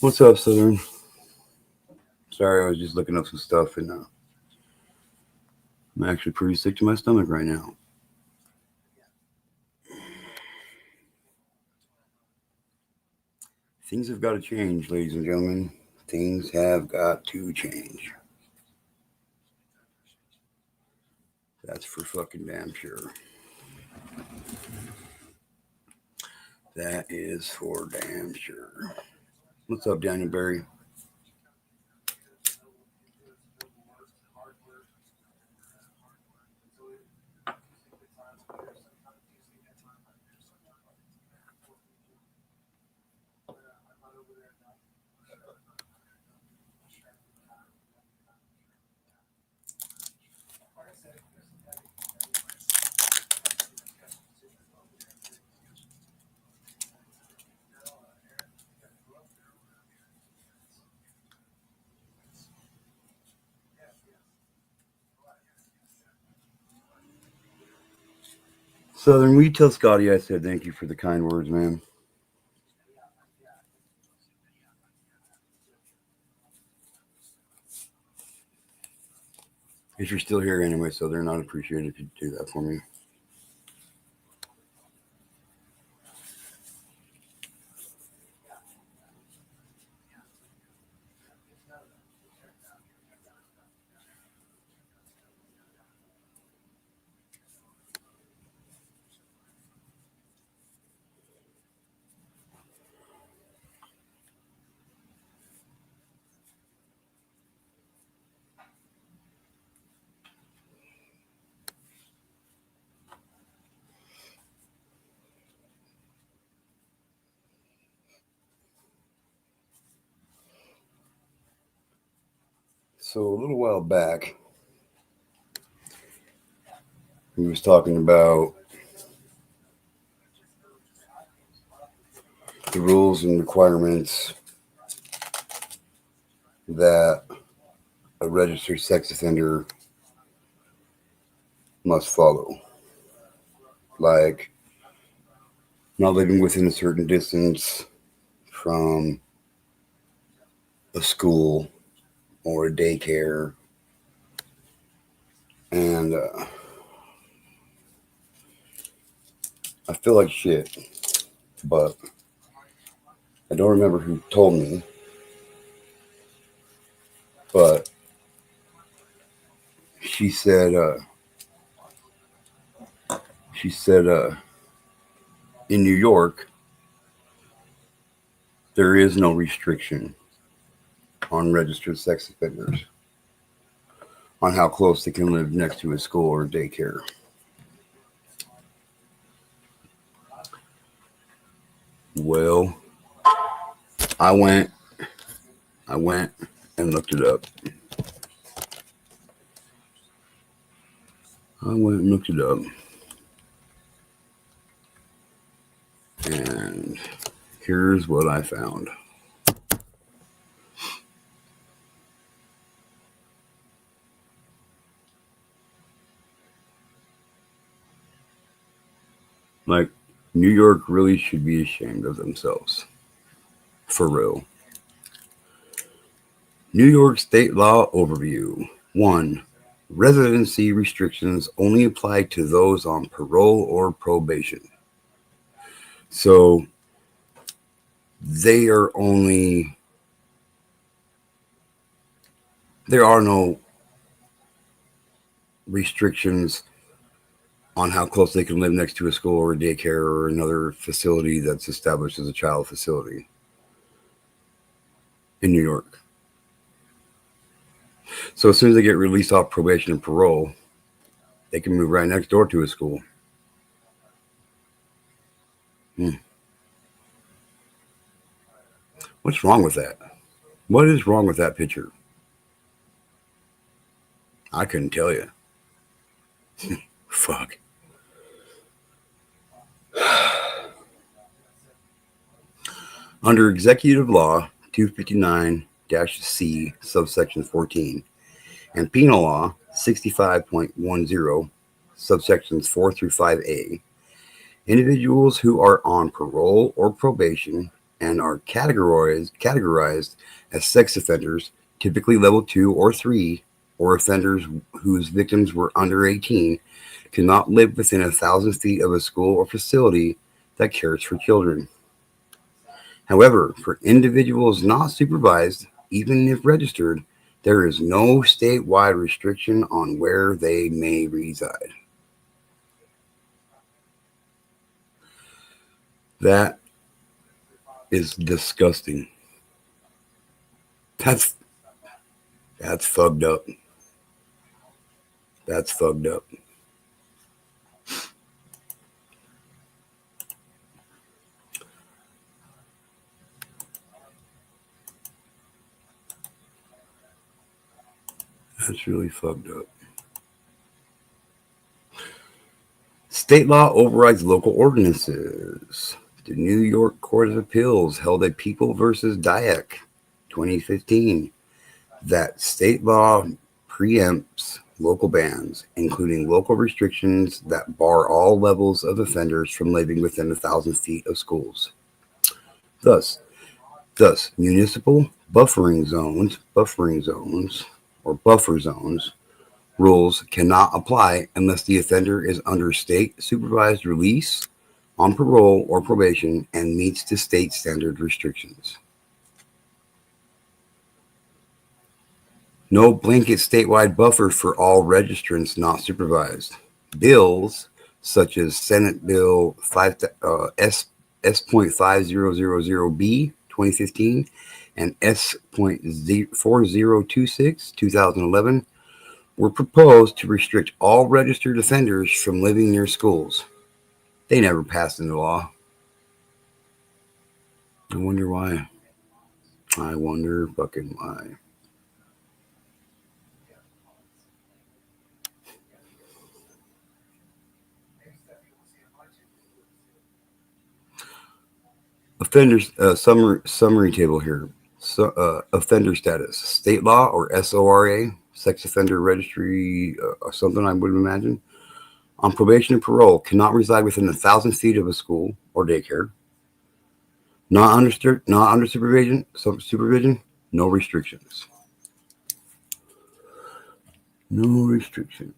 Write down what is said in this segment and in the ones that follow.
What's up, Southern? Sorry, I was just looking up some stuff, and I'm actually pretty sick to my stomach right now. Things have got to change, ladies and gentlemen. Things have got to change. That's for fucking damn sure. That is for damn sure. What's up, Daniel Barry? Southern, will you tell Scotty I said thank you for the kind words, man? If you're still here anyway, Southern, I'd appreciate it if you'd do that for me. So a little while back, we was talking about the rules and requirements that a registered sex offender must follow, like not living within a certain distance from a school or a daycare, and I feel like shit, but I don't remember who told me, but she said in New York there is no restriction on registered sex offenders on how close they can live next to a school or daycare. Well, I went and looked it up. And here's what I found. Like, New York really should be ashamed of themselves. For real. New York State Law Overview. 1. Residency restrictions only apply to those on parole or probation. So there are no restrictions on how close they can live next to a school or a daycare or another facility that's established as a child facility in New York. So as soon as they get released off probation and parole, they can move right next door to a school. What's wrong with that? What is wrong with that picture? I couldn't tell you. Fuck. Under Executive Law 259-C, subsection 14, and Penal Law 65.10, subsections 4 through 5A, individuals who are on parole or probation and are categorized as sex offenders, typically level 2 or 3, or offenders whose victims were under 18, cannot live within 1,000 feet of a school or facility that cares for children. However, for individuals not supervised, even if registered, there is no statewide restriction on where they may reside. That is disgusting. That's that's fucked up. That's fucked up. That's really fucked up. State law overrides local ordinances. The New York Court of Appeals held a People versus Dyack 2015 that state law preempts local bans, including local restrictions that bar all levels of offenders from living within 1,000 feet of schools. Thus, municipal or buffer zones rules cannot apply unless the offender is under state supervised release, on parole or probation, and meets the state standard restrictions. No blanket statewide buffer for all registrants not supervised. Bills such as Senate Bill S.5000B 2015 and S.4026 2011 were proposed to restrict all registered offenders from living near schools. They never passed into law. I wonder why. I wonder fucking why. Offenders summary table here. Offender status: state law or SORA, sex offender registry, something I would imagine. On probation and parole, cannot reside within 1,000 feet of a school or daycare. Not under supervision, no restrictions. No restrictions.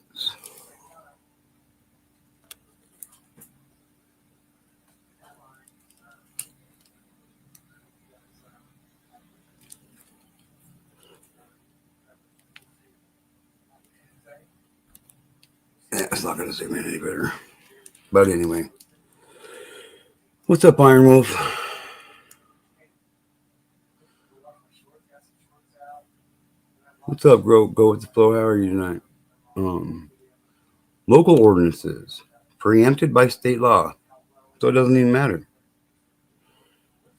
That's not going to say me any better. But anyway. What's up, Iron Wolf? What's up, bro? Go with the flow. How are you tonight? Local ordinances preempted by state law, so it doesn't even matter.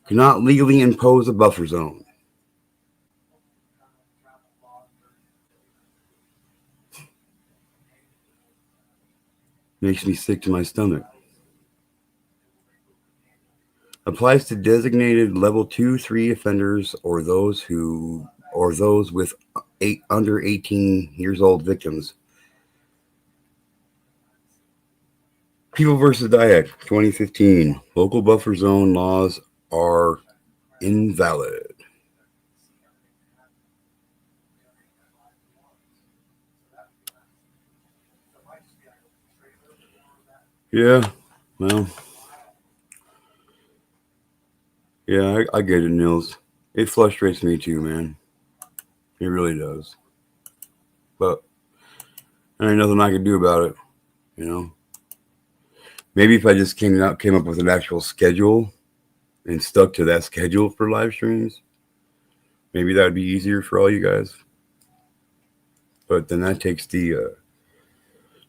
Cannot legally impose a buffer zone. Makes me sick to my stomach. Applies to designated level 2, 3 offenders or those with under 18 years old victims. People versus Dyack, 2015. Local buffer zone laws are invalid. Yeah, well, yeah, I get it, Nils. It frustrates me too, man. It really does. But there ain't nothing I can do about it, you know. Maybe if I just came up with an actual schedule and stuck to that schedule for live streams, maybe that would be easier for all you guys. But then that takes the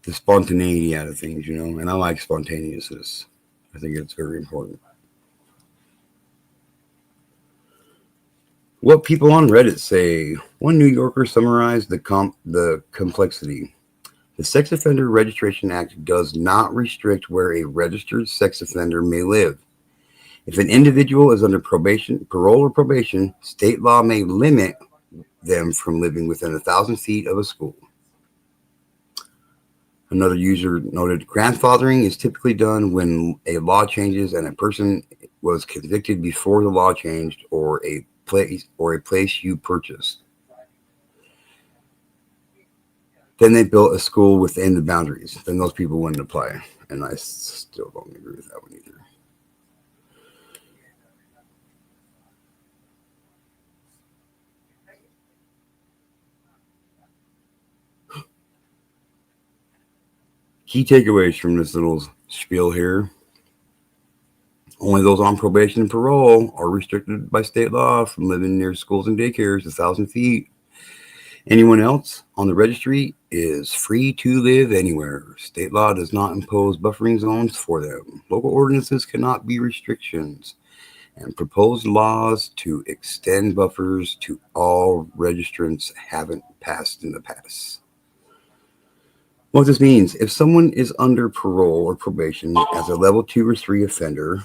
spontaneity out of things, you know. And I like spontaneousness. I think it's very important. What people on Reddit say. One New Yorker summarized the complexity. The Sex Offender Registration Act does not restrict where a registered sex offender may live. If an individual is under parole or probation, state law may limit them from living within 1,000 feet of a school. Another user noted, grandfathering is typically done when a law changes and a person was convicted before the law changed, or a place you purchased. Then they built a school within the boundaries. Then those people wouldn't apply, and I still don't agree with that one either. Key takeaways from this little spiel here: only those on probation and parole are restricted by state law from living near schools and daycares 1,000 feet. Anyone else on the registry is free to live anywhere. State law does not impose buffering zones for them. Local ordinances cannot be restrictions, and proposed laws to extend buffers to all registrants haven't passed in the past. What this means: if someone is under parole or probation as a level 2 or 3 offender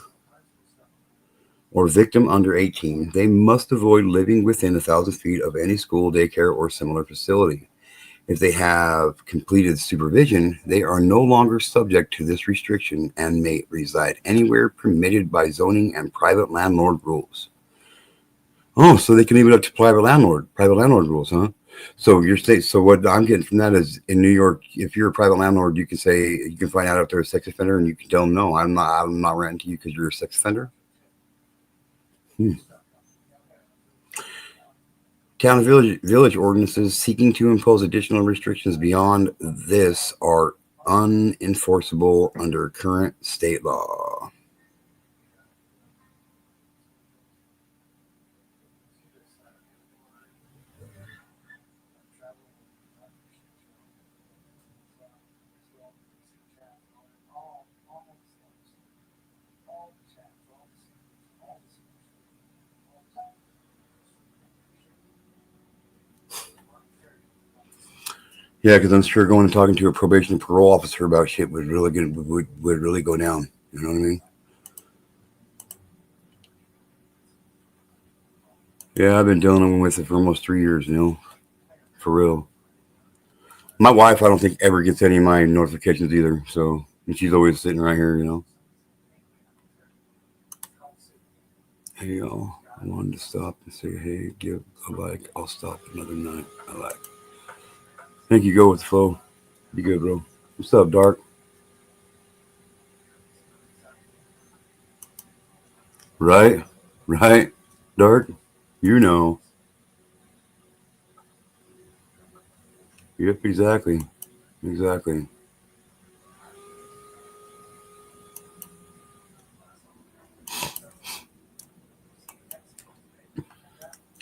or victim under 18, they must avoid living within 1,000 feet of any school, daycare, or similar facility. If they have completed supervision, they are no longer subject to this restriction and may reside anywhere permitted by zoning and private landlord rules. Oh, so they can leave it up to private landlord rules, huh? So your state. So what I'm getting from that is, in New York, if you're a private landlord, you can say, you can find out if they're a sex offender, and you can tell them, no, I'm not renting to you because you're a sex offender. Hmm. Town and village ordinances seeking to impose additional restrictions beyond this are unenforceable under current state law. Yeah, because I'm sure going and talking to a probation and parole officer about shit would really go down. You know what I mean? Yeah, I've been dealing with it for almost 3 years. For real. My wife, I don't think ever gets any of my notifications either. So, and she's always sitting right here. Hey y'all, I wanted to stop and say, hey, give a like. I'll stop another night. I like. Thank you. Go with the flow. Be good, bro. What's up, Dark? Right, right, Dark. You know. Yep, exactly, exactly.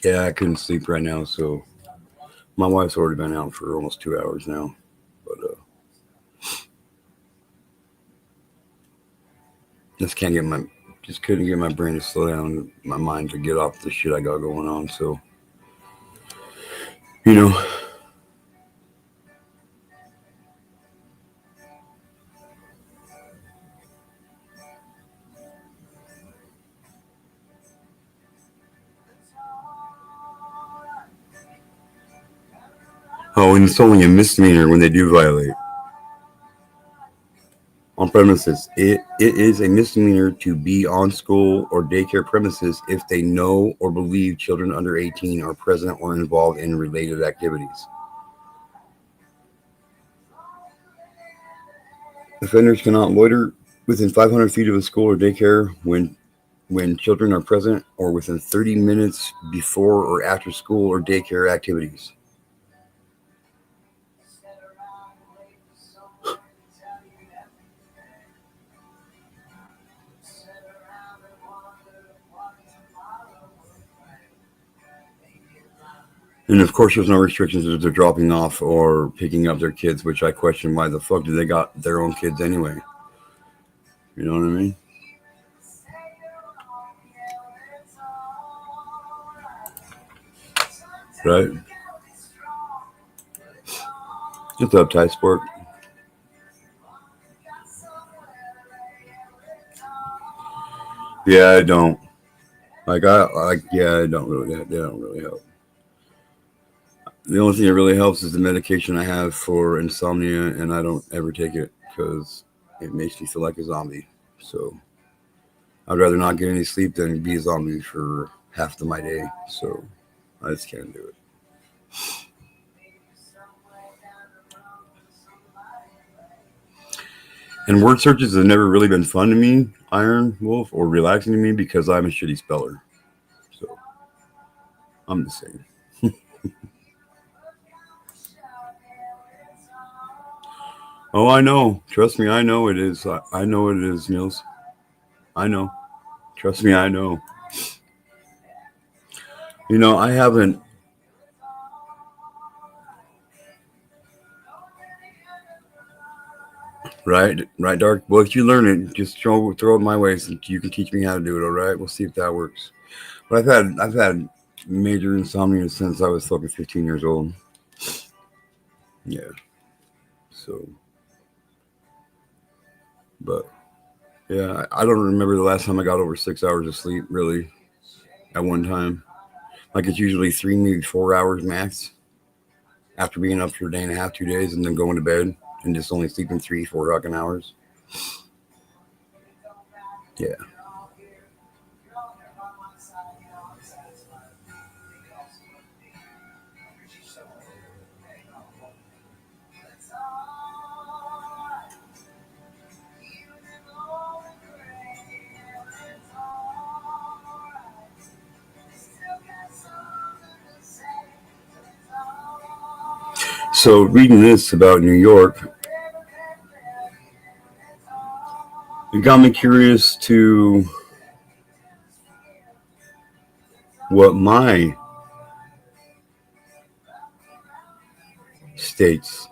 Yeah, I couldn't sleep right now, so my wife's already been out for almost 2 hours now. But just can't get my, just couldn't get my brain to slow down, my mind to get off the shit I got going on. So, you know. Oh, and it's only a misdemeanor when they do violate on premises. It is a misdemeanor to be on school or daycare premises if they know or believe children under 18 are present or involved in related activities. Offenders cannot loiter within 500 feet of a school or daycare when children are present, or within 30 minutes before or after school or daycare activities. And of course, there's no restrictions if they're dropping off or picking up their kids, which I question, why the fuck do they got their own kids anyway? You know what I mean? Right? It's uptight sport. Yeah, I don't. Yeah, I don't really. They don't really help. The only thing that really helps is the medication I have for insomnia, and I don't ever take it because it makes me feel like a zombie. So I'd rather not get any sleep than be a zombie for half of my day. So I just can't do it. And word searches have never really been fun to me, Iron Wolf, or relaxing to me because I'm a shitty speller. So I'm the same. Oh, I know. Trust me, I know it is. I know it is, Niels. I know. Trust me, I know. You know, I haven't. Right, Dark. Well, if you learn it, just throw it my way so you can teach me how to do it. All right, we'll see if that works. But I've had major insomnia since I was fucking 15 years old. Yeah. So, but yeah, I don't remember the last time I got over 6 hours of sleep really at one time. Like it's usually 3, maybe 4 hours max after being up for a day and a half, 2 days, and then going to bed and just only sleeping 3, 4 fucking hours. Yeah. So reading this about New York, it got me curious to what my state's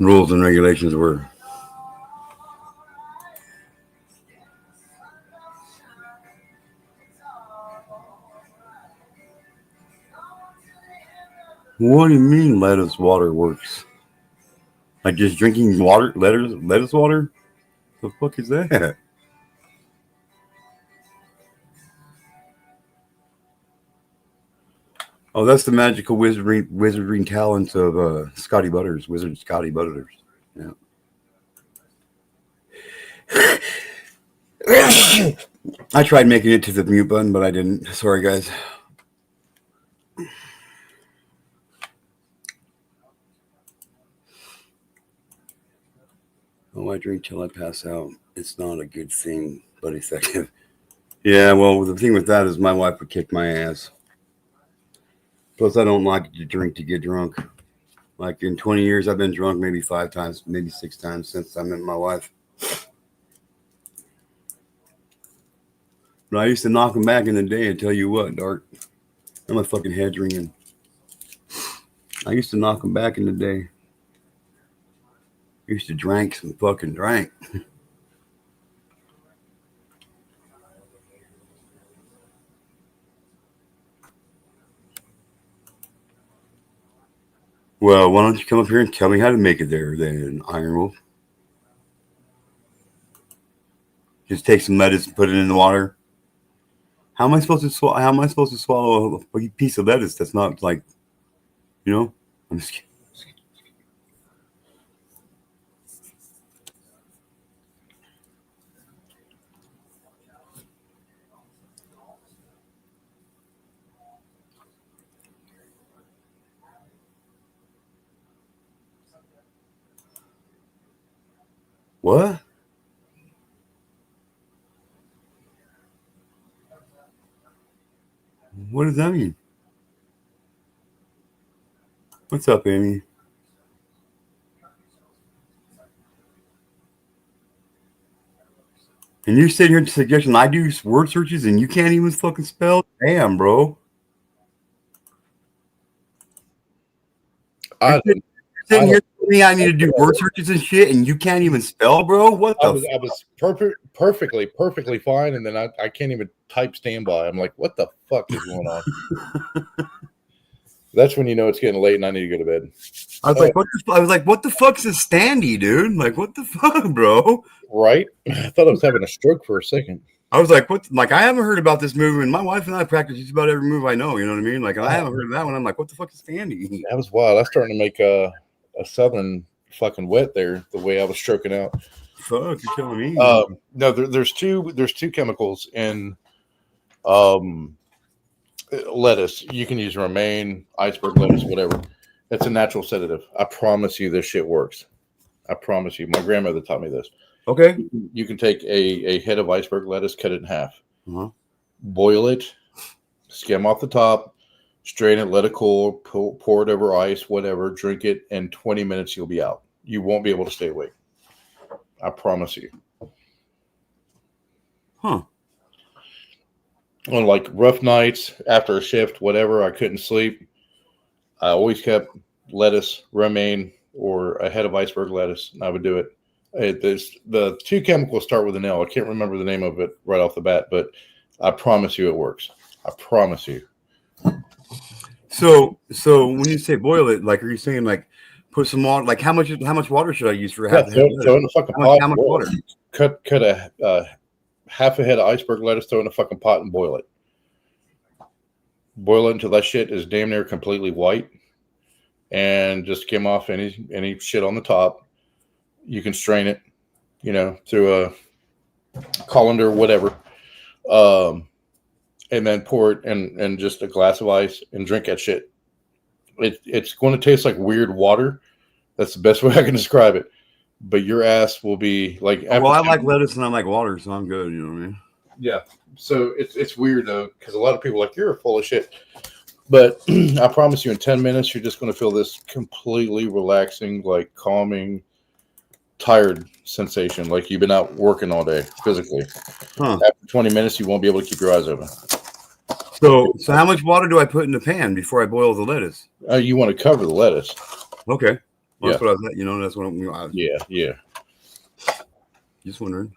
rules and regulations were. What do you mean lettuce water works? Like just drinking water, lettuce water? The fuck is that? Oh, that's the magical wizarding talents of Scotty Butters, Wizard Scotty Butters. Yeah. I tried making it to the mute button, but I didn't. Sorry, guys. Oh, I drink till I pass out. It's not a good thing, but effective. Yeah, well, the thing with that is my wife would kick my ass. Plus, I don't like to drink to get drunk. Like in 20 years, I've been drunk maybe 5 times, maybe 6 times since I met my wife. But I used to knock them back in the day and tell you what, Dark. I'm a fucking head ringing. I used to knock them back in the day. I used to drink some fucking drank. Well, why don't you come up here and tell me how to make it there then, Iron Wolf? Just take some lettuce and put it in the water. How am I supposed to swallow? How am I supposed to swallow a piece of lettuce that's not like, you know? I'm just kidding. What? What does that mean? What's up, Amy? And you're sitting here suggesting I do word searches and you can't even fucking spell? Damn, bro. I You're sitting here telling me I need to do word searches and shit and you can't even spell, bro? What the I was perfectly fine, and then I can't even type standby. I'm like, what the fuck is going on? That's when you know it's getting late and I need to go to bed. I was like, what the fuck's a standy, dude? Like, what the fuck, bro? Right? I thought I was having a stroke for a second. I was like, what? Like, I haven't heard about this move, and my wife and I practice just about every move I know. You know what I mean? Like, I haven't heard of that one. I'm like, what the fuck is standy? That was wild. I was starting to make a southern fucking wet there. The way I was stroking out. Fuck, you're telling me. No, there's two chemicals in lettuce. You can use romaine, iceberg lettuce, whatever. It's a natural sedative. I promise you, this shit works. I promise you. My grandmother taught me this. Okay. You can take a head of iceberg lettuce, cut it in half, boil it, skim off the top, strain it, let it cool, pour it over ice, whatever, drink it. In 20 minutes, you'll be out. You won't be able to stay awake. I promise you. Huh. On like rough nights after a shift, whatever, I couldn't sleep. I always kept lettuce, romaine, or a head of iceberg lettuce, and I would do it. The two chemicals start with an L. I can't remember the name of it right off the bat, but I promise you it works. I promise you. So when you say boil it, like, are you saying like put some water? Like how much water should I use for half? Throw in the fucking pot. How much water? Cut a half a head of iceberg lettuce. Throw in a fucking pot and boil it. Boil it until that shit is damn near completely white, and just skim off any shit on the top. You can strain it, through a colander, whatever, and then pour it in just a glass of ice and drink that shit. It's going to taste like weird water. That's the best way I can describe it. But your ass will be like. Well, I like lettuce and I like water, so I'm good. You know what I mean? Yeah. So it's weird though, because a lot of people are like, you're full of shit. But I promise you, in 10 minutes, you're just going to feel this completely relaxing, like calming, tired sensation, like you've been out working all day physically. After 20 minutes, you won't be able to keep your eyes open. So how much water do I put in the pan before I boil the lettuce? You want to cover the lettuce. Okay. Well, that's what I was. That's what I'm. Yeah. Just wondering.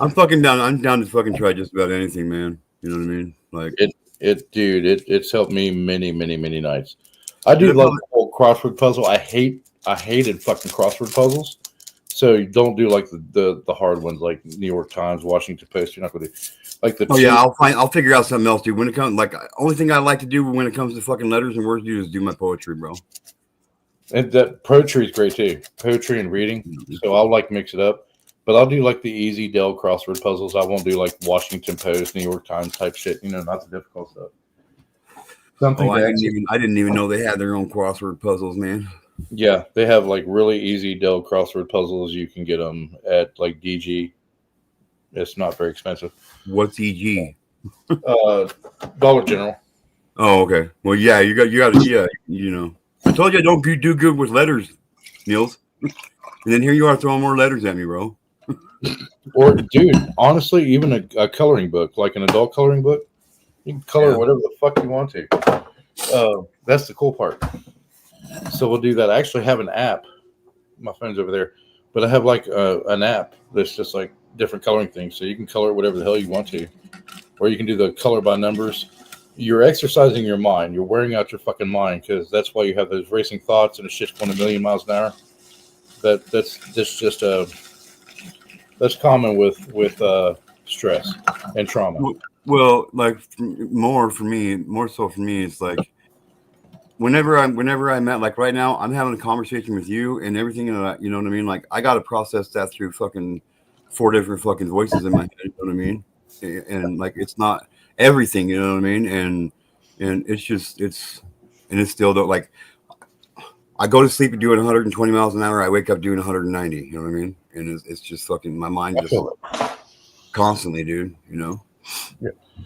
I'm fucking down. I'm down to fucking try just about anything, man. You know what I mean? Like it's helped me many nights. I do love the whole crossword puzzle. I hated fucking crossword puzzles. So you don't do like the hard ones like New York Times, Washington Post. You're not going to do like the. I'll figure out something else, dude. When it comes, like, only thing I like to do when it comes to fucking letters and words, dude, is do my poetry, bro. And that poetry is great too. Poetry and reading. So I'll like mix it up. But I'll do like the easy Dell crossword puzzles. I won't do like Washington Post, New York Times type shit. Not the difficult stuff. I didn't even know they had their own crossword puzzles, man. Yeah, they have like really easy Dell crossword puzzles. You can get them at like DG. It's not very expensive. What's EG? Dollar General. Oh, okay. Well, yeah, you got I told you I don't do good with letters, Niels. And then here you are throwing more letters at me, bro. Or, dude, honestly, even a coloring book, like an adult coloring book, you can color whatever the fuck you want to. That's the cool part. So we'll do that. I actually have an app. My phone's over there. But I have like an app that's just like different coloring things. So you can color whatever the hell you want to. Or you can do the color by numbers. You're exercising your mind. You're wearing out your fucking mind, because that's why you have those racing thoughts and it's just going a million miles an hour. That's common with stress and trauma. Well, like more so for me, it's like whenever I met, like right now, I'm having a conversation with you and everything, you know what I mean? Like I got to process that through fucking 4 different fucking voices in my head, you know what I mean? And like it's not everything, you know what I mean? And it's still don't, like I go to sleep doing 120 miles an hour. I wake up doing 190. You know what I mean? And it's just fucking my mind just constantly, dude. Yeah.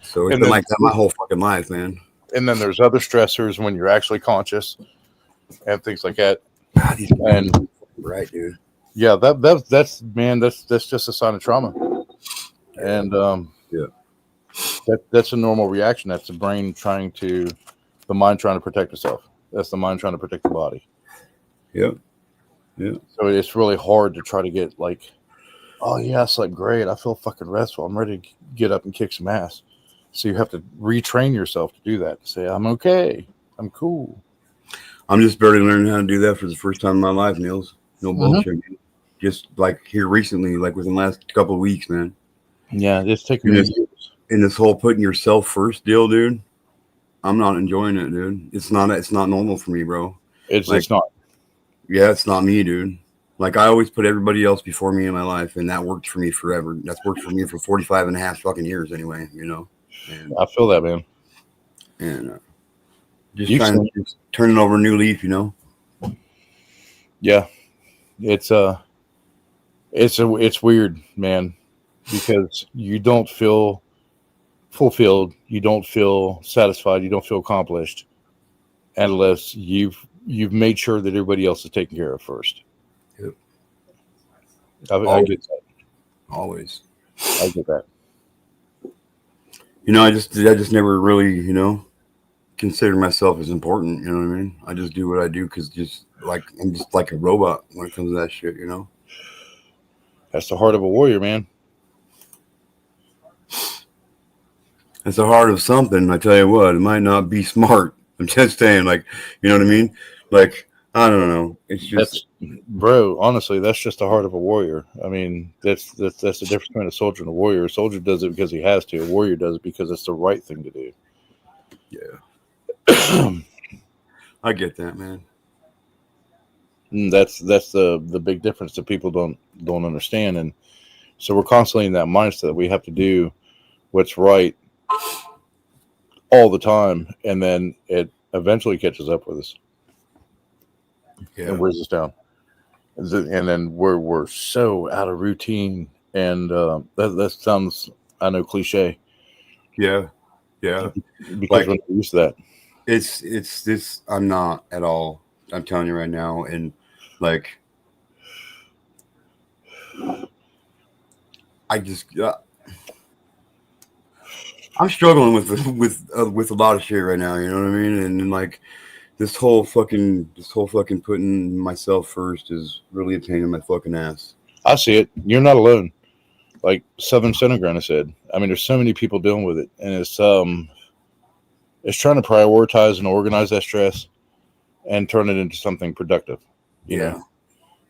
So it's been like that my whole fucking life, man. And then there's other stressors when you're actually conscious and things like that. God, and right, dude. Yeah, that's just a sign of trauma. And that's a normal reaction. That's the mind trying to protect itself. That's the mind trying to protect the body. Yeah. So it's really hard to try to get like, oh yeah, I slept great. I feel fucking restful. I'm ready to get up and kick some ass. So you have to retrain yourself to do that. Say, I'm okay. I'm cool. I'm just barely learning how to do that for the first time in my life, Niels. No bullshit. Mm-hmm. Just like here recently, like within the last couple of weeks, man. Yeah, it's taking me years. In this whole putting yourself first deal, dude. I'm not enjoying it, dude. It's not normal for me, bro. It's not. Yeah, it's not me, dude. Like, I always put everybody else before me in my life, and that worked for me forever. That's worked for me for 45 and a half fucking years anyway, you know? And, I feel that, man. and just You've trying seen, to just turning over a new leaf, you know? yeah, it's weird, man, because you don't feel fulfilled, you don't feel satisfied, you don't feel accomplished unless you've made sure that everybody else is taken care of first. Yep. I get that. Always. I get that. You know, I just never really, you know, consider myself as important. You know what I mean? I just do what I do because just like I'm just like a robot when it comes to that shit. You know? That's the heart of a warrior, man. It's the heart of something. I tell you what, it might not be smart. I'm just saying, like, you know what I mean? Like, I don't know. It's just, Bro, honestly, that's just the heart of a warrior. I mean, that's the difference between a soldier and a warrior. A soldier does it because he has to. A warrior does it because it's the right thing to do. yeah. I get that, man. That's the big difference that people don't understand, and so we're constantly in that mindset that we have to do what's right all the time, and then it eventually catches up with us and wears us down. And then we're so out of routine, and that sounds, I know, cliche. Yeah. Because we're not used to that. It's this. I'm not at all. I'm telling you right now, and like, I just. I'm struggling with a lot of shit right now. You know what I mean? And like this whole fucking putting myself first is really a pain in my fucking ass. I see it. You're not alone. Like Southern Center said. I mean, there's so many people dealing with it, and it's trying to prioritize and organize that stress and turn it into something productive. You know,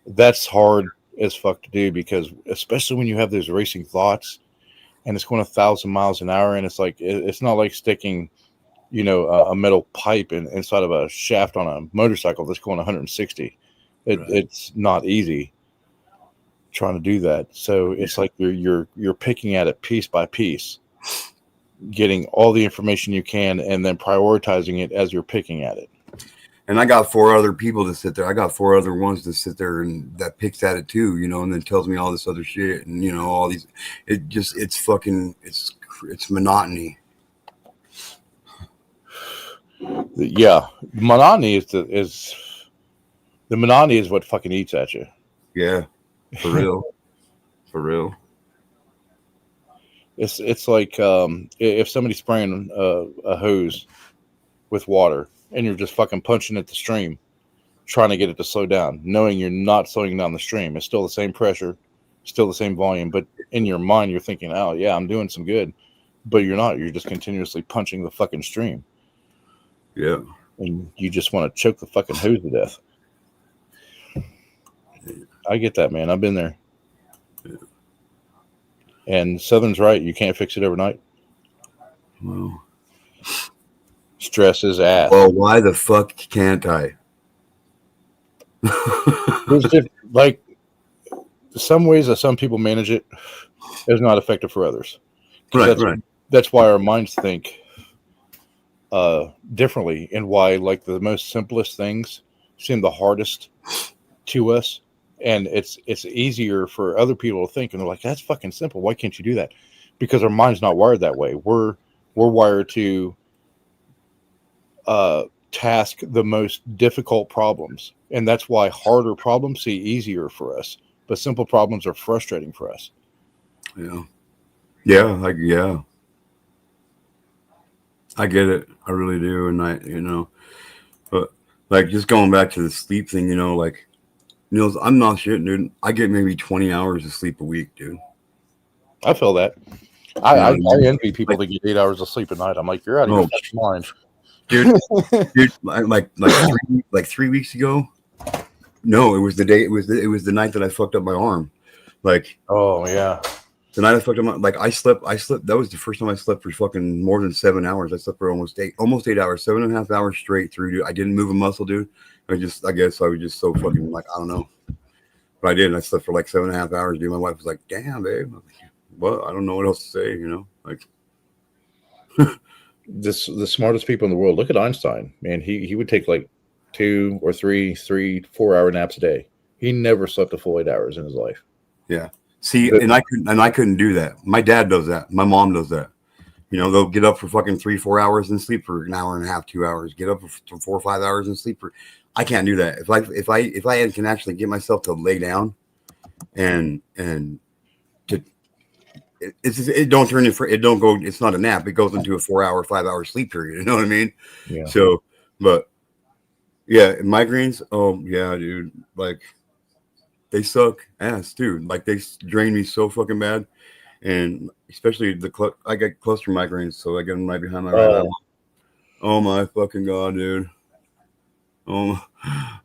that's hard as fuck to do because especially when you have those racing thoughts and it's going 1,000 miles an hour, and it's like it's not like sticking, you know, a metal pipe inside of a shaft on a motorcycle that's going 160. It's not easy trying to do that. So it's like you're picking at it piece by piece, getting all the information you can, and then prioritizing it as you're picking at it. And I got 4 other people to sit there. I got 4 other ones to sit there and that picks at it too, you know, and then tells me all this other shit and you know all these. It's fucking it's monotony. Yeah, monotony is the monotony is what fucking eats at you. Yeah, for real, for real. It's like if somebody's spraying a hose with water and you're just fucking punching at the stream, trying to get it to slow down, knowing you're not slowing down the stream. It's still the same pressure, still the same volume, but in your mind you're thinking, oh yeah, I'm doing some good, but you're not. You're just continuously punching the fucking stream. Yeah. And you just want to choke the fucking hose to death. I get that, man. I've been there. Yeah. And Southern's right. You can't fix it overnight. Well, stress is ass. Well, why the fuck can't I? There's like some ways that some people manage it is not effective for others. Right. That's why our minds think differently, and why like the most simplest things seem the hardest to us. And it's easier for other people to think, and they're like, that's fucking simple. Why can't you do that? Because our mind's not wired that way. We're wired to task the most difficult problems, and that's why harder problems seem easier for us, but simple problems are frustrating for us. Yeah. I get it. I really do. And but like just going back to the sleep thing, like, I'm not shitting, dude. I get maybe 20 hours of sleep a week, dude. I feel that. I envy people that get 8 hours of sleep a night. I'm like, you're out of your fucking mind. Dude, like 3 weeks ago. No, it was the day. It was the night that I fucked up my arm. Like, oh yeah, the night I fucked up I slept. That was the first time I slept for fucking more than 7 hours. I slept for almost 8 hours, 7.5 hours straight through, dude. I didn't move a muscle, dude. I guess I was just so fucking like, I don't know. But I did. And I slept for like 7.5 hours, dude. My wife was like, damn, babe. I'm like, well, I don't know what else to say, Like, The smartest people in the world. Look at Einstein, man. He would take like 2 or 3, 4 hour naps a day. He never slept a full 8 hours in his life. yeah. See, and I couldn't do that. My dad does that. My mom does that. They'll get up for fucking 3, 4 hours and sleep for an hour and a half, 2 hours. Get up for 4 or 5 hours and sleep for. I can't do that. If I can actually get myself to lay down, and to it don't turn in for it don't go. It's not a nap. It goes into a 4 hour, 5 hour sleep period. You know what I mean? Yeah. So, but yeah, migraines. Oh yeah, dude. Like they suck ass, dude. Like they drain me so fucking bad. And especially I got cluster migraines, so I get them right behind my right eye. Oh my fucking god, dude! Oh,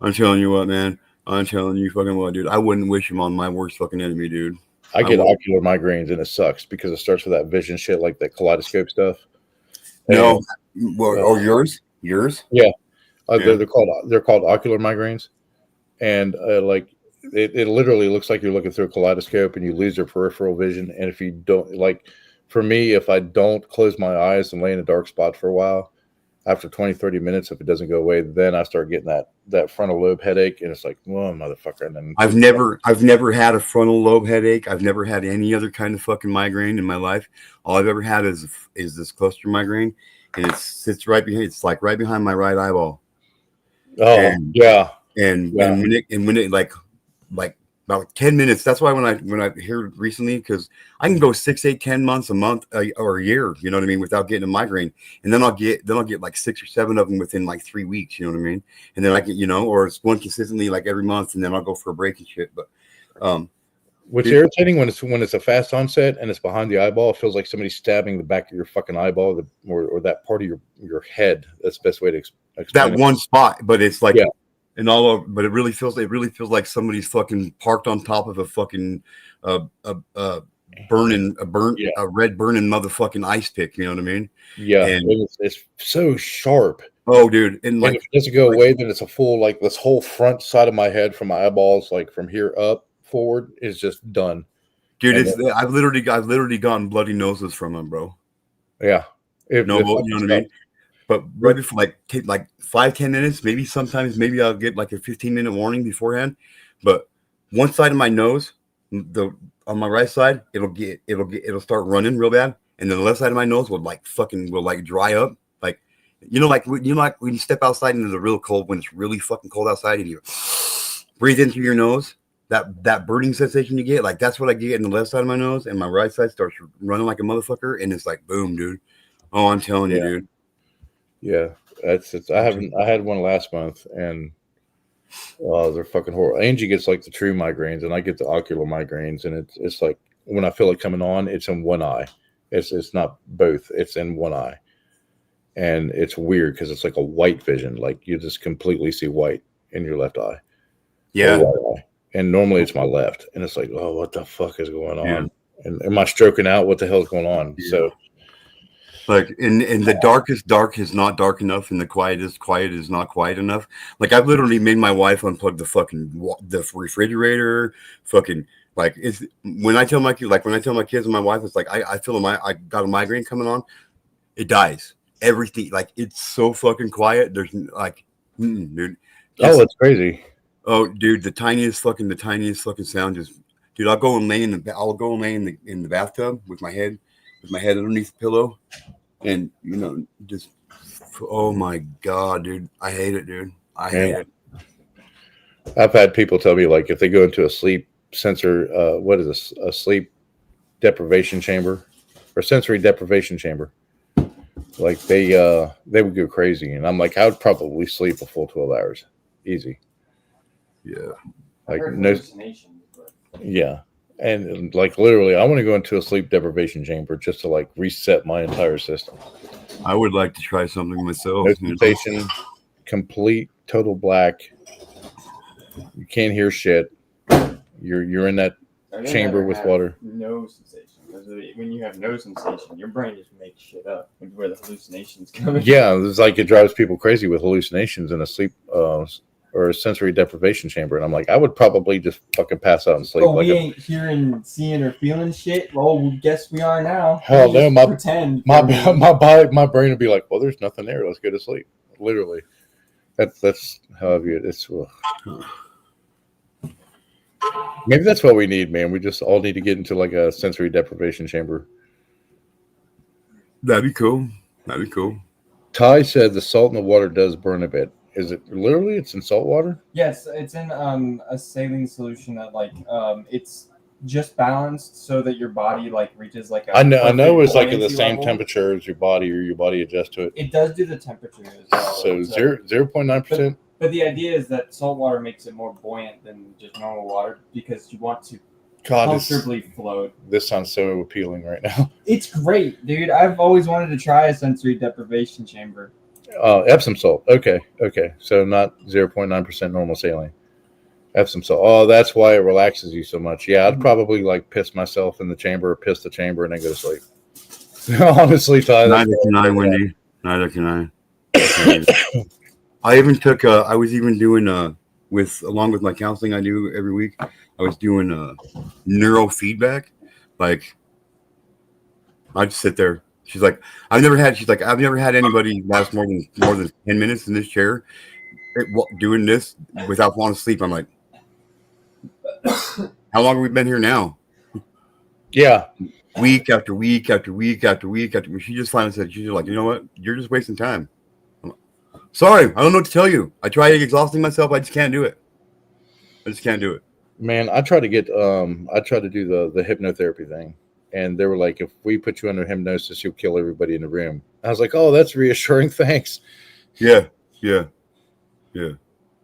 I'm telling you what, man. I'm telling you fucking what, dude. I wouldn't wish him on my worst fucking enemy, dude. I get ocular migraines, and it sucks because it starts with that vision shit, like the kaleidoscope stuff. No, yours? Yeah, they're called ocular migraines, and like. It literally looks like you're looking through a kaleidoscope and you lose your peripheral vision. And if you don't, like, for me, if I don't close my eyes and lay in a dark spot for a while, after 20, 30 minutes, if it doesn't go away, then I start getting that frontal lobe headache. And it's like, whoa, motherfucker. And then I've never had a frontal lobe headache. I've never had any other kind of fucking migraine in my life. All I've ever had is this cluster migraine. And it sits right behind, it's like right behind my right eyeball. Oh, and, yeah. And when it like about 10 minutes. That's why when I hear recently, because I can go 6, 8, 10 months, a month, or a year, you know what I mean, without getting a migraine, and then I'll get like 6 or 7 of them within like 3 weeks, you know what I mean, and then I can, or it's one consistently like every month, and then I'll go for a break and shit. But what's irritating when it's a fast onset and it's behind the eyeball, it feels like somebody's stabbing the back of your fucking eyeball, or that part of your head. That's the best way to explain that one spot, but it's like. Yeah. And but it really feels like somebody's fucking parked on top of a fucking a red burning motherfucking ice pick. You know what I mean? Yeah, and it's so sharp. Oh, dude, and like if it doesn't go away, then it's a full, like, this whole front side of my head from my eyeballs, like from here up forward, is just done. Dude, I've literally gotten bloody noses from them, bro. Yeah, you know what I mean? But right before, like 5-10 minutes, sometimes I'll get like a 15-minute warning beforehand. But one side of my nose, on my right side, it'll start running real bad, and then the left side of my nose will dry up. Like when you step outside into the real cold, when it's really fucking cold outside, and you breathe in through your nose, that burning sensation you get, like that's what I get in the left side of my nose, and my right side starts running like a motherfucker, and it's like boom, dude. Oh, I'm telling you, dude. Yeah, I had one last month, and they're fucking horrible. Angie gets like the true migraines, and I get the ocular migraines, and it's like when I feel it coming on, it's in one eye. It's not both. It's in one eye, and it's weird because it's like a white vision, like you just completely see white in your left eye. Yeah, right eye. And normally it's my left, and it's like, oh, what the fuck is going on? Yeah. And am I stroking out? What the hell is going on? Yeah. So. Like in the darkest dark is not dark enough, and the quietest quiet is not quiet enough. Like I've literally made my wife unplug the refrigerator. Fucking like it's when I tell my kids and my wife, it's like I feel I got a migraine coming on. It dies. Everything, like it's so fucking quiet. There's like, dude. It's crazy. Oh, dude, the tiniest fucking sound is, dude. I'll go and lay in the bathtub with my head underneath the pillow. And just oh my god, dude, I hate it, dude. I hate it. I've had people tell me, like, if they go into a sleep sensor, what is this? A sleep deprivation chamber or sensory deprivation chamber? Like they would go crazy, and I'm like, I would probably sleep a full 12 hours, easy. Yeah, like no. Yeah. And like literally, I want to go into a sleep deprivation chamber just to like reset my entire system. I would like to try something myself. No sensation, complete total black. You can't hear shit. You're in that chamber with water. No sensation. When you have no sensation, your brain just makes shit up. Where the hallucinations come in. Yeah, it's like it drives people crazy with hallucinations in a sleep or a sensory deprivation chamber, and I'm like, I would probably just fucking pass out and sleep. Oh, Like we ain't hearing, seeing, or feeling shit. Well, guess we are now. Hell We no, just pretend. my body, my brain would be like, well, there's nothing there. Let's go to sleep. Literally, that's how I view it. It's maybe that's what we need, man. We just all need to get into like a sensory deprivation chamber. That'd be cool. That'd be cool. Ty said the salt in the water does burn a bit. Is it literally? It's in salt water? Yes, it's in a saline solution that it's just balanced so that your body like reaches like a I know it's like at the buoyancy same level. temperature as your body, or your body adjusts to it. It does do the temperature as well. So It's, 0.9%. But the idea is that salt water makes it more buoyant than just normal water because you want to God, comfortably float. this sounds so appealing right now. It's great, dude. I've always wanted to try a sensory deprivation chamber. Epsom salt. Okay. So not 0.9% normal saline. Epsom salt. Oh, that's why it relaxes you so much. Yeah, I'd probably like piss myself in the chamber, or piss the chamber, and then go to sleep. Honestly, Ty. Neither can I, Wendy. Neither can I. I even took. I was even doing along with my counseling I do every week. I was doing neurofeedback. Like, I'd sit there. She's like, I've never had anybody last more than 10 minutes in this chair doing this without falling asleep. I'm like, how long have we been here now? Yeah. Week after week after week after week after. She just finally said, she's like, you know what? You're just wasting time. I'm like, sorry, I don't know what to tell you. I try exhausting myself. I just can't do it. Man, I try to do the hypnotherapy thing. And they were like, if we put you under hypnosis, you'll kill everybody in the room. I was like, oh, that's reassuring. Thanks. Yeah.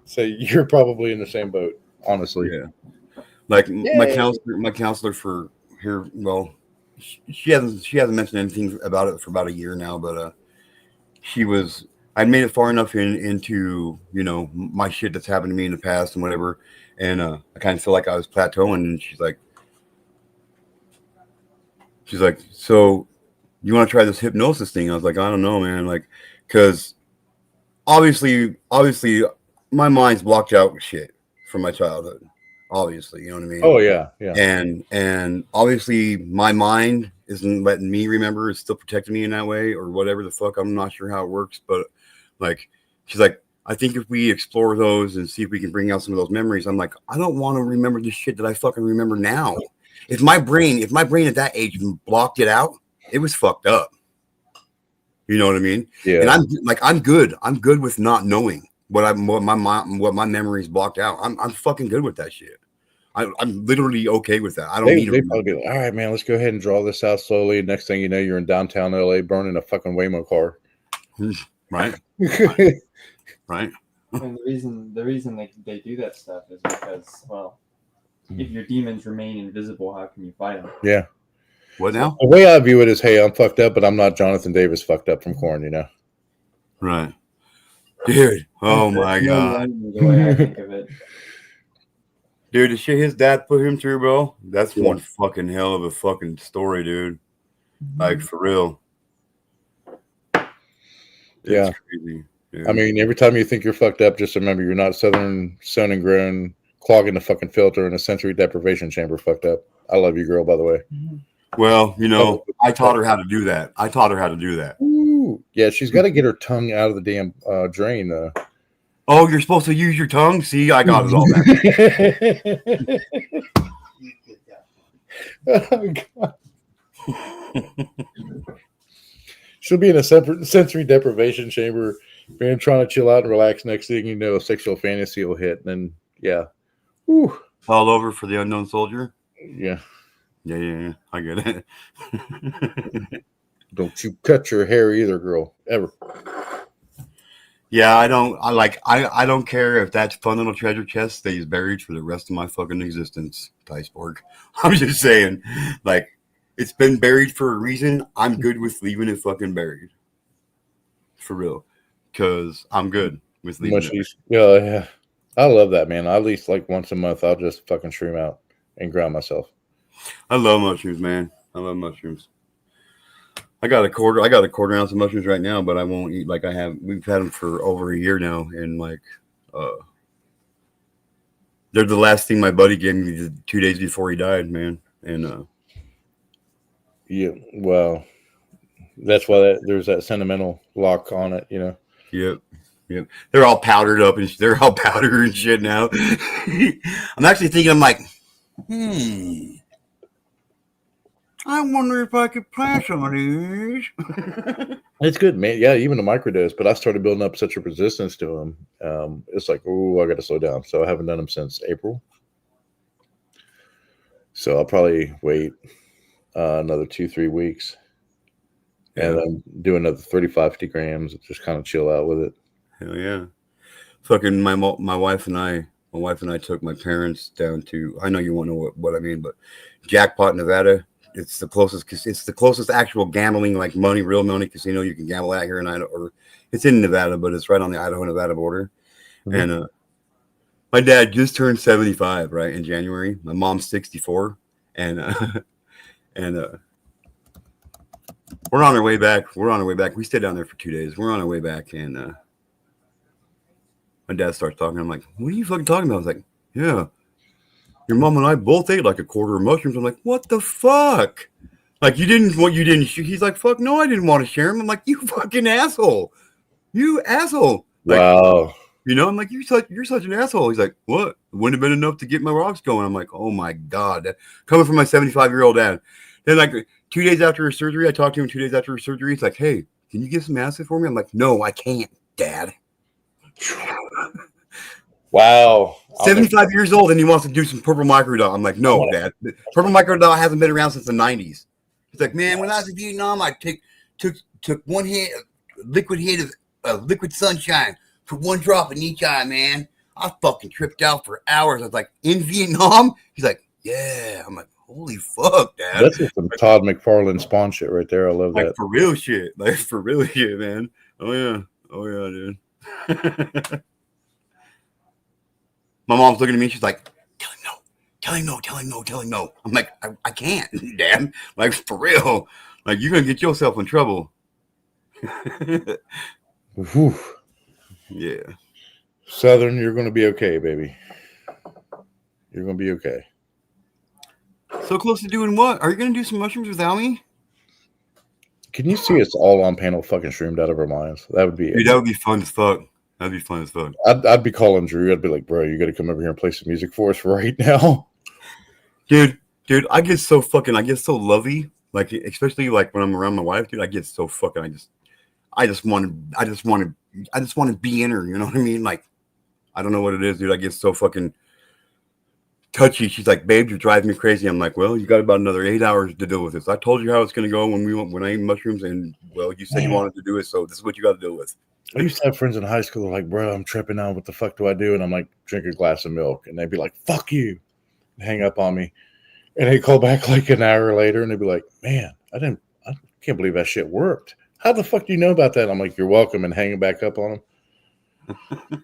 So you're probably in the same boat, honestly. Yeah. Like my counselor for here. Well, she hasn't mentioned anything about it for about a year now, but I made it far enough into my shit that's happened to me in the past and whatever, and I kind of feel like I was plateauing, and she's like, so you want to try this hypnosis thing? I was like, I don't know, man, like, because obviously my mind's blocked out with shit from my childhood. Obviously, you know what I mean? Oh yeah. And obviously my mind isn't letting me remember. It's still protecting me in that way or whatever the fuck. I'm not sure how it works, but like, she's like, I think if we explore those and see if we can bring out some of those memories, I'm like, I don't want to remember the shit that I fucking remember now. If my brain at that age blocked it out, it was fucked up. You know what I mean? Yeah. And I'm good. I'm good with not knowing what my memories blocked out. I'm fucking good with that shit. I'm literally okay with that. I don't need to. They probably be like, all right, man, let's go ahead and draw this out slowly. Next thing you know, you're in downtown LA burning a fucking Waymo car. Right. Right. And the reason they do that stuff is because, well, if your demons remain invisible, how can you fight them? Yeah. What now? The way I view it is, hey, I'm fucked up, but I'm not Jonathan Davis fucked up from Korn, Right. Dude. Oh my God. The way I think of it. Dude, the shit his dad put him through, bro. That's one fucking hell of a fucking story, dude. Like, for real. It's crazy. Dude. I mean, every time you think you're fucked up, just remember you're not Southern sewn and grown, clogging the fucking filter in a sensory deprivation chamber fucked up. I love you, girl, by the way. Well, I taught her how to do that. Ooh. Yeah, she's got to get her tongue out of the damn drain. Oh, you're supposed to use your tongue? See, I got it all back. Oh, God. She'll be in a separate sensory deprivation chamber, man, trying to chill out and relax. Next thing you know, a sexual fantasy will hit. And then, yeah. Whew. All over for the unknown soldier? Yeah. Yeah. I get it. Don't you cut your hair either, girl. Ever. Yeah, I don't care if that fundamental treasure chest stays buried for the rest of my fucking existence, Tyspork. I'm just saying, like, it's been buried for a reason. I'm good with leaving it fucking buried. For real. Because I'm good with leaving it. Yeah. I love that, man. At least like once a month, I'll just fucking shroom out and ground myself. I love mushrooms, man. I love mushrooms. I got a quarter ounce of mushrooms right now, but I won't eat we've had them for over a year now, and They're the last thing my buddy gave me 2 days before he died, man. And Yeah, well, that's why there's that sentimental lock on it, you know. yep, yep. They're all powdered up and they're all powdered and shit now. I'm actually thinking, I'm like, I wonder if I could plant some of these. It's good, man. Yeah, even the microdose, but I started building up such a resistance to them. It's like, oh, I got to slow down. So I haven't done them since April. So I'll probably wait another 2-3 weeks, and then do another 35, 50 grams. Just kind of chill out with it. Hell yeah! Fucking my wife and I took my parents down to. I know you won't know what I mean, but Jackpot, Nevada. It's the closest actual gambling, like real money casino you can gamble at here in Idaho, or it's in Nevada, but it's right on the Idaho-Nevada border. Mm-hmm. And my dad just turned 75, right, in January. My mom's 64, and we're on our way back. We stayed down there for 2 days. We're on our way back, and my dad starts talking. I'm like, "What are you fucking talking about?" I was like, "Yeah. Your mom and I both ate like a quarter of mushrooms." I'm like, what the fuck? Like, you didn't. He's like, fuck no, I didn't want to share them. I'm like, you fucking asshole. You asshole. Like, wow. You know, I'm like, you're such an asshole. He's like, what? Wouldn't have been enough to get my rocks going. I'm like, oh my God. Coming from my 75-year-old dad. Then like 2 days after his surgery, I talked to him 2 days after his surgery. He's like, hey, can you get some acid for me? I'm like, no, I can't, Dad. Wow. 75 years old and he wants to do some purple microdot. I'm like, no, Dad. Purple microdot hasn't been around since the 90s. He's like, man, when I was in Vietnam, I took one hit, liquid of liquid sunshine, put one drop in each eye, man. I fucking tripped out for hours. I was like, in Vietnam? He's like, yeah. I'm like, holy fuck, Dad. That's just some Todd McFarlane Spawn shit right there. I love that. Like, for real shit. Like, for real shit, man. Oh, yeah. Oh, yeah, dude. My mom's looking at me. She's like, tell him no. I'm like, I can't, Dad. Like, for real. Like, you're going to get yourself in trouble. Yeah. Southern, you're going to be okay, baby. You're going to be okay. So close to doing what? Are you going to do some mushrooms without me? Can you see us all on panel fucking streamed out of our minds? That would be Dude, that would be fun as fuck. That'd be fun as fuck. I'd be calling Drew. I'd be like, bro, you got to come over here and play some music for us right now. Dude, I get so lovey. Like, especially like when I'm around my wife, dude, I get so fucking, I just want to be in her. You know what I mean? Like, I don't know what it is, dude. I get so fucking touchy. She's like, babe, you're driving me crazy. I'm like, well, you got about another 8 hours to deal with this. I told you how it's going to go when I eat mushrooms, and well, you said you wanted to do it, so this is what you got to deal with. I used to have friends in high school like, bro, I'm tripping out. What the fuck do I do? And I'm like, drink a glass of milk. And they'd be like, fuck you. And hang up on me. And they'd call back like an hour later and they'd be like, man, I can't believe that shit worked. How the fuck do you know about that? I'm like, you're welcome, and hanging back up on them.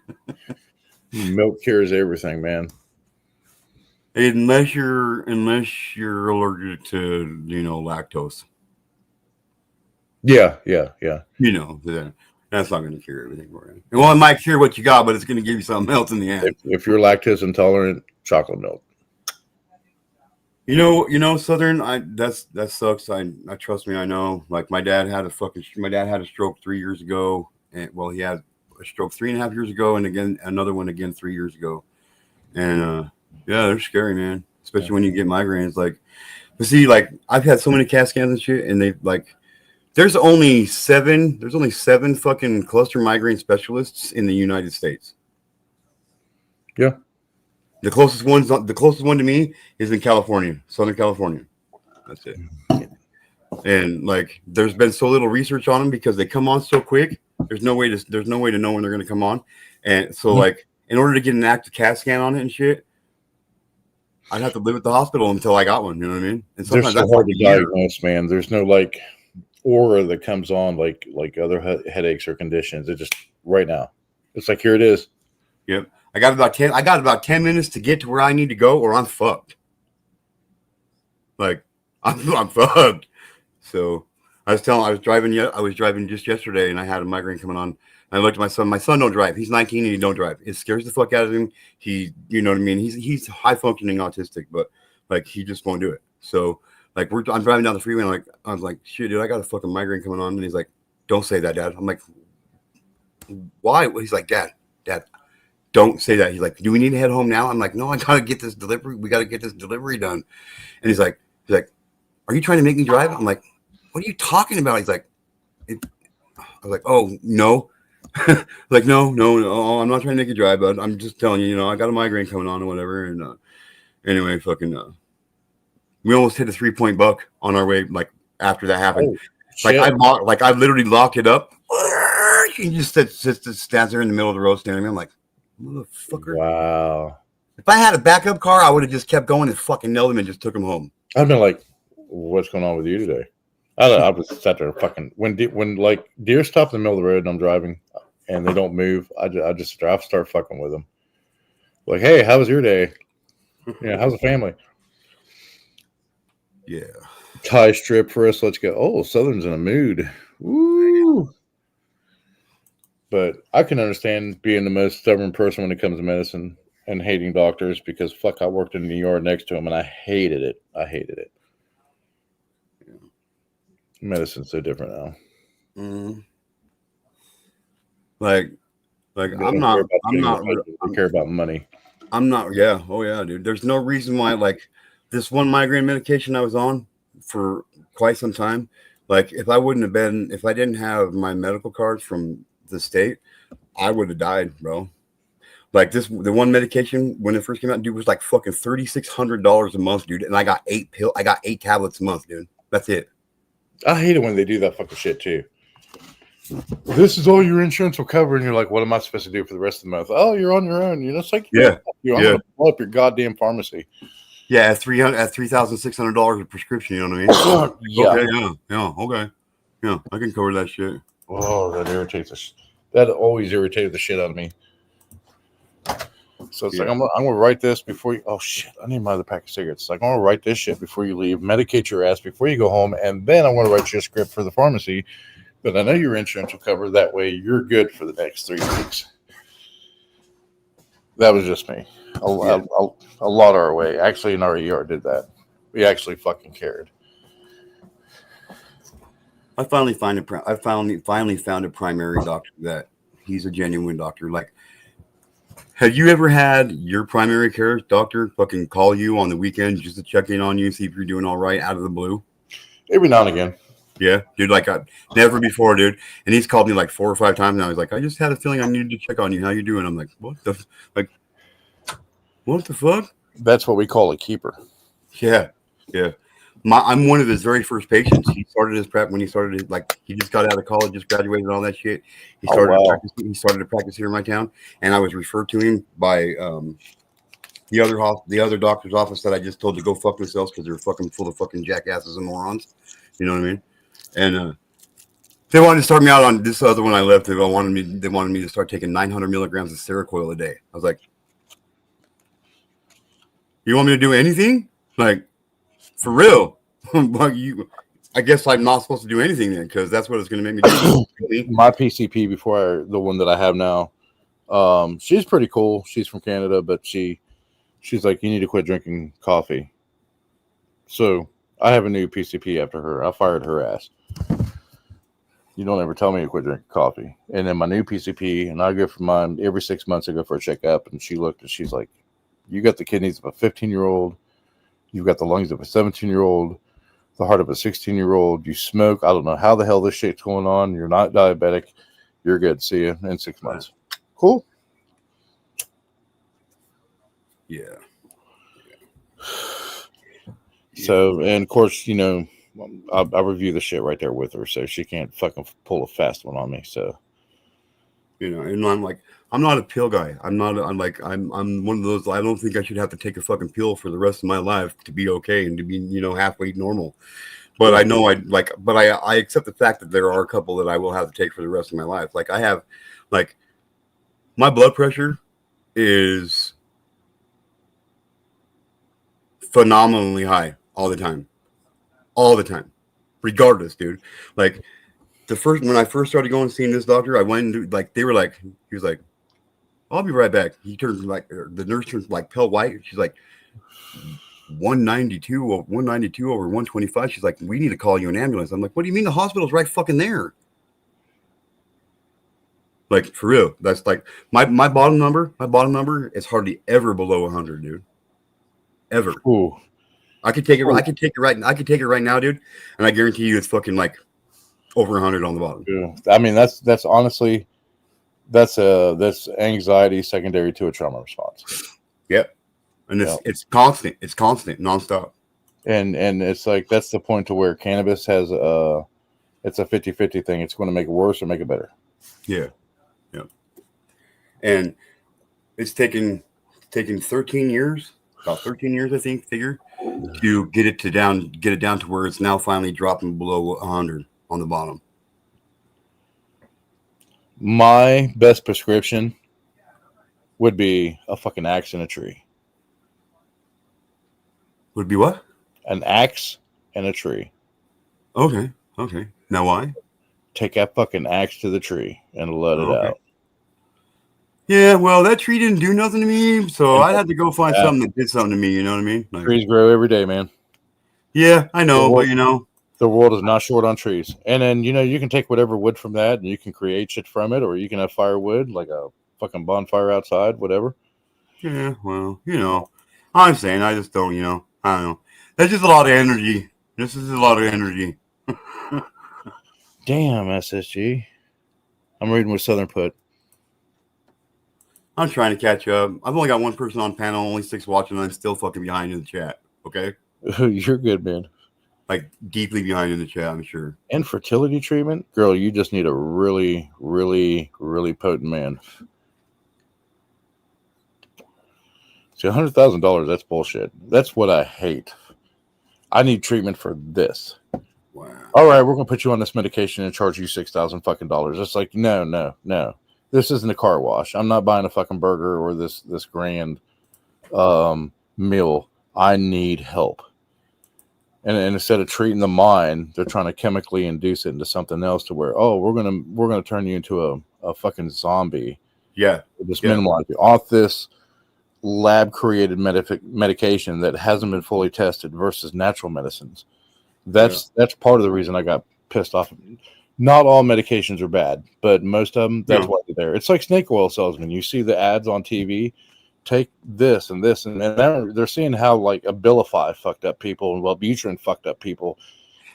Milk cures everything, man. Unless you're allergic to, lactose. Yeah. That's not going to cure everything for you. Well, it might cure what you got, but it's going to give you something else in the end. If you're lactose intolerant, chocolate milk. Southern, that sucks. I trust me, I know. Like, my dad had a stroke 3 years ago, and he had a stroke 3.5 years ago, and again another one 3 years ago. And yeah, they're scary, man. Especially when you get migraines. Like, but see, like, I've had so many CAT scans and shit, and they like. There's only seven fucking cluster migraine specialists in the United States. Yeah. The closest one to me is in California, Southern California. That's it. And like, there's been so little research on them because they come on so quick. There's no way to know when they're going to come on. And so like, in order to get an active CAT scan on it and shit, I'd have to live at the hospital until I got one. You know what I mean? And sometimes they're so hard to diagnose, man. There's no like aura that comes on like other headaches or conditions. It just right now, it's like, here it is. Yep. I got about 10 minutes to get to where I need to go, or I'm fucked. Like, I'm fucked. So I was driving just yesterday, and I had a migraine coming on I looked at my son. My son don't drive. He's 19 and he don't drive. It scares the fuck out of him. He, you know what I mean? He's high functioning autistic, but like he just won't do it. So like I'm driving down the freeway and I was like, shit, dude, I got a fucking migraine coming on. And he's like, don't say that, Dad. I'm like, why? He's like, Dad, don't say that. He's like, do we need to head home now? I'm like, no, I gotta get this delivery. We gotta get this delivery done. And he's like, are you trying to make me drive? I'm like, what are you talking about? He's like, I was like, oh no. Like, no, I'm not trying to make you drive, but I'm just telling you, you know, I got a migraine coming on or whatever. And anyway, we almost hit a 3-point buck on our way. Like after that happened, I literally locked it up. He just stands there in the middle of the road staring at me. I'm like, motherfucker. Wow. If I had a backup car, I would have just kept going and fucking nailed him and just took him home. I've been like, what's going on with you today? I just sat there fucking when like deer stop in the middle of the road and I'm driving and they don't move, I just start fucking with them. Like, hey, how was your day? Yeah, how's the family? Yeah. Tie strip for us. Let's go. Oh, Southern's in a mood. Woo. But I can understand being the most stubborn person when it comes to medicine and hating doctors because fuck, I worked in New York next to him and I hated it. Yeah. Medicine's so different now. Mm. Like I'm not care about money. I'm not. Yeah. Oh yeah, dude. There's no reason why like this one migraine medication I was on for quite some time. Like if I didn't have my medical cards from the state, I would have died, bro. Like the one medication when it first came out, dude, was like fucking $3,600 a month, dude. And I got 8 tablets a month, dude. That's it. I hate it when they do that fucking shit too. This is all your insurance will cover, and you're like, what am I supposed to do for the rest of the month? Oh, you're on your own. You know, it's like, I'm gonna pull up your goddamn pharmacy. Yeah, at $3,600 a prescription. You know what I mean? Yeah. Okay. Yeah, I can cover that shit. Oh, that irritates us. That always irritated the shit out of me. So it's like I'm gonna write this before you. Oh shit! I need my other pack of cigarettes. It's like I'm gonna write this shit before you leave. Medicate your ass before you go home, and then I'm gonna write you a script for the pharmacy. But I know your insurance will cover. That way, you're good for the next 3 weeks. That was just me. A lot of our way. Actually, in our ER did that. We actually fucking cared. I finally found a primary doctor that he's a genuine doctor. Like, have you ever had your primary care doctor fucking call you on the weekend just to check in on you, see if you're doing all right out of the blue? Every now and again. Yeah, dude, like never before, dude. And he's called me like 4 or 5 times now. He's like, I just had a feeling I needed to check on you. How you doing? I'm like, what the fuck? That's what we call a keeper. Yeah. I'm one of his very first patients. He started his prep when he just got out of college, just graduated and all that shit. He started to practice here in my town, and I was referred to him by the other doctor's office that I just told to go fuck themselves because they're fucking full of fucking jackasses and morons. You know what I mean? And they wanted to start me out on this other one I left. They wanted me to start taking 900 milligrams of Seroquel a day. I was like, you want me to do anything? Like, for real? I guess I'm not supposed to do anything then, because that's what it's going to make me do. My PCP before the one that I have now, she's pretty cool. She's from Canada, but she's like, you need to quit drinking coffee. So I have a new PCP after her. I fired her ass. You don't ever tell me to quit drinking coffee. And then my new PCP, and I go for mine every 6 months. I go for a checkup, and she looked and she's like, you got the kidneys of a 15-year-old. You've got the lungs of a 17-year-old, the heart of a 16-year-old. You smoke. I don't know how the hell this shit's going on. You're not diabetic. You're good. See you in 6 months. Cool. Yeah. So, and of course, you know, I review the shit right there with her, so she can't fucking pull a fast one on me. So, you know, and I'm like, I'm not a pill guy. I'm one of those. I don't think I should have to take a fucking pill for the rest of my life to be okay and to be, you know, halfway normal. But I know I accept the fact that there are a couple that I will have to take for the rest of my life. Like I have, like, my blood pressure is phenomenally high all the time, regardless, dude. Like when I first started going and seeing this doctor, I went and like he was like, I'll be right back. He turns like the nurse turns like pale white. She's like 192 over 125. She's like, we need to call you an ambulance. I'm like, what do you mean the hospital's right fucking there? Like for real. That's like my bottom number. My bottom number is hardly ever below 100, dude. Ever. Ooh. I could take it. I could take it right now, dude. And I guarantee you, it's fucking like over 100 on the bottom. Yeah. I mean, that's honestly, that's anxiety secondary to a trauma response. Yep. And it's constant. It's constant, nonstop. And it's like that's the point to where cannabis has it's a 50-50 thing. It's going to make it worse or make it better. Yeah. Yeah. And it's taken 13 years, about 13 years, I think, to get it down to where it's now finally dropping below 100 on the bottom. My best prescription would be a fucking axe in a tree. Would be what? An axe and a tree. Okay. Now why? Take that fucking axe to the tree and let it out. Yeah, well, that tree didn't do nothing to me, so I had to go find something that did something to me. You know what I mean? Like, trees grow every day, man. Yeah, I know, but you know, the world is not short on trees. And then you can take whatever wood from that, and you can create shit from it, or you can have firewood, like a fucking bonfire outside, whatever. Yeah, well, I'm saying I just don't, I don't know. That's just a lot of energy. This is a lot of energy. Damn, SSG. I'm reading what Southern put. I'm trying to catch up. I've only got one person on panel, only 6 watching, and I'm still fucking behind in the chat. Okay? You're good, man. Like, deeply behind in the chat, I'm sure. Infertility treatment? Girl, you just need a really, really, really potent man. See, $100,000, that's bullshit. That's what I hate. I need treatment for this. Wow. All right, we're going to put you on this medication and charge you $6,000 fucking dollars. It's like, no. This isn't a car wash. I'm not buying a fucking burger or this grand meal. I need help. And instead of treating the mind, they're trying to chemically induce it into something else to where, we're gonna turn you into a fucking zombie. Yeah. Just minimize you off this lab created medication that hasn't been fully tested versus natural medicines. That's part of the reason I got pissed off. Not all medications are bad, but most of them, that's why they're there. It's like snake oil salesmen. You see the ads on TV, take this and this, and they're seeing how like Abilify fucked up people, and Wellbutrin fucked up people,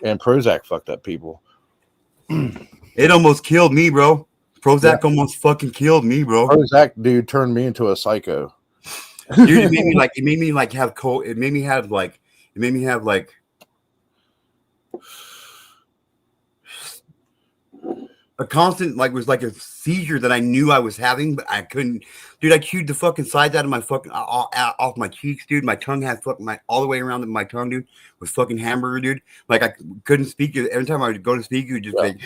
and Prozac fucked up people. It almost killed me, bro. Prozac almost fucking killed me, bro. Prozac, dude, turned me into a psycho. Dude, it made me have cold. It made me have a constant, like, was like a seizure that I knew I was having, but I couldn't. Dude, I chewed the fucking sides out of my fucking off my cheeks, dude. My tongue had fucking all the way around my tongue, dude. Was fucking hamburger, dude. Like I couldn't speak. Every time I would go to speak, you would just like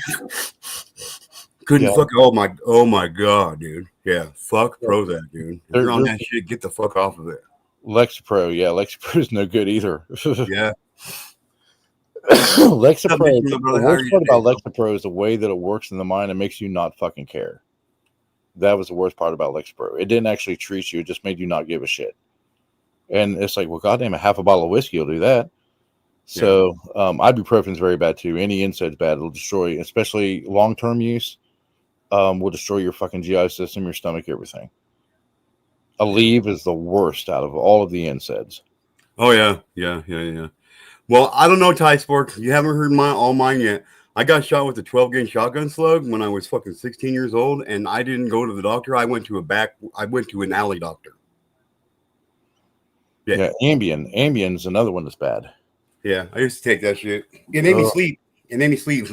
couldn't fuck. Oh my god, dude. Yeah, fuck Prozac, dude. If you're on that shit, get the fuck off of it. Lexapro, Lexapro is no good either. Yeah. Lexapro. The worst part about Lexapro is the way that it works in the mind. It makes you not fucking care. That was the worst part about Lexapro. It didn't actually treat you. It just made you not give a shit. And it's like, well, goddamn, a half a bottle of whiskey will do that. So ibuprofen is very bad too. Any NSAID's bad. It'll destroy, especially long-term use, will destroy your fucking GI system, your stomach, everything. Aleve is the worst out of all of the NSAIDs. Oh, yeah. Well, I don't know, Ty Sport. You haven't heard all mine yet. I got shot with a 12-gauge shotgun slug when I was fucking 16 years old, and I didn't go to the doctor. I went to an alley doctor. Yeah, Ambien's another one that's bad. Yeah, I used to take that shit. It made me sleep.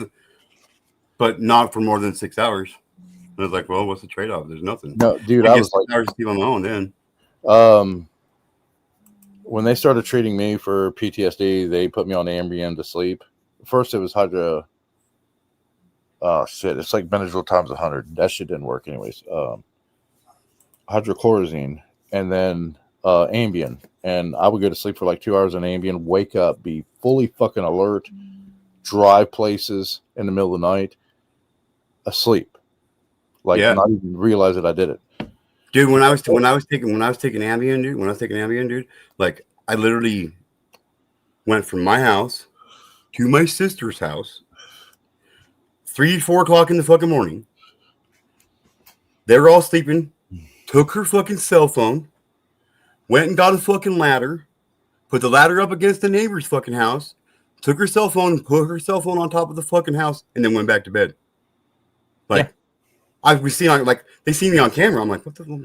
But not for more than 6 hours. And I was like, well, what's the trade-off? There's nothing. No, dude, I was like, hours to sleep on my own then. When they started treating me for PTSD, they put me on Ambien to sleep. First, it was it's like Benadryl times 100. That shit didn't work anyways. Hydrochloroquine, and then Ambien. And I would go to sleep for like 2 hours on Ambien, wake up, be fully fucking alert, drive places in the middle of the night, asleep, like Yeah. not even realize that I did it. Dude, when I was taking Ambien, dude, like I literally went from my house to my sister's house, 3-4 o'clock in the fucking morning. They were all sleeping. Took her fucking cell phone, went and got a fucking ladder, put the ladder up against the neighbor's fucking house, took her cell phone, put her cell phone on top of the fucking house, and then went back to bed. Like, we see on they see me on camera. I'm like, what the fuck?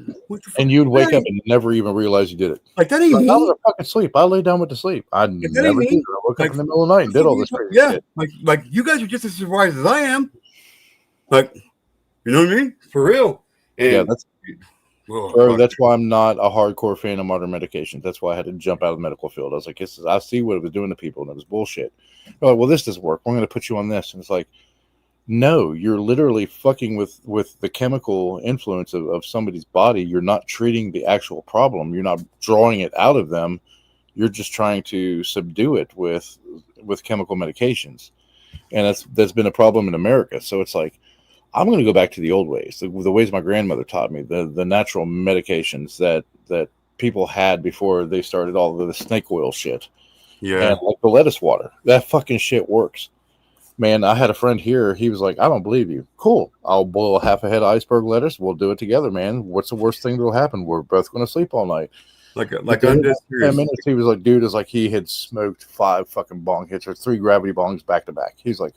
And you'd wake up and never even realize you did it. Like that ain't I me. was fucking sleep. I lay down with the sleep. I never did it. I woke up in the middle of the night and did all this crazy shit. Like you guys are just as surprised as I am. Like, you know what I mean? For real. And that's why I'm not a hardcore fan of modern medications. That's why I had to jump out of the medical field. I was like, I see what it was doing to people, and it was bullshit. They're like, well, this doesn't work. I'm going to put you on this. And it's like, no, you're literally fucking with the chemical influence of somebody's body. You're not treating the actual problem. You're not drawing it out of them. You're just trying to subdue it with chemical medications. And that's been a problem in America. So it's like, I'm going to go back to the old ways, the ways my grandmother taught me, the natural medications that people had before they started all the snake oil shit. Yeah. And like the lettuce water, that fucking shit works. Man, I had a friend here. He was like, I don't believe you. Cool. I'll boil half a head of iceberg lettuce. We'll do it together, man. What's the worst thing that will happen? We're both going to sleep all night. Like I'm just 10 minutes, he was like, dude, is like he had smoked 5 fucking bong hits or 3 gravity bongs back to back. He's like,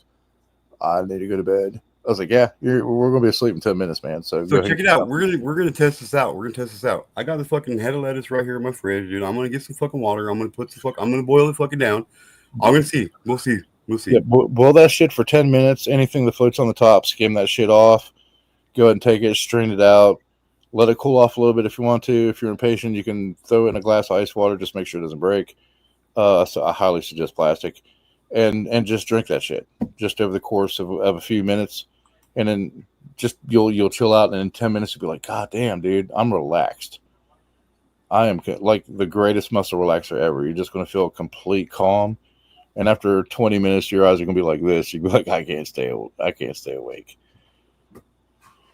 I need to go to bed. I was like, yeah, we're going to be asleep in 10 minutes, man. So check it out. We're gonna test this out. I got the fucking head of lettuce right here in my fridge, dude. I'm gonna get some fucking water. I'm gonna boil it fucking down. I'm gonna see. We'll see. Yeah, boil that shit for 10 minutes. Anything that floats on the top, skim that shit off. Go ahead and take it, strain it out. Let it cool off a little bit if you want to. If you're impatient, you can throw it in a glass of ice water. Just make sure it doesn't break. So I highly suggest plastic. And just drink that shit just over the course of a few minutes. And then just you'll chill out. And in 10 minutes, you'll be like, God damn, dude, I'm relaxed. I am like the greatest muscle relaxer ever. You're just going to feel complete calm. And after 20 minutes, your eyes are going to be like this. You'll be like, I can't stay awake.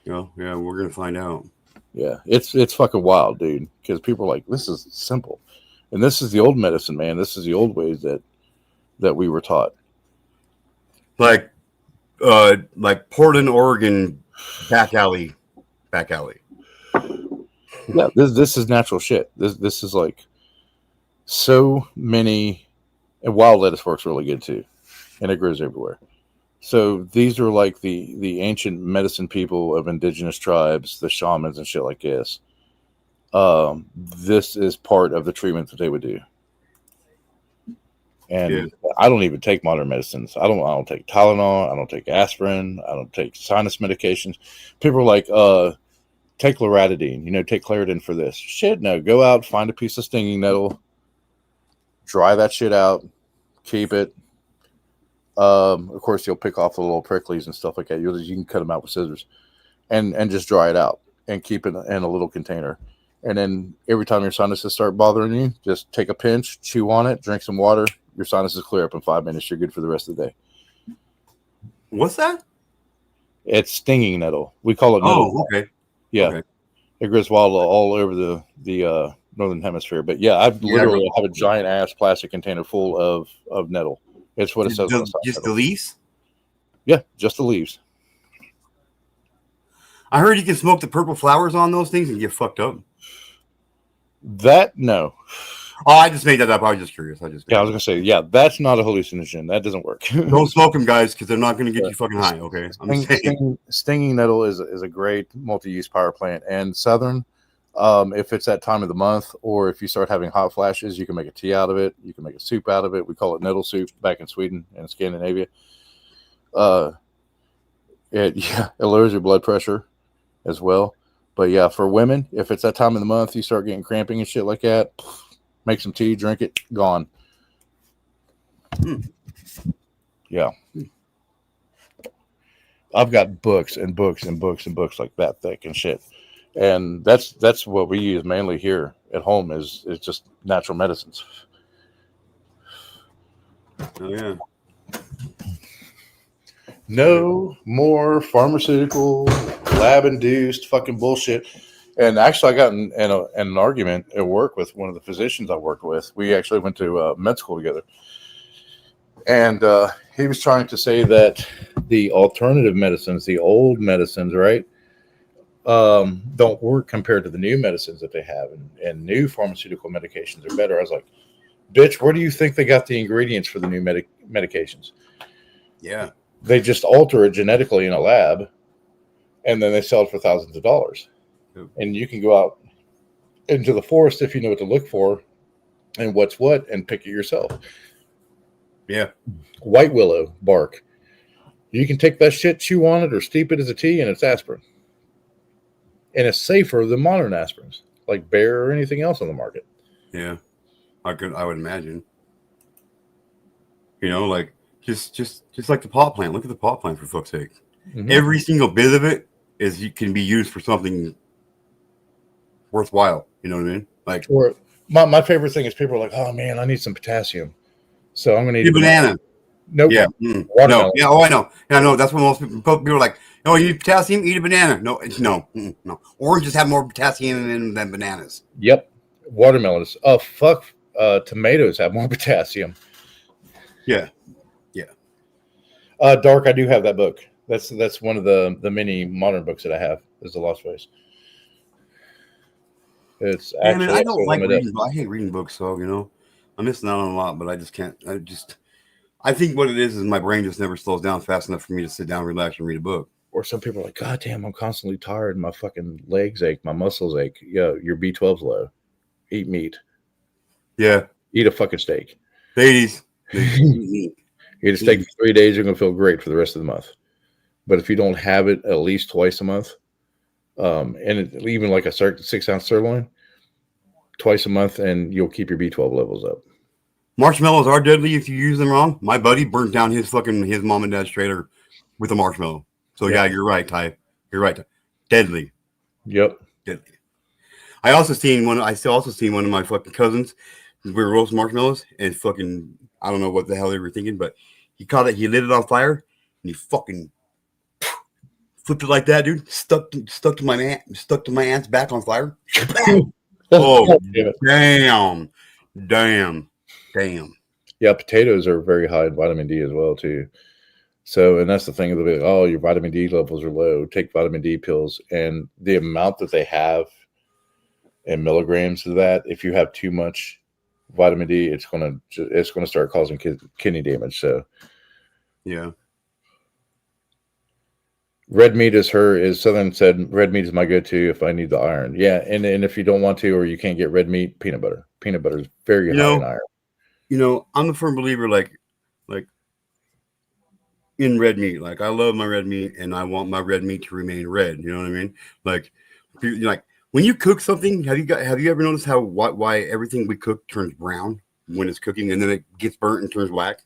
Yeah, we're going to find out. Yeah, it's fucking wild, dude. Because people are like, this is simple. And this is the old medicine, man. This is the old ways that we were taught. Like Portland, Oregon, back alley. Yeah, this is natural shit. This is like so many. And wild lettuce works really good too, and it grows everywhere. So these are like the ancient medicine people of indigenous tribes, the shamans and shit like this. This is part of the treatment that they would do. And I don't even take modern medicines. I don't take Tylenol. I don't take aspirin. I don't take sinus medications. People are like, take loratadine. Take Claritin for this. Shit, no. Go out, find a piece of stinging nettle, dry that shit out, keep it. Of course, you'll pick off the little pricklies and stuff like that. You can cut them out with scissors, and just dry it out and keep it in a little container. And then every time your sinuses start bothering you, just take a pinch, chew on it, drink some water. Your sinuses clear up in 5 minutes. You're good for the rest of the day. What's that? It's stinging nettle. We call it nettle. Oh, okay. Yeah, okay. It grows wild all over the northern hemisphere. But yeah, I literally have a giant ass plastic container full of nettle. It's what it says. Just the leaves? Yeah, just the leaves. I heard you can smoke the purple flowers on those things and get fucked up. That no. Oh, I just made that up. I was just curious. I was gonna say, yeah, that's not a hallucinogen. That doesn't work. Don't smoke them, guys, because they're not going to get you fucking high. Okay, stinging nettle is a great multi-use power plant. And Southern, if it's that time of the month, or if you start having hot flashes, you can make a tea out of it. You can make a soup out of it. We call it nettle soup back in Sweden and Scandinavia. It lowers your blood pressure as well. But yeah, for women, if it's that time of the month, you start getting cramping and shit like that, make some tea, drink it, gone. Yeah. I've got books and books and books and books like that thick and shit. And that's what we use mainly here at home is just natural medicines. Oh yeah. No more pharmaceutical, lab-induced fucking bullshit. And actually, I got in an argument at work with one of the physicians I worked with. We actually went to med school together. And he was trying to say that the alternative medicines, the old medicines, right, don't work compared to the new medicines that they have. And new pharmaceutical medications are better. I was like, bitch, where do you think they got the ingredients for the new medications? Yeah. They just alter it genetically in a lab, and then they sell it for thousands of dollars. Yep. And you can go out into the forest if you know what to look for and what's what, and pick it yourself. Yeah. White willow bark. You can take that shit, chew on it, or steep it as a tea, and it's aspirin. And it's safer than modern aspirins, like Bayer or anything else on the market. Yeah. I would imagine. You know, like just like the pot plant. Look at the pot plant, for fuck's sake. Mm-hmm. Every single bit of it can be used for something worthwhile. You know what I mean? Like, or my favorite thing is people are like, oh man, I need some potassium, so I'm gonna eat a banana. Nope. Yeah. Watermelon. No. Yeah. Oh, I know. Yeah, I know. That's what most people are like. Oh, you need potassium? Eat a banana. No. No. Oranges have more potassium in than bananas. Yep. Watermelons. Oh fuck. Tomatoes have more potassium. Yeah. Dark. I do have that book. That's one of the many modern books that I have. Is The Lost Voice. It's actually. I don't like reading. I hate reading books, so I'm missing out on a lot. But I just can't. I think what it is my brain just never slows down fast enough for me to sit down, relax, and read a book. Or some people are like, God damn, I'm constantly tired. My fucking legs ache. My muscles ache. Yeah, your B12's low. Eat meat. Yeah. Eat a fucking steak. Ladies. Eat a steak for 3 days, you're going to feel great for the rest of the month. But if you don't have it at least twice a month, even like a 6-ounce sirloin, twice a month, and you'll keep your B12 levels up. Marshmallows are deadly if you use them wrong. My buddy burnt down his mom and dad's trailer with a marshmallow. So yeah, you're right, Ty. You're right. Deadly. Yep. Deadly. I also seen one of my fucking cousins. We were roasting marshmallows and fucking, I don't know what the hell they were thinking, but he caught it. He lit it on fire and he fucking flipped it like that, dude. Stuck to my aunt's back on fire. Oh, damn. Yeah, potatoes are very high in vitamin D as well too. So, and that's the thing of the bit. Oh, your vitamin D levels are low. Take vitamin D pills, and the amount that they have in milligrams of that. If you have too much vitamin D, it's gonna start causing kidney damage. So, yeah. Red meat is Southern said red meat is my go-to if I need the iron. Yeah, and if you don't want to or you can't get red meat, peanut butter. Peanut butter is very high in iron. I'm a firm believer like in red meat. Like I love my red meat and I want my red meat to remain red. You know what I mean? Like when you cook something, have you ever noticed why everything we cook turns brown when it's cooking and then it gets burnt and turns black?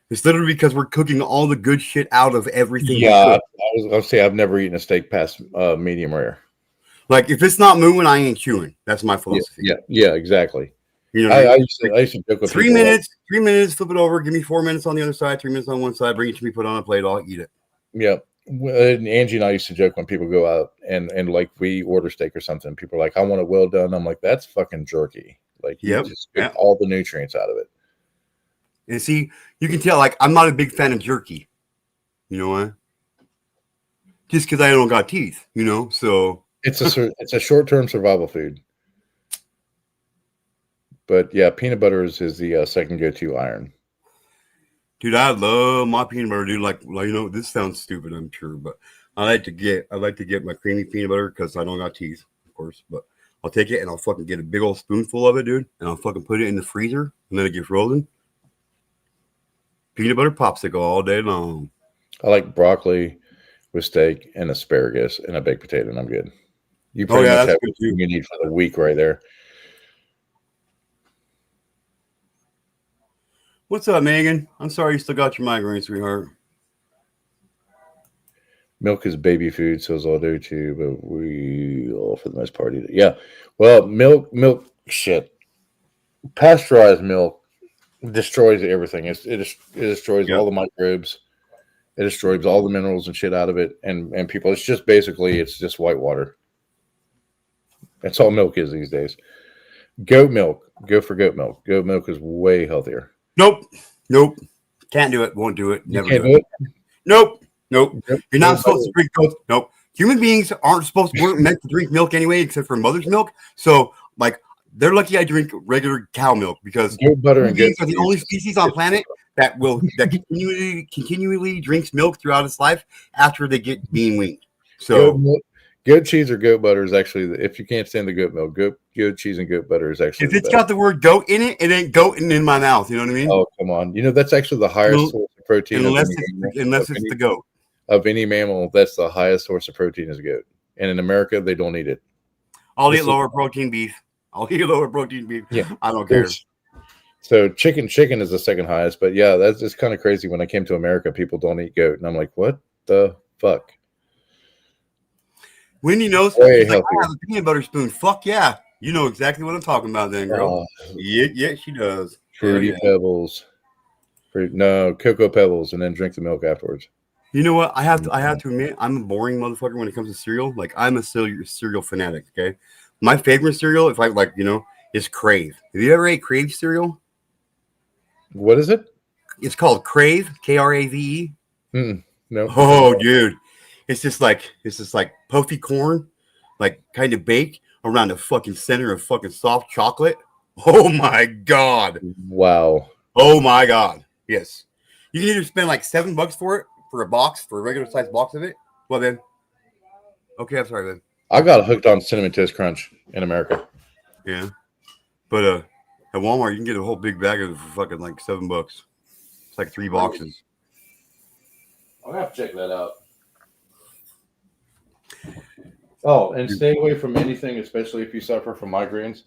It's literally because we're cooking all the good shit out of everything. Yeah, I was gonna say I've never eaten a steak past medium rare. Like if it's not moving, I ain't chewing. That's my philosophy. Yeah, exactly. I used to joke with 3 minutes, 3 minutes, flip it over, give me 4 minutes on the other side, 3 minutes on one side, bring it to me, put it on a plate, I'll eat it. Yeah. And Angie and I used to joke when people go out and like we order steak or something, people are like, I want it well done. I'm like, that's fucking jerky. Like you just get all the nutrients out of it. And see, you can tell, like, I'm not a big fan of jerky. You know what? Just because I don't got teeth, so. It's a short-term survival food. But yeah, peanut butter is the second go-to iron. Dude, I love my peanut butter, dude. Like this sounds stupid, I'm sure, but I like to get my creamy peanut butter because I don't got teeth, of course. But I'll take it and I'll fucking get a big old spoonful of it, dude, and I'll fucking put it in the freezer, and then it gets rolling. Peanut butter popsicle all day long. I like broccoli with steak and asparagus and a baked potato, and I'm good. You pretty much have everything you need for the week right there. What's up, Megan? I'm sorry you still got your migraine, sweetheart. Milk is baby food, so is all do too, but we all, for the most part, eat it. Yeah. Well, milk, shit. Pasteurized milk destroys everything. It destroys all the microbes. It destroys all the minerals and shit out of it, and people. It's just basically it's just white water. That's all milk is these days. Goat milk. Go for goat milk. Goat milk is way healthier. Nope. Can't do it. Won't do it. You Never can't do it. Nope. You're not Goat supposed to drink goat. Nope. Human beings weren't meant to drink milk anyway, except for mother's milk. So, like, they're lucky I drink regular cow milk because goat butter and goat beings are the only species on planet that continually drinks milk throughout its life after they get being weaned. So goat cheese or goat butter is actually, if you can't stand the goat milk, goat cheese and goat butter is actually. If it's got the word goat in it, it ain't goating in my mouth. You know what I mean? Oh, come on. You know, that's actually the highest source of protein. Unless it's the goat. Of any mammal, that's the highest source of protein is goat. And in America, they don't eat it. I'll eat lower protein beef. Yeah. I don't care. So chicken is the second highest. But yeah, that's just kind of crazy. When I came to America, people don't eat goat. And I'm like, what the fuck? Wendy knows. She's like, I have a peanut butter spoon. Fuck yeah. You know exactly what I'm talking about then, girl. Yeah, she does. Fruity Pebbles. No, Cocoa Pebbles, and then drink the milk afterwards. You know what? I have to admit, I'm a boring motherfucker when it comes to cereal. Like, I'm a cereal fanatic, okay? My favorite cereal, if I like, is Crave. Have you ever ate Crave cereal? What is it? It's called Crave, Krave. No. Oh, dude. It's just like puffy corn, like kind of baked around the fucking center of fucking soft chocolate. Oh my God. Wow. Oh my God. Yes. You can either spend like $7 for it, for a regular size box of it. Well then. Okay, I'm sorry then. I got hooked on Cinnamon Toast Crunch in America. Yeah. But at Walmart you can get a whole big bag of it for fucking like $7. It's like 3 boxes. I'll have to check that out. Oh, and stay away from anything, especially if you suffer from migraines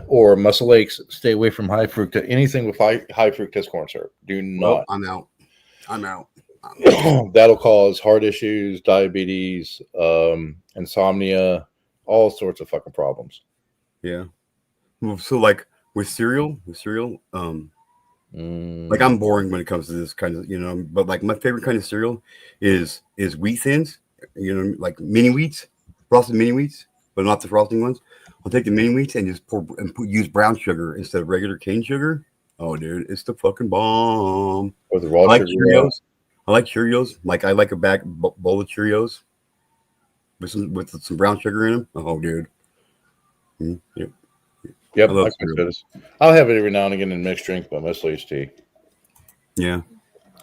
or muscle aches. Stay away from high fructose, anything with high fructose corn syrup. Do not. I'm out. That'll cause heart issues, diabetes, insomnia, all sorts of fucking problems. Yeah. So like with cereal, like I'm boring when it comes to this kind of, but like my favorite kind of cereal is Wheat Thins, like mini wheats, frosted mini wheats, but not the frosting ones. I'll take the mini wheats and just use brown sugar instead of regular cane sugar. Oh, dude, it's the fucking bomb. Or the raw sugar. Cheerios. I like Cheerios. Like I like a bowl of Cheerios with some brown sugar in them. Oh, dude. Yep. Yep. I'll have it every now and again in mixed drink, but mostly it's tea. Yeah.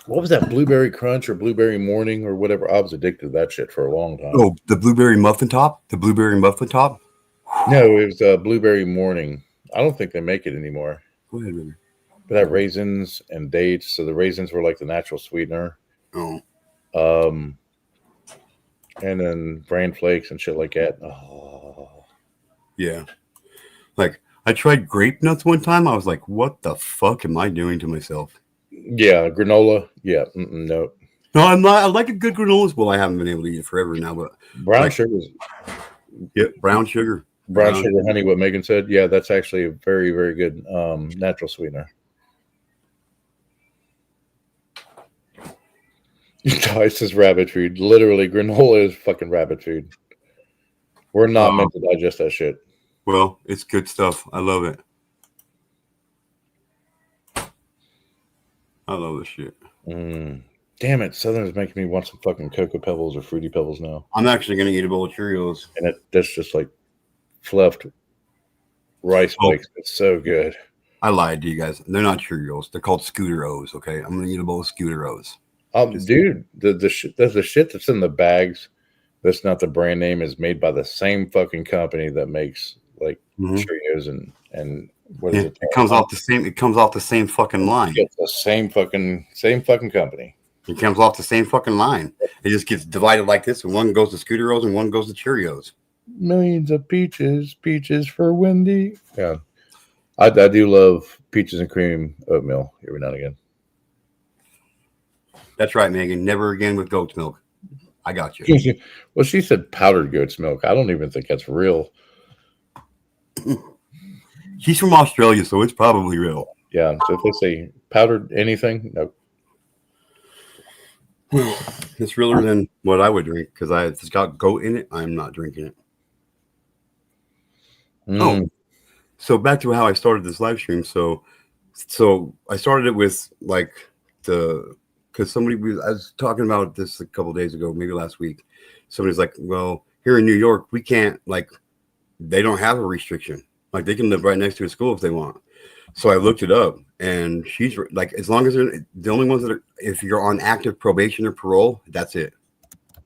What was that, Blueberry Crunch or Blueberry Morning or whatever? I was addicted to that shit for a long time. Oh, the Blueberry Muffin Top? No, it was Blueberry Morning. I don't think they make it anymore. Go ahead, baby. But that raisins and dates. So the raisins were like the natural sweetener. Oh. And then bran flakes and shit like that. Oh. Yeah. Like, I tried grape nuts one time. I was like, what the fuck am I doing to myself? Yeah, granola. Yeah, no. No, I'm not. I like a good granola. Well, I haven't been able to eat it forever now, but brown sugar. Yeah, brown sugar. Brown sugar, honey, what Megan said. Yeah, that's actually a very, very good natural sweetener. Dice is rabbit food. Literally, granola is fucking rabbit food. We're not meant to digest that shit. Well, it's good stuff. I love it. I love this shit. Damn it. Southern's making me want some fucking Cocoa Pebbles or Fruity Pebbles now. I'm actually going to eat a bowl of Cheerios. And that's just like fluffed rice flakes. It's so good. I lied to you guys. They're not Cheerios. They're called Scooter O's, okay? I'm going to eat a bowl of Scooter O's. Dude, the shit that's in the bags that's not the brand name is made by the same fucking company that makes like Cheerios and what is it? It comes off the same fucking line. It's the same fucking company. It comes off the same fucking line. It just gets divided like this, and one goes to Scooter O's and one goes to Cheerios. Millions of peaches for Wendy. Yeah. I do love peaches and cream oatmeal every now and again. That's right, Megan. Never again with goat's milk. I got you. Well, she said powdered goat's milk. I don't even think that's real. She's from Australia, so it's probably real. Yeah. So if they say powdered anything, nope. It's realer than what I would drink because if it's got goat in it, I'm not drinking it. Oh, so back to how I started this live stream. So I started it with like because I was talking about this a couple days ago, maybe last week. Somebody's like, well, here in New York, we can't they don't have a restriction. Like they can live right next to a school if they want. So I looked it up, and she's like, as long as they're the only ones that are, if you're on active probation or parole, that's it.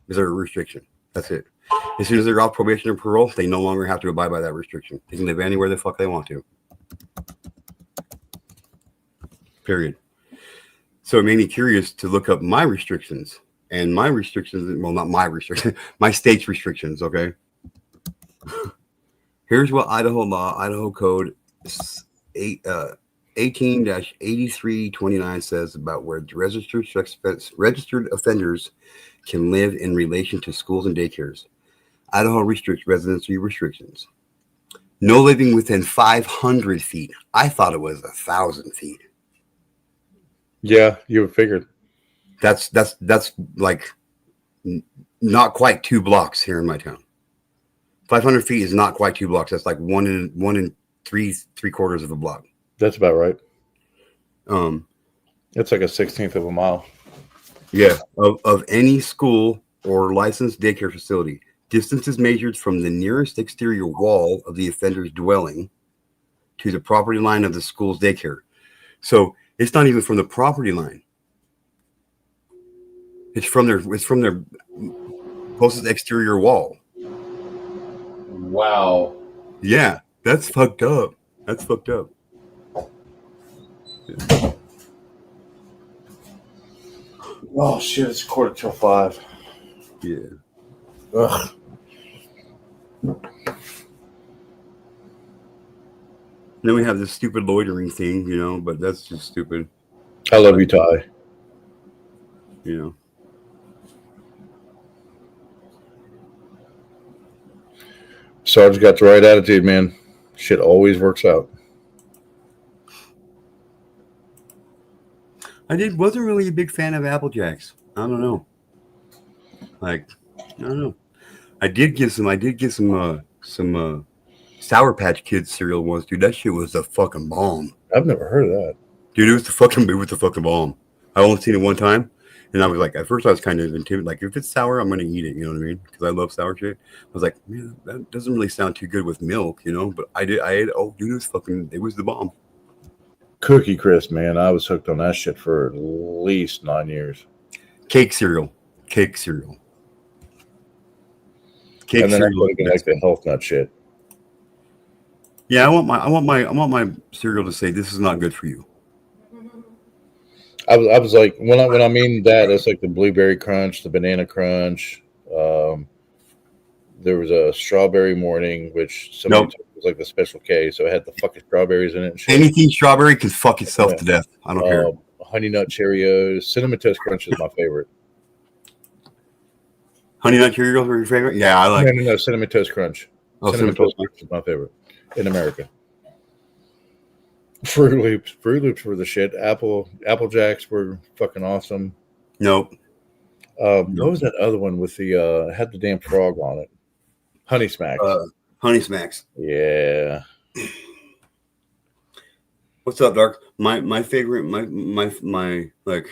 Is there a restriction? That's it. As soon as they're off probation or parole, they no longer have to abide by that restriction. They can live anywhere the fuck they want to. Period. So it made me curious to look up my restrictions. And my restrictions, well, not my restrictions, my state's restrictions, okay? Here's what Idaho Code 18-8329 says about where registered offenders can live in relation to schools and daycares. Idaho restricts residency restrictions. No living within 500 feet. I thought it was 1,000 feet. Yeah, you figured. That's like not quite 2 blocks here in my town. 500 feet is not quite 2 blocks. That's like one in three quarters of a block. That's about right. It's like a 16th of a mile. Yeah, of any school or licensed daycare facility. Distance is measured from the nearest exterior wall of the offender's dwelling to the property line of the school's daycare. So it's not even from the property line. It's from their closest exterior wall. Wow. Yeah, that's fucked up. That's fucked up. Yeah. Oh shit! It's 4:45. Yeah. Ugh. Then we have this stupid loitering thing, but that's just stupid. I love you, Ty. Sarge got the right attitude, man. Shit always works out. Wasn't really a big fan of Apple Jacks. I don't know. I don't know. I did get some Sour Patch Kids cereal once, dude. That shit was a fucking bomb. I've never heard of that. Dude, it was the fucking bomb. I only seen it one time, and I was like, at first I was kind of intimidated. Like, if it's sour, I'm gonna eat it. You know what I mean? Because I love sour shit. I was like, man, that doesn't really sound too good with milk, But I ate. Oh, dude, it was the bomb. Cookie Crisp, man. I was hooked on that shit for at least 9 years. Cake cereal. And then I would like the health nut shit. Yeah, I want my cereal to say this is not good for you. I was like, when I mean that, it's like the blueberry crunch, the banana crunch. There was a strawberry morning, which somebody took was like the Special K, so it had the fucking strawberries in it. And shit. Anything strawberry can fuck itself to death. I don't care. Honey Nut Cheerios, Cinnamon Toast Crunch is my favorite. Honey Nut Cheerios are your favorite? Yeah, I like. No, Cinnamon Toast Crunch. Oh, Cinnamon Toast Crunch is my favorite in America. Fruit Loops were the shit. Apple Jacks were fucking awesome. Nope. What was that other one with the had the damn frog on it? Honey Smacks. Honey Smacks. Yeah. What's up, Dark? My favorite, my like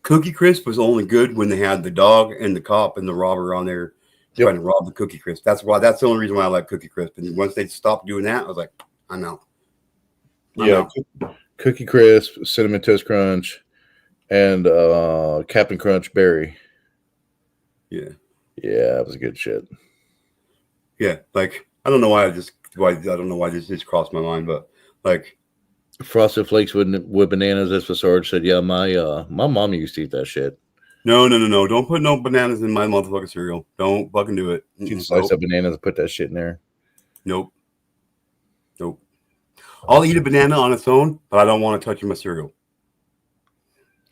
Cookie Crisp was only good when they had the dog and the cop and the robber on there trying to rob the Cookie Crisp. That's the only reason why I like Cookie Crisp. And once they stopped doing that, I was like, I'm out. Cookie Crisp, Cinnamon Toast Crunch, and Captain Crunch Berry. Yeah, that was good shit. Yeah, like I don't know why this just crossed my mind, but like Frosted Flakes with bananas. That's what Sarge said. Yeah, my mom used to eat that shit. No. Don't put no bananas in my motherfucking cereal. Don't fucking do it. She'd slice up bananas and put that shit in there. Nope. I'll eat a banana on its own, but I don't want to touch my cereal.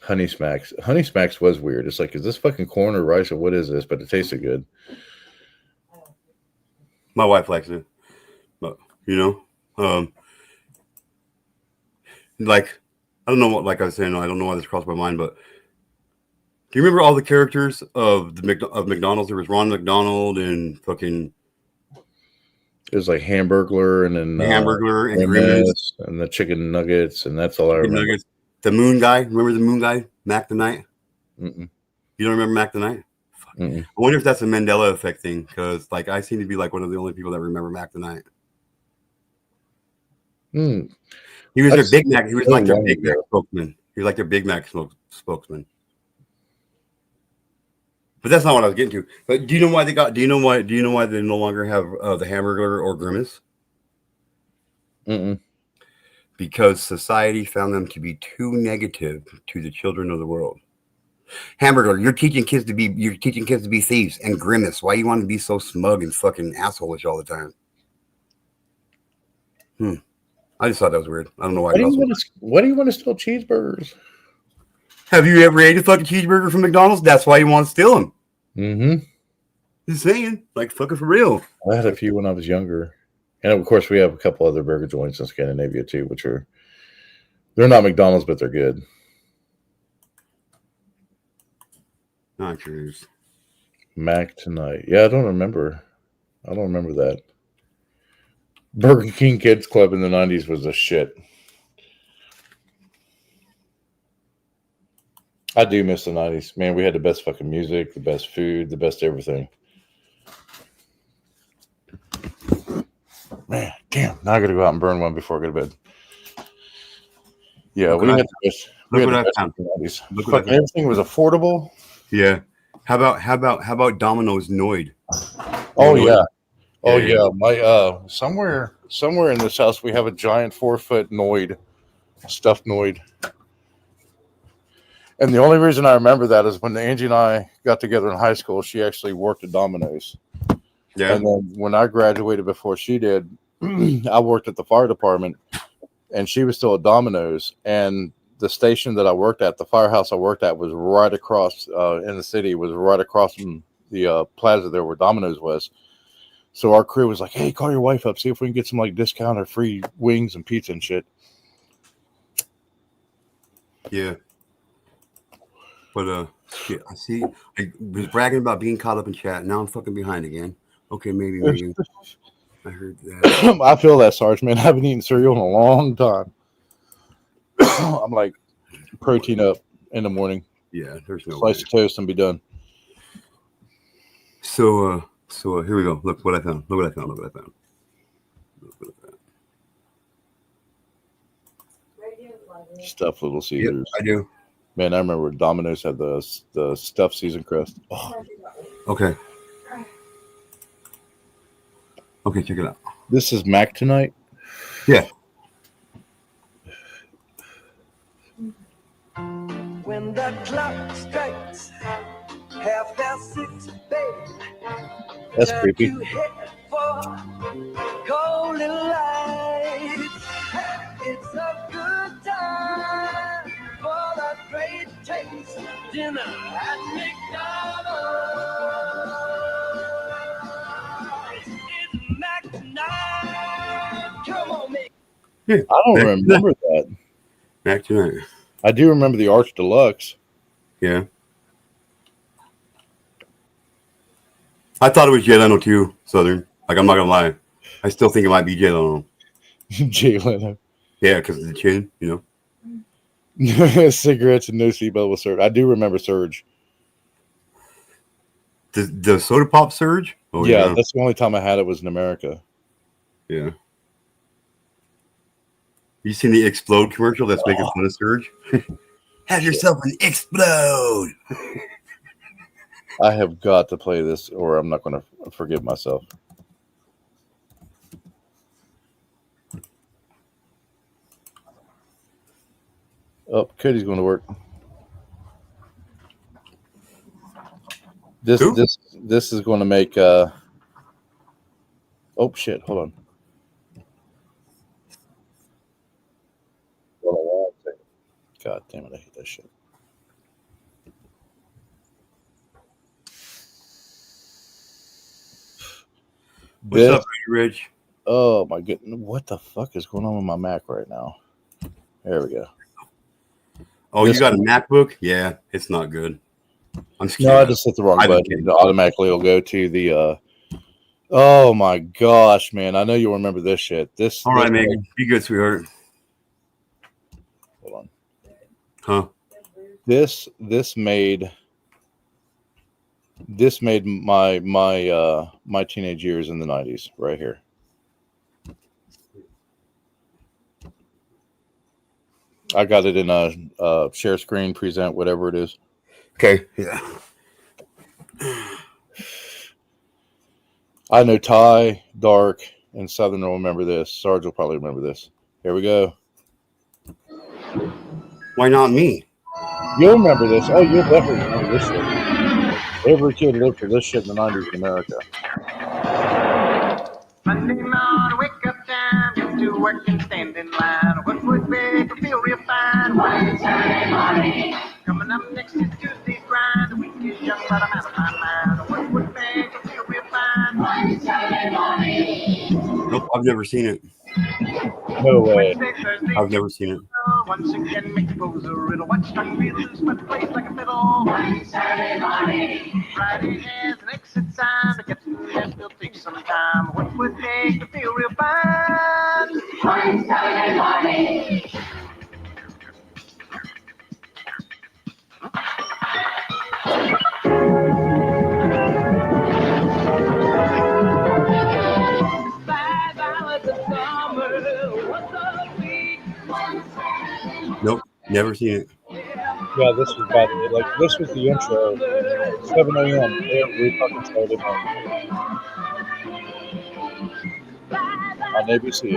Honey Smacks. Honey Smacks was weird. It's like, is this fucking corn or rice or what is this? But it tasted good. My wife likes it, but like I don't know what. Like I was saying, I don't know why this crossed my mind, but Do you remember all the characters of McDonald's? There was Ron McDonald and fucking It was like Hamburglar and then Hamburglar and Grimace, Grimace and the chicken nuggets, and that's all I chicken remember. nuggets. The Moon Guy. Remember the Moon Guy? Mac the Knight. Mm-mm. You don't remember Mac the Knight? Mm-mm. I wonder if that's a Mandela effect thing, because like I seem to be like one of the only people that remember Mac the Knight. Mm. He was That's their Big Mac. He was so like their long Big Mac ago. spokesman. He was like their Big Mac spokesman. But that's not what I was getting to. But do you know why they got? Do you know why they no longer have the Hamburglar or Grimace? Mm-mm. Because society found them to be too negative to the children of the world. Hamburglar, you're teaching kids to be thieves. And Grimace, why you want to be so smug and fucking assholeish all the time? I just thought that was weird. I don't know why. Why do you want to steal cheeseburgers? Have you ever ate a fucking cheeseburger from McDonald's? That's why you want to steal them. Mm-hmm. Just saying, like fucking for real. I had a few when I was younger, and of course we have a couple other burger joints in Scandinavia too, which they're not McDonald's, but they're good. Not true. Mac tonight. Yeah, I don't remember that. Burger King Kids Club in the 90s was a shit. I do miss the 90s. Man, we had the best fucking music, the best food, the best everything. Man, damn. Now I gotta go out and burn one before I go to bed. Yeah, we had the best. Look what I found. Fucking everything was affordable. Yeah. How about Domino's Noid? Oh yeah. Oh Yeah. yeah. My somewhere in this house we have a giant 4-foot Noid, stuffed Noid. And the only reason I remember that is when Angie and I got together in high school, she actually worked at Domino's. Yeah. And then when I graduated before she did, I worked at the fire department, and she was still at Domino's. And the station that I worked at, the firehouse I worked at, was right across in the city, was right across from the plaza there where Domino's was. So our crew was like, "Hey, call your wife up, see if we can get some like discount or free wings and pizza and shit." Yeah. But shit, I see. I was bragging about being caught up in chat. Now I'm fucking behind again. Okay, maybe Megan. I heard that. I feel that, Sarge, man. I haven't eaten cereal in a long time. I'm like protein up in the morning. Yeah, there's no Slice of toast and be done. So here we go. Look what I found. Look what I found. Stuffed Little Yep, Caesars. I do. Man, I remember Domino's had the stuffed season crust. Oh. Okay. Okay, check it out. This is Mac tonight? Yeah. When the clock strikes 6:30, baby, That's creepy. you head for golden light. It's a good time for a great taste dinner at McDonald's. It's Mac tonight. Come on, Mick. Yeah. I don't remember that. Back tonight. I do remember the Arch Deluxe. Yeah. I thought it was Jay Leno too, Southern. Like, I'm not gonna lie. I still think it might be Jay Leno. Jay Leno. Yeah, because of the chin, you know. Cigarettes and no seatbelt with Surge. I do remember Surge. The soda pop Surge? Oh, yeah, that's the only time I had it was in America. Yeah. You seen the Explode commercial that's making fun of Surge? Have yourself an explode. I have got to play this or I'm not going to forgive myself. Oh, Cody's going to work. This is going to make oh shit, hold on. God damn it, I hate that shit. What's up, Rich? Oh my goodness, what the fuck is going on with my Mac right now? There we go. Oh, you got a MacBook? Yeah, it's not good. I'm scared. No, I just hit the wrong I've been button. Automatically, it'll go to the. Oh my gosh, man! I know you'll remember this shit. All right, Megan. Be good, sweetheart. Hold on. Huh? This made my teenage years in the 90s right here. I got it in a share screen, present, whatever it is. Okay. Yeah. I know Ty, Dark, and Southern will remember this. Sarge will probably remember this. Here we go. Why not me? You'll remember this. Oh, you'll definitely remember this shit. Every kid lived for this shit in the 90s in America. Monday morning, wake up time, get to work and stand in line. What would make you feel real fine? One Saturday morning. Coming up next is Tuesday's grind. The week is young, but I'm out of my mind. What would make you feel real fine? One Saturday morning. Nope, I've never seen it. No way. Wednesday, Thursday, I've never seen it. once again, make the pose a riddle. What strung me loose, but plays like a fiddle. One Saturday morning. Friday has an exit sign. To get to that will take some time. What would make you feel real fine? One Saturday morning. $5 a summer. What's a week? Nope, never seen it. Yeah, this was bad. Like, this was the intro. 7 a.m. every fucking Saturday morning on ABC.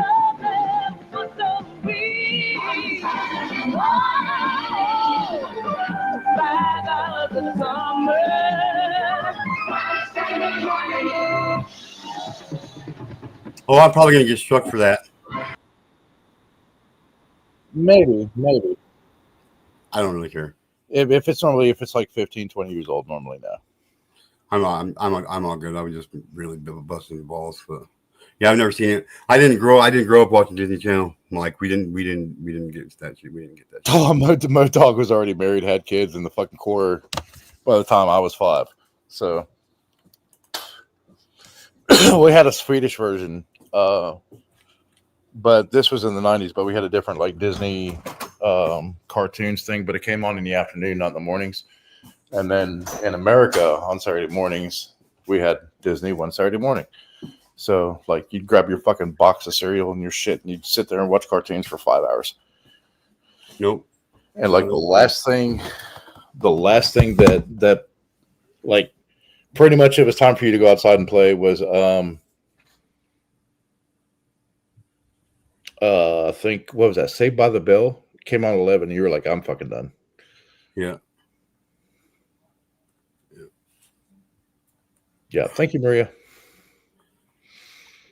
Oh, I'm probably gonna get struck for that. Maybe. I don't really care. If it's like 15, 20 years old, normally no. I'm all good. I was just really busting the balls, but yeah, I've never seen it. I didn't grow up watching Disney Channel. Like we didn't get that shit. We didn't get that shit. Oh, Mo Dog was already married, had kids in the fucking core by the time I was 5. So we had a Swedish version, but this was in the 90s. But we had a different like Disney cartoons thing, but it came on in the afternoon, not in the mornings. And then in America on Saturday mornings, we had Disney one Saturday morning. So like you'd grab your fucking box of cereal and your shit, and you'd sit there and watch cartoons for 5 hours. Nope. And like the last thing that like pretty much it was time for you to go outside and play was I think what was that? Saved by the Bell came on 11. And you were like, I'm fucking done. Yeah. Yeah. Thank you, Maria.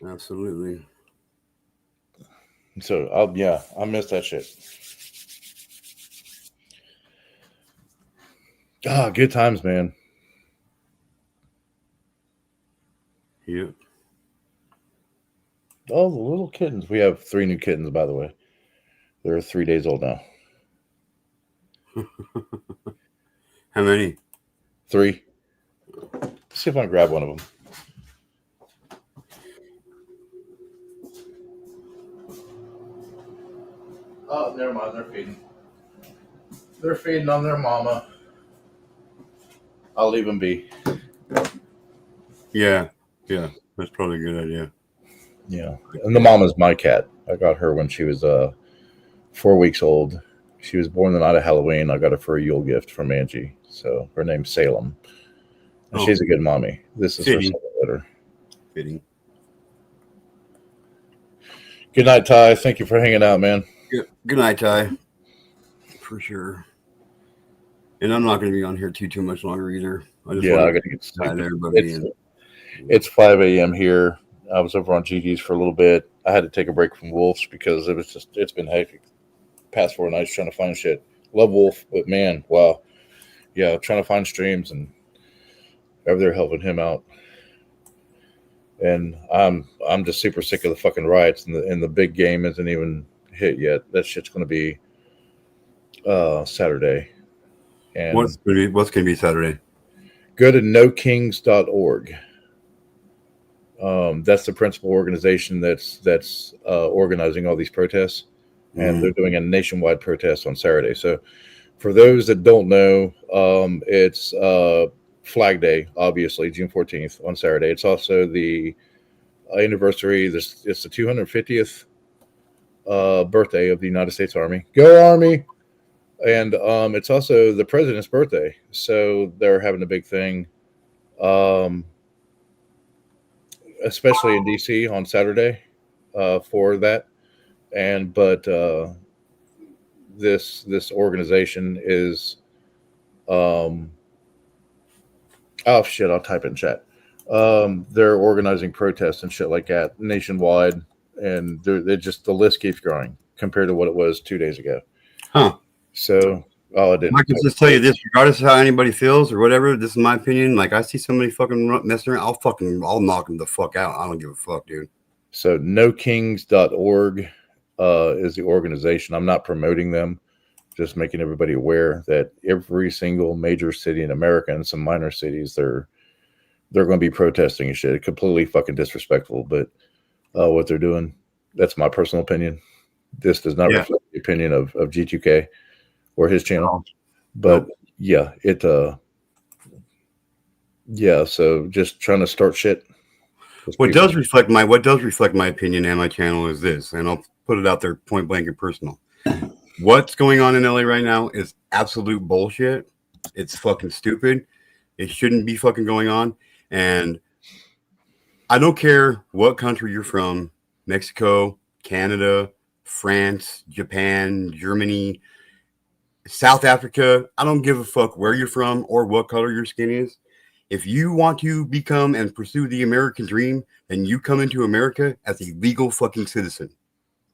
Absolutely. So I missed that shit. Ah, good times, man. Yeah. Oh, the little kittens. We have 3 new kittens, by the way. They're 3 days old now. How many? 3. Let's see if I can grab one of them. Oh, never mind. They're feeding. They're feeding on their mama. I'll leave them be. Yeah. That's probably a good idea. Yeah. And the mama's my cat. I got her when she was 4 weeks old. She was born the night of Halloween. I got her for a Yule gift from Angie. So her name's Salem. And she's a good mommy. This is her second litter. Fitting. Good night, Ty. Thank you for hanging out, man. Good night, Ty. For sure. And I'm not going to be on here too much longer either. I got to get started. Everybody. It's 5 a.m. here. I was over on GG's for a little bit. I had to take a break from Wolf's because it's been hectic. Past 4 nights trying to find shit. Love Wolf, but man, wow. Yeah, trying to find streams and over there helping him out. And I'm just super sick of the fucking riots and the big game isn't even hit yet. That shit's going to be Saturday. And what's going to be Saturday? Go to nokings.org. That's the principal organization that's organizing all these protests, and they're doing a nationwide protest on Saturday. So, for those that don't know, it's Flag Day, obviously June 14th on Saturday. It's also the anniversary. It's the 250th birthday of the United States Army. Go Army! And it's also the president's birthday, so they're having a big thing. Especially in DC on Saturday for that. But this organization is oh shit, I'll type in chat. They're organizing protests and shit like that nationwide, and they're just, the list keeps growing compared to what it was 2 days ago. Huh. So I didn't. I can just tell you this, regardless of how anybody feels or whatever, this is my opinion. Like, I see somebody fucking messing around, I'll knock them the fuck out. I don't give a fuck, dude. So nokings.org is the organization. I'm not promoting them, just making everybody aware that every single major city in America and some minor cities, they're going to be protesting and shit. Completely fucking disrespectful, but what they're doing, that's my personal opinion. This does not reflect the opinion of G2k or his channel. But so just trying to start shit. What does reflect my opinion and my channel is this, and I'll put it out there point blank and personal. What's going on in LA right now is absolute bullshit. It's fucking stupid. It shouldn't be fucking going on. And I don't care what country you're from, Mexico, Canada, France, Japan, Germany, South Africa. I don't give a fuck where you're from or what color your skin is. If you want to become and pursue the American dream, then you come into America as a legal fucking citizen.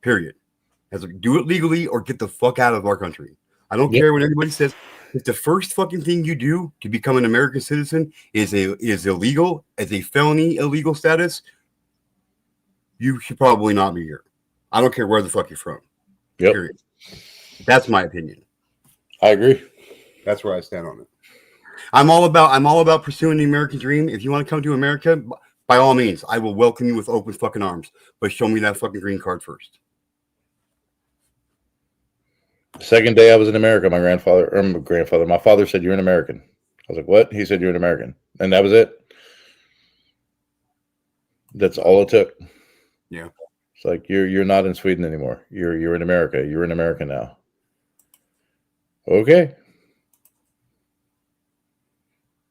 Period. Do it legally or get the fuck out of our country. I don't care what anybody says. If the first fucking thing you do to become an American citizen is illegal, as a felony illegal status, you should probably not be here. I don't care where the fuck you're from. Yep. Period. That's my opinion. I agree. That's where I stand on it. I'm all about pursuing the American dream. If you want to come to America, by all means, I will welcome you with open fucking arms. But show me that fucking green card first. Second day I was in America, my father said, "You're an American." I was like, "What?" He said, "You're an American." And that was it. That's all it took. Yeah. It's like, you're not in Sweden anymore. You're in America. You're in America now. Okay.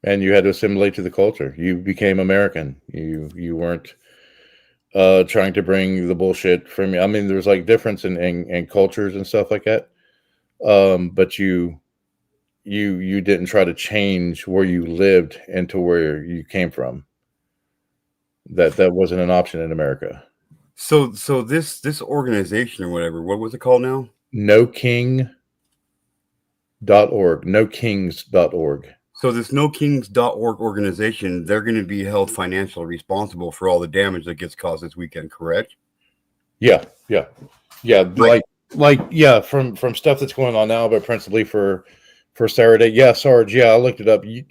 And you had to assimilate to the culture. You became American. You weren't trying to bring the bullshit from me. I mean, there's like difference in cultures and stuff like that. But you didn't try to change where you lived into where you came from. That wasn't an option in America. So this organization or whatever, what was it called now? NoKing.org. NoKings.org. So this NoKings.org organization, they're going to be held financially responsible for all the damage that gets caused this weekend, correct? Yeah. From stuff that's going on now, but principally for Saturday. Yeah, Sarge. Yeah, I looked it up. You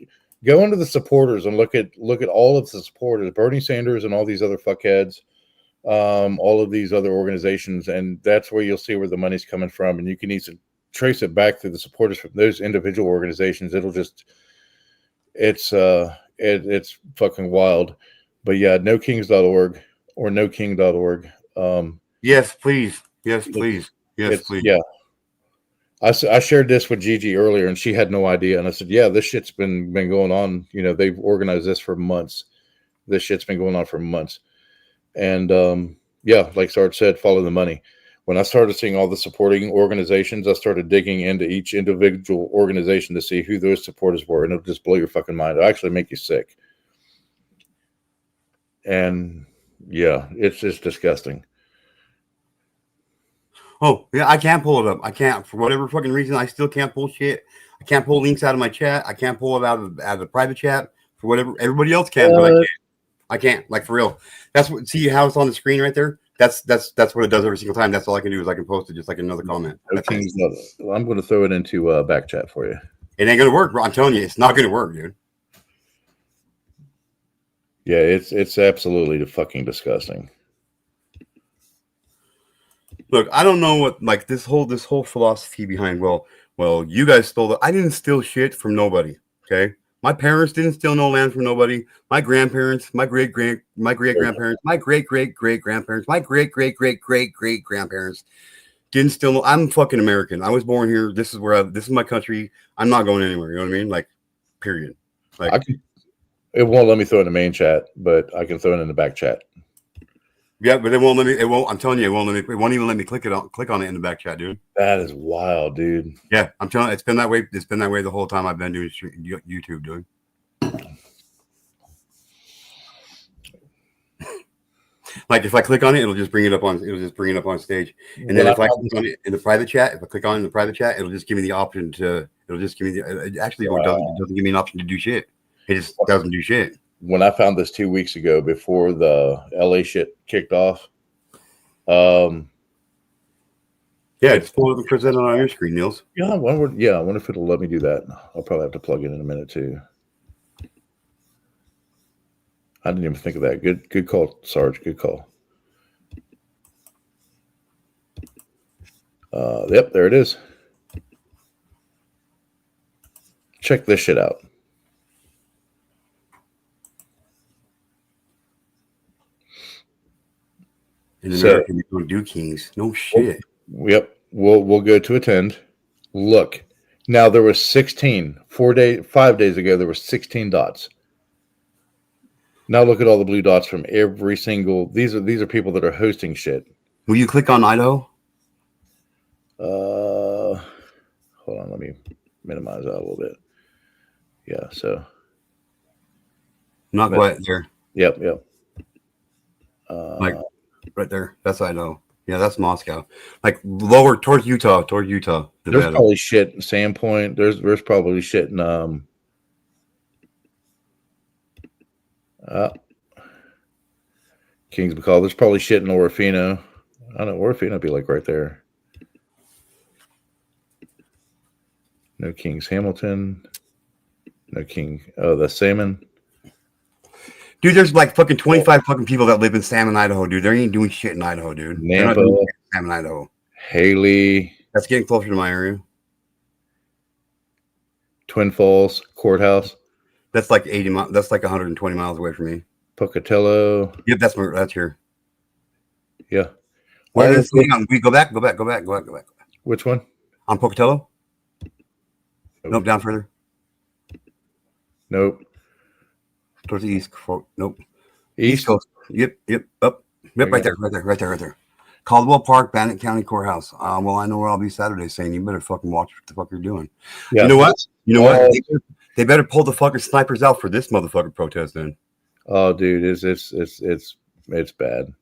go into the supporters and look at all of the supporters, Bernie Sanders and all these other fuckheads, all of these other organizations, and that's where you'll see where the money's coming from, and you can easily trace it back to the supporters from those individual organizations. It's fucking wild. But yeah, nokings.org or noking.org. Yes, please. Yes, please. Yes, please. Yeah. I shared this with Gigi earlier, and she had no idea. And I said, "Yeah, this shit's been going on. You know, they've organized this for months. This shit's been going on for months." And like Sarge said, follow the money. When I started seeing all the supporting organizations, I started digging into each individual organization to see who those supporters were, and it'll just blow your fucking mind. It'll actually make you sick. And yeah, it's just disgusting. Oh, yeah, I can't pull it up. I can't, for whatever fucking reason, I still can't pull shit. I can't pull links out of my chat. I can't pull it out of the private chat for whatever everybody else can, but I can't. I can't, like, for real. That's what, see how it's on the screen right there? That's what it does every single time. That's all I can do is I can post it just like another comment. I'm going to throw it into back chat for you. It ain't going to work, bro. I'm telling you, it's not going to work, dude. Yeah, it's absolutely fucking disgusting. Look, I don't know what like this whole philosophy behind. Well, you guys stole it. I didn't steal shit from nobody. Okay, my parents didn't steal no land from nobody. My grandparents, my great grandparents, my great grandparents, my great grandparents, my great grandparents didn't steal. No, I'm fucking American. I was born here. This is this is my country. I'm not going anywhere. You know what I mean? Like, period. Like, it won't let me throw it in the main chat, but I can throw it in the back chat. yeah, but it won't let me. It won't. I'm telling you, it won't let me. It won't even let me click on it in the back chat, dude. That is wild, dude. Yeah, I'm telling you, it's been that way. It's been that way the whole time I've been doing YouTube, dude. Like if I click on it, it'll just bring it up on. It'll just bring it up on stage. And then if I click on it in the private chat, if I click on it in the private chat, it'll just give me the option to. It'll just give me the. It actually doesn't give me an option to do shit. It just doesn't do shit. When I found this 2 weeks ago before the LA shit kicked off, yeah, it's full of presented on your screen, Niels. Yeah, I wonder if it'll let me do that. I'll probably have to plug it in a minute too. I didn't even think of that. Good call, Sarge. Good call. Yep, there it is. Check this shit out. In America, we don't do kings. No shit. Yep. We'll go to attend. Look. Now there was 16. 5 days ago, there were 16 dots. Now look at all the blue dots from every single. These are people that are hosting shit. Will you click on Idaho? Hold on, let me minimize that a little bit. Yeah, so not quite there. Yep. Like right there. That's Idaho. Yeah, that's Moscow. Like lower towards Utah. There's probably shit in Sandpoint. There's probably shit in Kings McCall. There's probably shit in Orofino. I don't know. Orofino would be like right there. No Kings Hamilton. No King. Oh, the Salmon. Dude, there's like fucking 25 fucking people that live in Salmon, Idaho, dude. They ain't doing shit in Idaho, dude. Nampa, Salmon, Idaho. Haley. That's getting closer to my area. Twin Falls Courthouse. That's like 80 miles. That's like 120 miles away from me. Pocatello. Yep, that's here. Yeah. Where is it? We go back. Which one? On Pocatello? Nope, down further. Nope. Towards the east. Nope. East Coast. Yep. Up. Yep, right there. Caldwell Park, Bannock County Courthouse. Well, I know where I'll be Saturday, saying you better fucking watch what the fuck you're doing. Yeah. You know what? They better pull the fucking snipers out for this motherfucking protest then. Oh, dude, it's bad.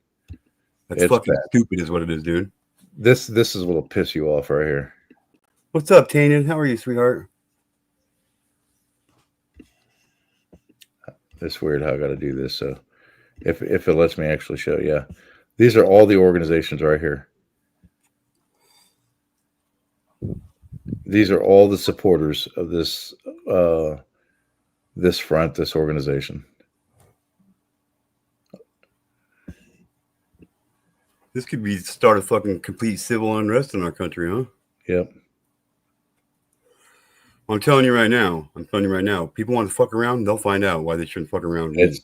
That's fucking stupid, is what it is, dude. This is what'll piss you off right here. What's up, Tanyan? How are you, sweetheart? It's weird how I got to do this. So, if it lets me actually show, yeah, these are all the organizations right here. These are all the supporters of this front, this organization. This could be the start of fucking complete civil unrest in our country, huh? Yep. I'm telling you right now. People want to fuck around, they'll find out why they shouldn't fuck around. It's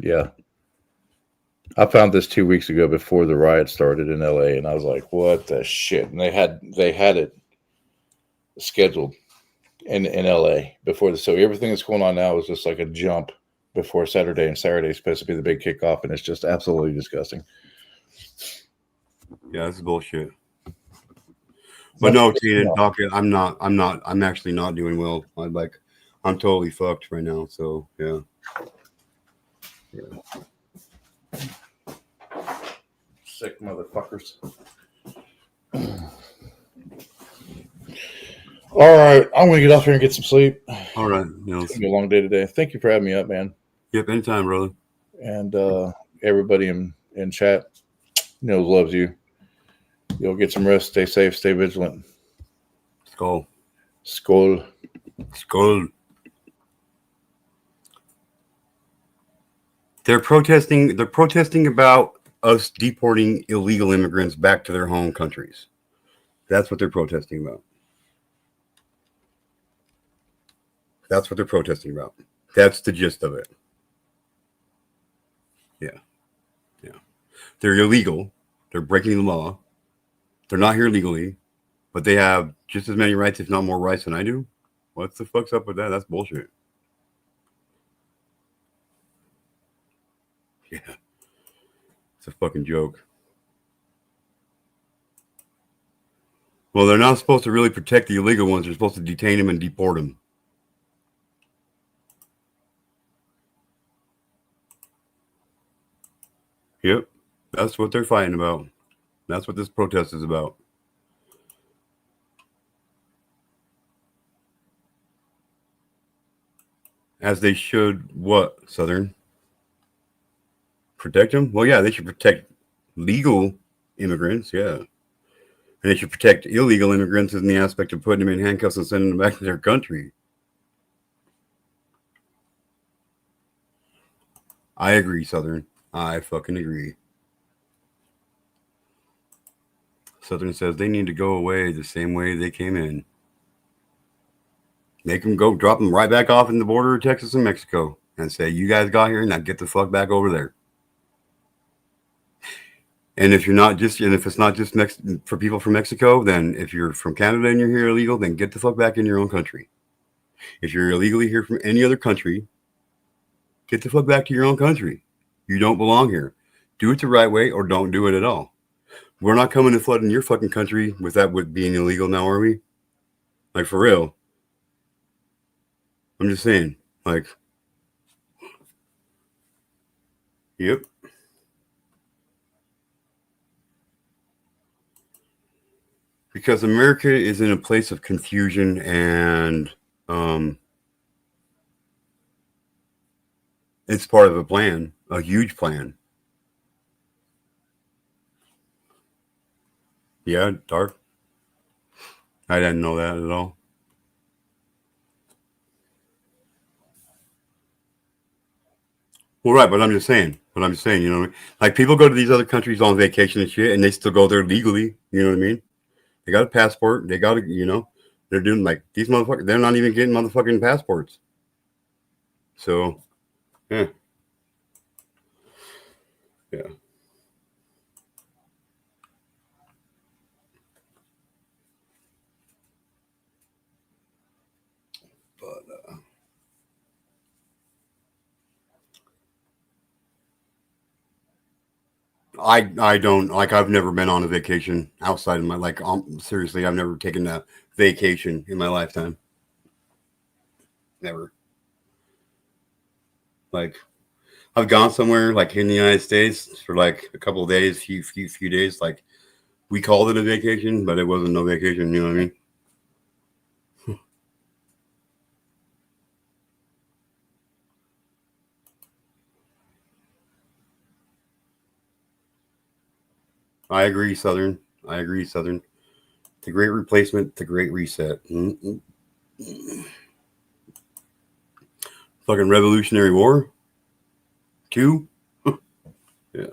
yeah. I found this 2 weeks ago before the riot started in LA, and I was like, what the shit? And they had it scheduled in LA before so everything that's going on now is just like a jump before Saturday, and Saturday is supposed to be the big kickoff, and it's just absolutely disgusting. Yeah, this is bullshit. But no, Tina, I'm actually not doing well. I'm totally fucked right now. So yeah. Sick motherfuckers. All right, I'm gonna get off here and get some sleep. All right, it's gonna be a long day today. Thank you for having me up, man. Yep, anytime, brother. And everybody in chat, loves you. You'll get some rest. Stay safe. Stay vigilant. Skull. Skull. Skull. They're protesting. They're protesting about us deporting illegal immigrants back to their home countries. That's what they're protesting about. That's what they're protesting about. That's the gist of it. Yeah. Yeah. They're illegal. They're breaking the law. They're not here legally, but they have just as many rights, if not more rights than I do. What the fuck's up with that? That's bullshit. Yeah. It's a fucking joke. Well, they're not supposed to really protect the illegal ones. They're supposed to detain them and deport them. Yep. That's what they're fighting about. That's what this protest is about. As they should, what, Southern? Protect them? Well, yeah, they should protect legal immigrants, yeah. And they should protect illegal immigrants in the aspect of putting them in handcuffs and sending them back to their country. I agree, Southern. I fucking agree. Southern says they need to go away the same way they came in. Make them go, drop them right back off in the border of Texas and Mexico and say, you guys got here, now get the fuck back over there. And if you're not just, and if it's not just for people from Mexico, then if you're from Canada and you're here illegal, then get the fuck back in your own country. If you're illegally here from any other country, get the fuck back to your own country. You don't belong here. Do it the right way or don't do it at all. We're not coming and flooding your fucking country with that with being illegal now, are we? Like, for real. I'm just saying, like, yep. Because America is in a place of confusion and it's part of a plan, a huge plan. Yeah, dark. I didn't know that at all. Well, right, but I'm just saying, you know what I mean? Like, people go to these other countries on vacation and shit, and they still go there legally, you know what I mean? They got a passport, they got a, they're doing, like, these motherfuckers, they're not even getting motherfucking passports. So, yeah. Yeah. But, I don't, like, I've never been on a vacation outside of my, like, seriously, I've never taken a vacation in my lifetime. Never. Like, I've gone somewhere, like, in the United States for, like, a couple of days, few days, like, we called it a vacation, but it wasn't no vacation, you know what I mean? I agree, Southern. The Great Replacement, the Great Reset. Fucking Revolutionary War 2. Yeah.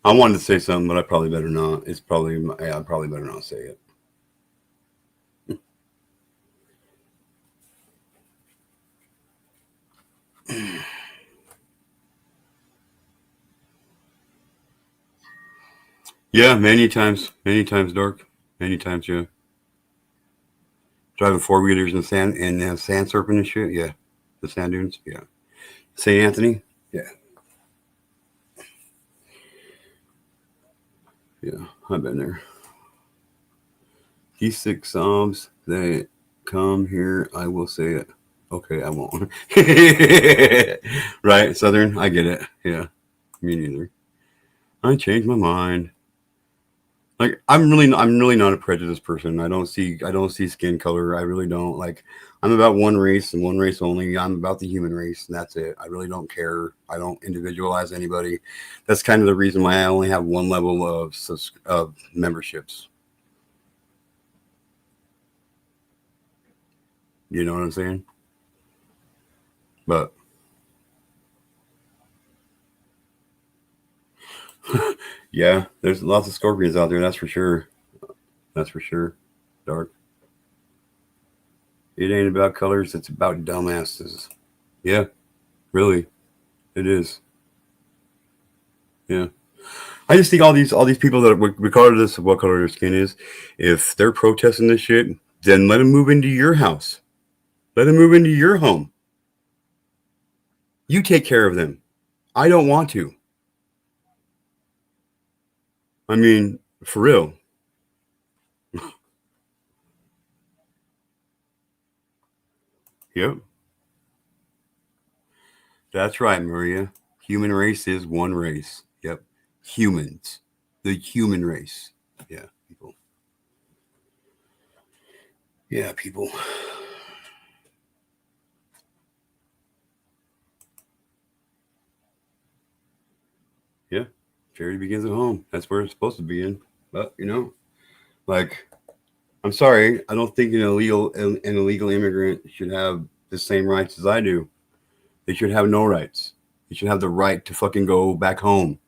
I wanted to say something, but I probably better not. I probably better not say it. Yeah, many times, Dark. Many times, yeah. Driving 4-wheelers in the sand and sand serpent and shit. Yeah, the sand dunes. Yeah, St. Anthony. Yeah, yeah, I've been there. These 6 Psalms that come here, I will say it. Okay, I won't. Right, Southern. I get it. Yeah, me neither. I changed my mind. Like, I'm really not a prejudiced person. I don't see skin color. I really don't. Like, I'm about one race and one race only. I'm about the human race, and that's it. I really don't care. I don't individualize anybody. That's kind of the reason why I only have one level of memberships. You know what I'm saying? But yeah, there's lots of scorpions out there. That's for sure. That's for sure. Dark. It ain't about colors. It's about dumbasses. Yeah, really, it is. Yeah. I just think all these people that regardless of what color their skin is, if they're protesting this shit, then let them move into your house. Let them move into your home. You take care of them. I don't want to. I mean, for real. Yep. That's right, Maria. Human race is one race. Yep. Humans. The human race. Yeah, people. Yeah, people. Yeah. Charity begins at home. That's where it's supposed to be in. But, like, I'm sorry, I don't think an illegal immigrant should have the same rights as I do. They should have no rights. They should have the right to fucking go back home.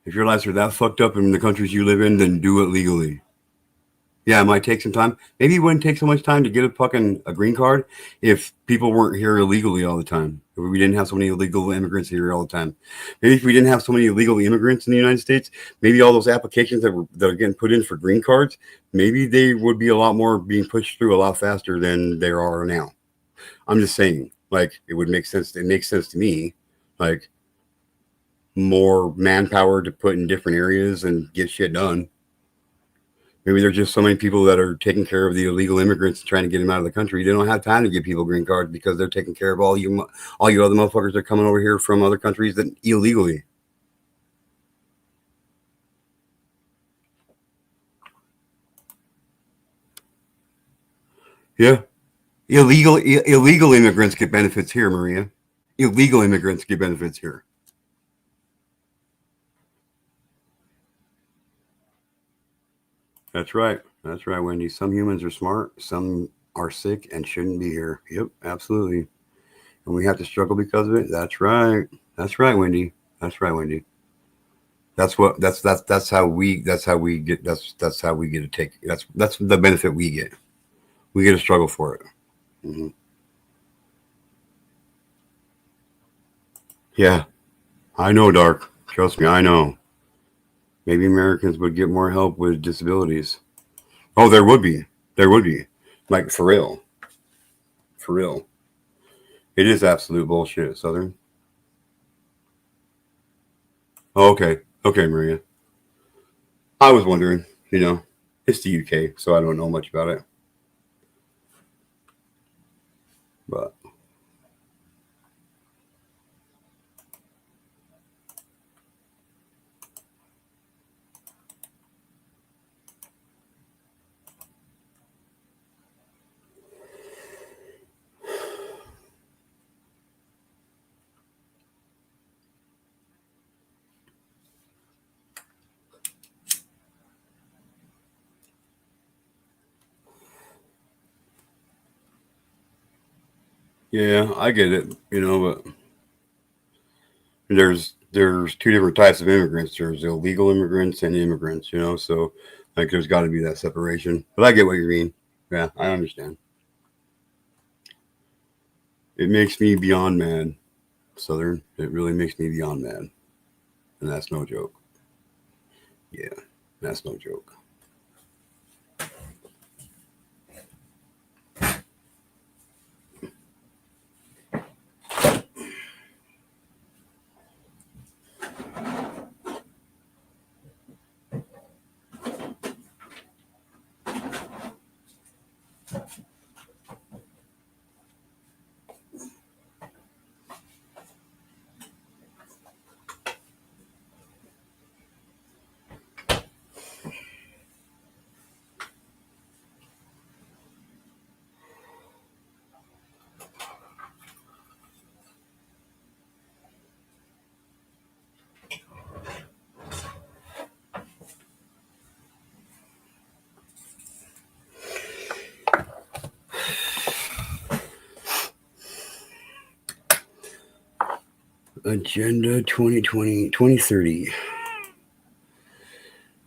If your lives are that fucked up in the countries you live in, then do it legally. Yeah, it might take some time. Maybe it wouldn't take so much time to get a green card if people weren't here illegally all the time. If we didn't have so many illegal immigrants here all the time. Maybe if we didn't have so many illegal immigrants in the United States, maybe all those applications that are getting put in for green cards, maybe they would be a lot more being pushed through a lot faster than there are now. I'm just saying, like, it would make sense. It makes sense to me, like, more manpower to put in different areas and get shit done. Maybe there's just so many people that are taking care of the illegal immigrants and trying to get them out of the country. They don't have time to give people green cards because they're taking care of all you other motherfuckers that are coming over here from other countries that illegally. Yeah, illegal immigrants get benefits here, Maria. Illegal immigrants get benefits here. That's right. That's right, Wendy. Some humans are smart, some are sick and shouldn't be here. Yep, absolutely. And we have to struggle because of it. That's right. That's right, Wendy. That's right, Wendy. That's how we get to take. That's the benefit we get. We get to struggle for it. Hmm. Yeah, I know, Dark. Trust me, I know. Maybe Americans would get more help with disabilities. Oh, there would be. There would be. Like, for real. For real. It is absolute bullshit, Southern. Oh, okay. Okay, Maria. I was wondering, it's the UK, so I don't know much about it. But yeah, I get it, but there's two different types of immigrants. There's illegal immigrants and immigrants, so like there's got to be that separation. But I get what you mean. Yeah, I understand. It makes me beyond mad, Southern. It really makes me beyond mad. And that's no joke. Yeah, that's no joke. Agenda 2030.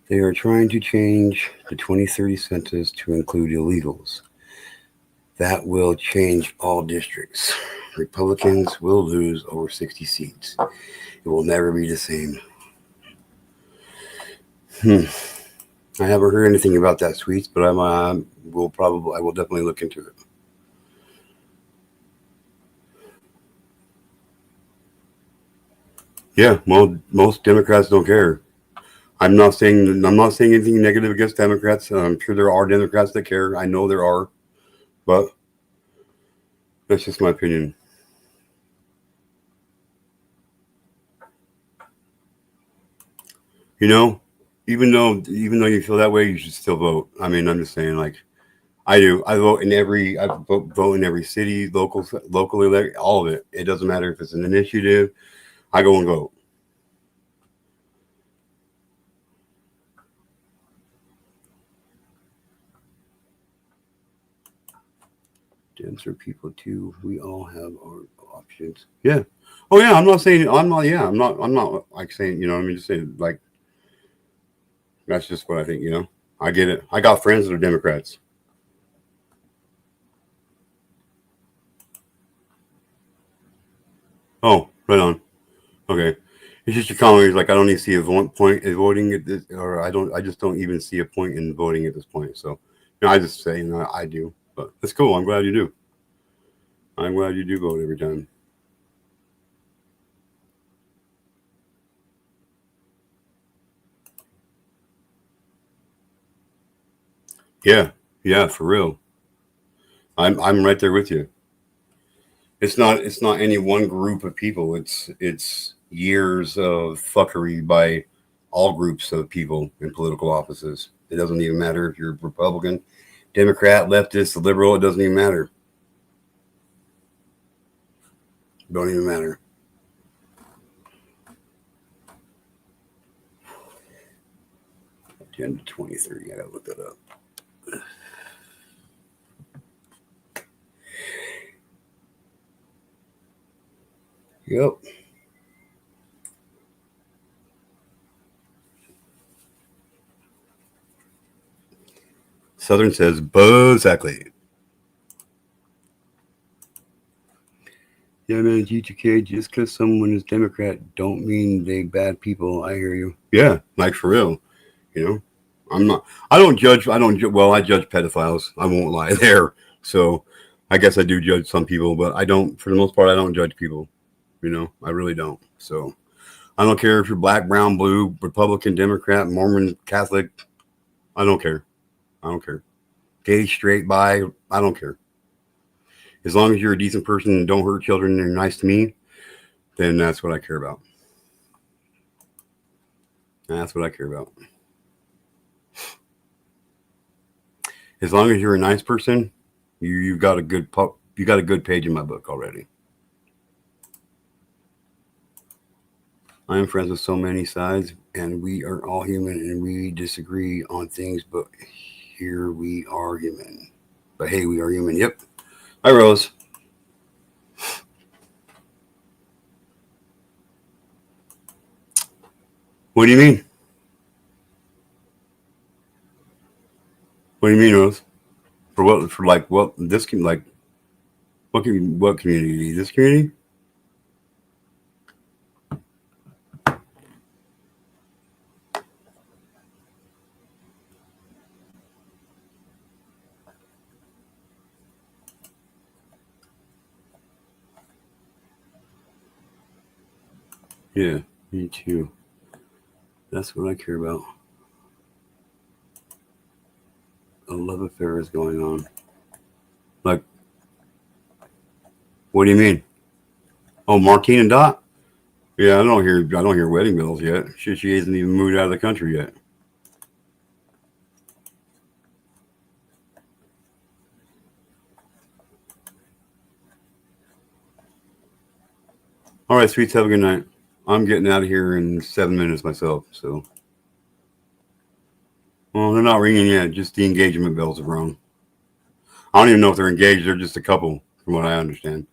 They are trying to change the 2030 census to include illegals. That will change all districts. Republicans will lose over 60 seats. It will never be the same. I haven't heard anything about that, Sweets, but I will definitely look into it. Yeah, well, most Democrats don't care. I'm not saying anything negative against Democrats. I'm sure there are Democrats that care. I know there are, but that's just my opinion. You know, even though you feel that way, you should still vote. I mean, I'm just saying, like I do. I vote in every city, locally, all of it. It doesn't matter if it's an initiative. I go and vote. Dems are people too. We all have our options. Yeah. Oh yeah. I'm not saying. I'm not. Yeah. I'm not. I'm not like saying. You know. I mean, just saying. Like that's just what I think. You know. I get it. I got friends that are Democrats. Oh, right on. Okay. It's just your comment. Like I don't even see a point in voting at this, or I just don't even see a point in voting at this point. So, you know, I just say, you know, I do. But that's cool. I'm glad you do. I'm glad you do vote every time. Yeah, yeah, for real. I'm right there with you. It's not any one group of people. It's years of fuckery by all groups of people in political offices. It doesn't even matter if you're Republican, Democrat, leftist, liberal. It doesn't even matter. Don't even matter. Agenda 2030. I gotta look that up. Yep. Southern says exactly. Yeah, man, g2k. Just because someone is Democrat, don't mean they bad people. I hear you. Yeah, like for real. You know, I'm not. I don't judge. Well, I judge pedophiles. I won't lie there. So, I guess I do judge some people, but I don't. For the most part, I don't judge people. You know, I really don't. So, I don't care if you're black, brown, blue, Republican, Democrat, Mormon, Catholic. I don't care. I don't care. Gay, straight, bi. I don't care. As long as you're a decent person and don't hurt children and you're nice to me, then that's what I care about. That's what I care about. As long as you're a nice person, you've got a good page in my book already. I am friends with so many sides, and we are all human, and we disagree on things, but here we are human. But hey, we are human. Yep. Hi, Rose. What do you mean? What do you mean, Rose? For what? For like what? This can like what community? This community? Yeah, me too. That's what I care about. A love affair is going on. Like, what do you mean? Oh, Martine and Dot? Yeah, I don't hear wedding bells yet. She hasn't even moved out of the country yet. All right, sweets, have a good night. I'm getting out of here in 7 minutes myself, so. Well, they're not ringing yet. Just the engagement bells are rung. I don't even know if they're engaged. They're just a couple, from what I understand.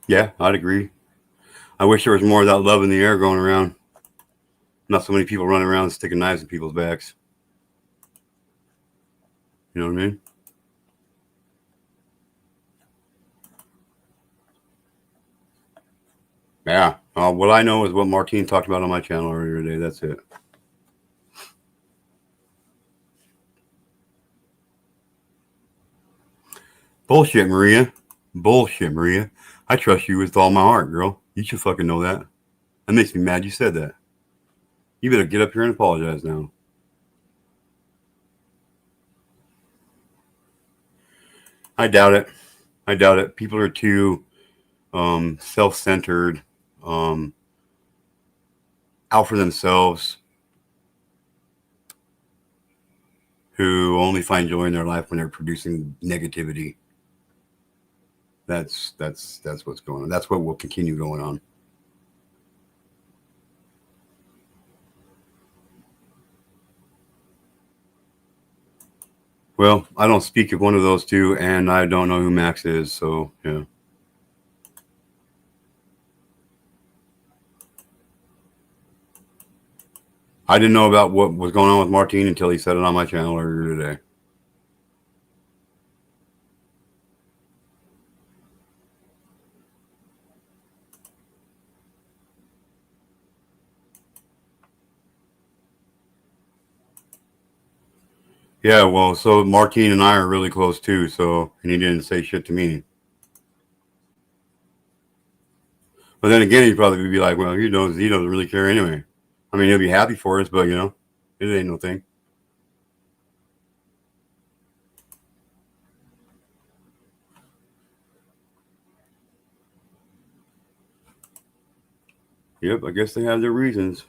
Yeah, I'd agree. I wish there was more of that love in the air going around. Not so many people running around sticking knives in people's backs. You know what I mean? Yeah. What I know is what Martine talked about on my channel earlier today. That's it. Bullshit, Maria. Bullshit, Maria. I trust you with all my heart, girl. You should fucking know that. That makes me mad you said that. You better get up here and apologize now. I doubt it. I doubt it. People are too self-centered, out for themselves, who only find joy in their life when they're producing negativity. That's what's going on. That's what will continue going on. Well, I don't speak of one of those two, and I don't know who Max is, so yeah. I didn't know about what was going on with Martine until he said it on my channel earlier today. Yeah, well, so Martine and I are really close too, so, and he didn't say shit to me. But then again, he'd probably be like, well, he doesn't really care anyway. I mean, he'll be happy for us, but, you know, it ain't no thing. Yep, I guess they have their reasons.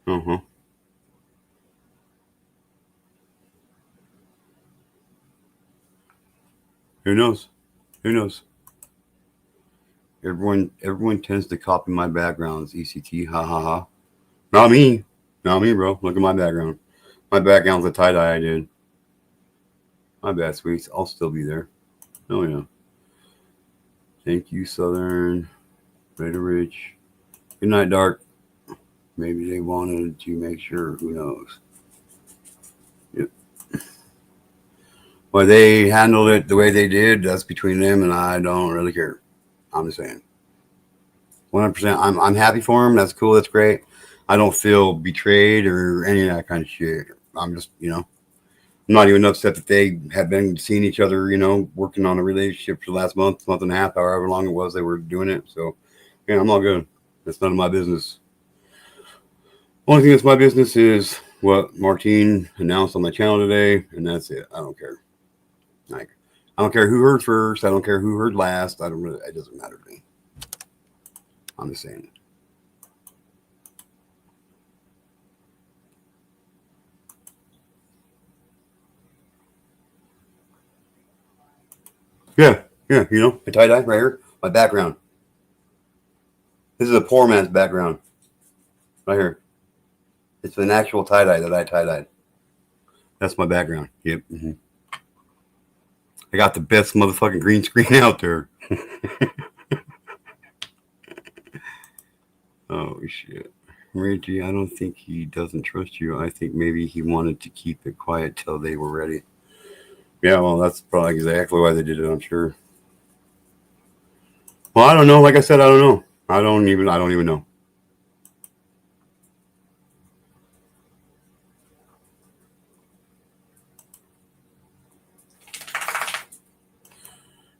Uh-huh. Who knows? Who knows? Everyone tends to copy my backgrounds, ECT, ha ha ha. Not me. Not me, bro. Look at my background. My background's a tie-dye I did. My bad, sweets. I'll still be there. Oh, yeah. Thank you, Southern. Raider Ridge. Good night, Dark. Maybe they wanted to make sure. Who knows? Yep. Well, they handled it the way they did. That's between them, and I don't really care. I'm just saying. 100%. I'm happy for him. That's cool. That's great. I don't feel betrayed or any of that kind of shit. I'm just, you know, I'm not even upset that they have been seeing each other, you know, working on a relationship for the last month and a half, however long it was they were doing it. So, yeah, I'm all good. That's none of my business. Only thing that's my business is what Martine announced on my channel today, and that's it. I don't care. Like, I don't care who heard first. I don't care who heard last. I don't really. It doesn't matter to me. I'm just saying. Yeah, you know, a tie-dye right here. My background. This is a poor man's background. Right here. It's an actual tie-dye that I tie-dyed. That's my background. Yep. Mm-hmm. I got the best motherfucking green screen out there. Oh, shit. Reggie, I don't think he doesn't trust you. I think maybe he wanted to keep it quiet till they were ready. Yeah, well, that's probably exactly why they did it, I'm sure. Well, I don't know. Like I said, I don't know. I don't even know.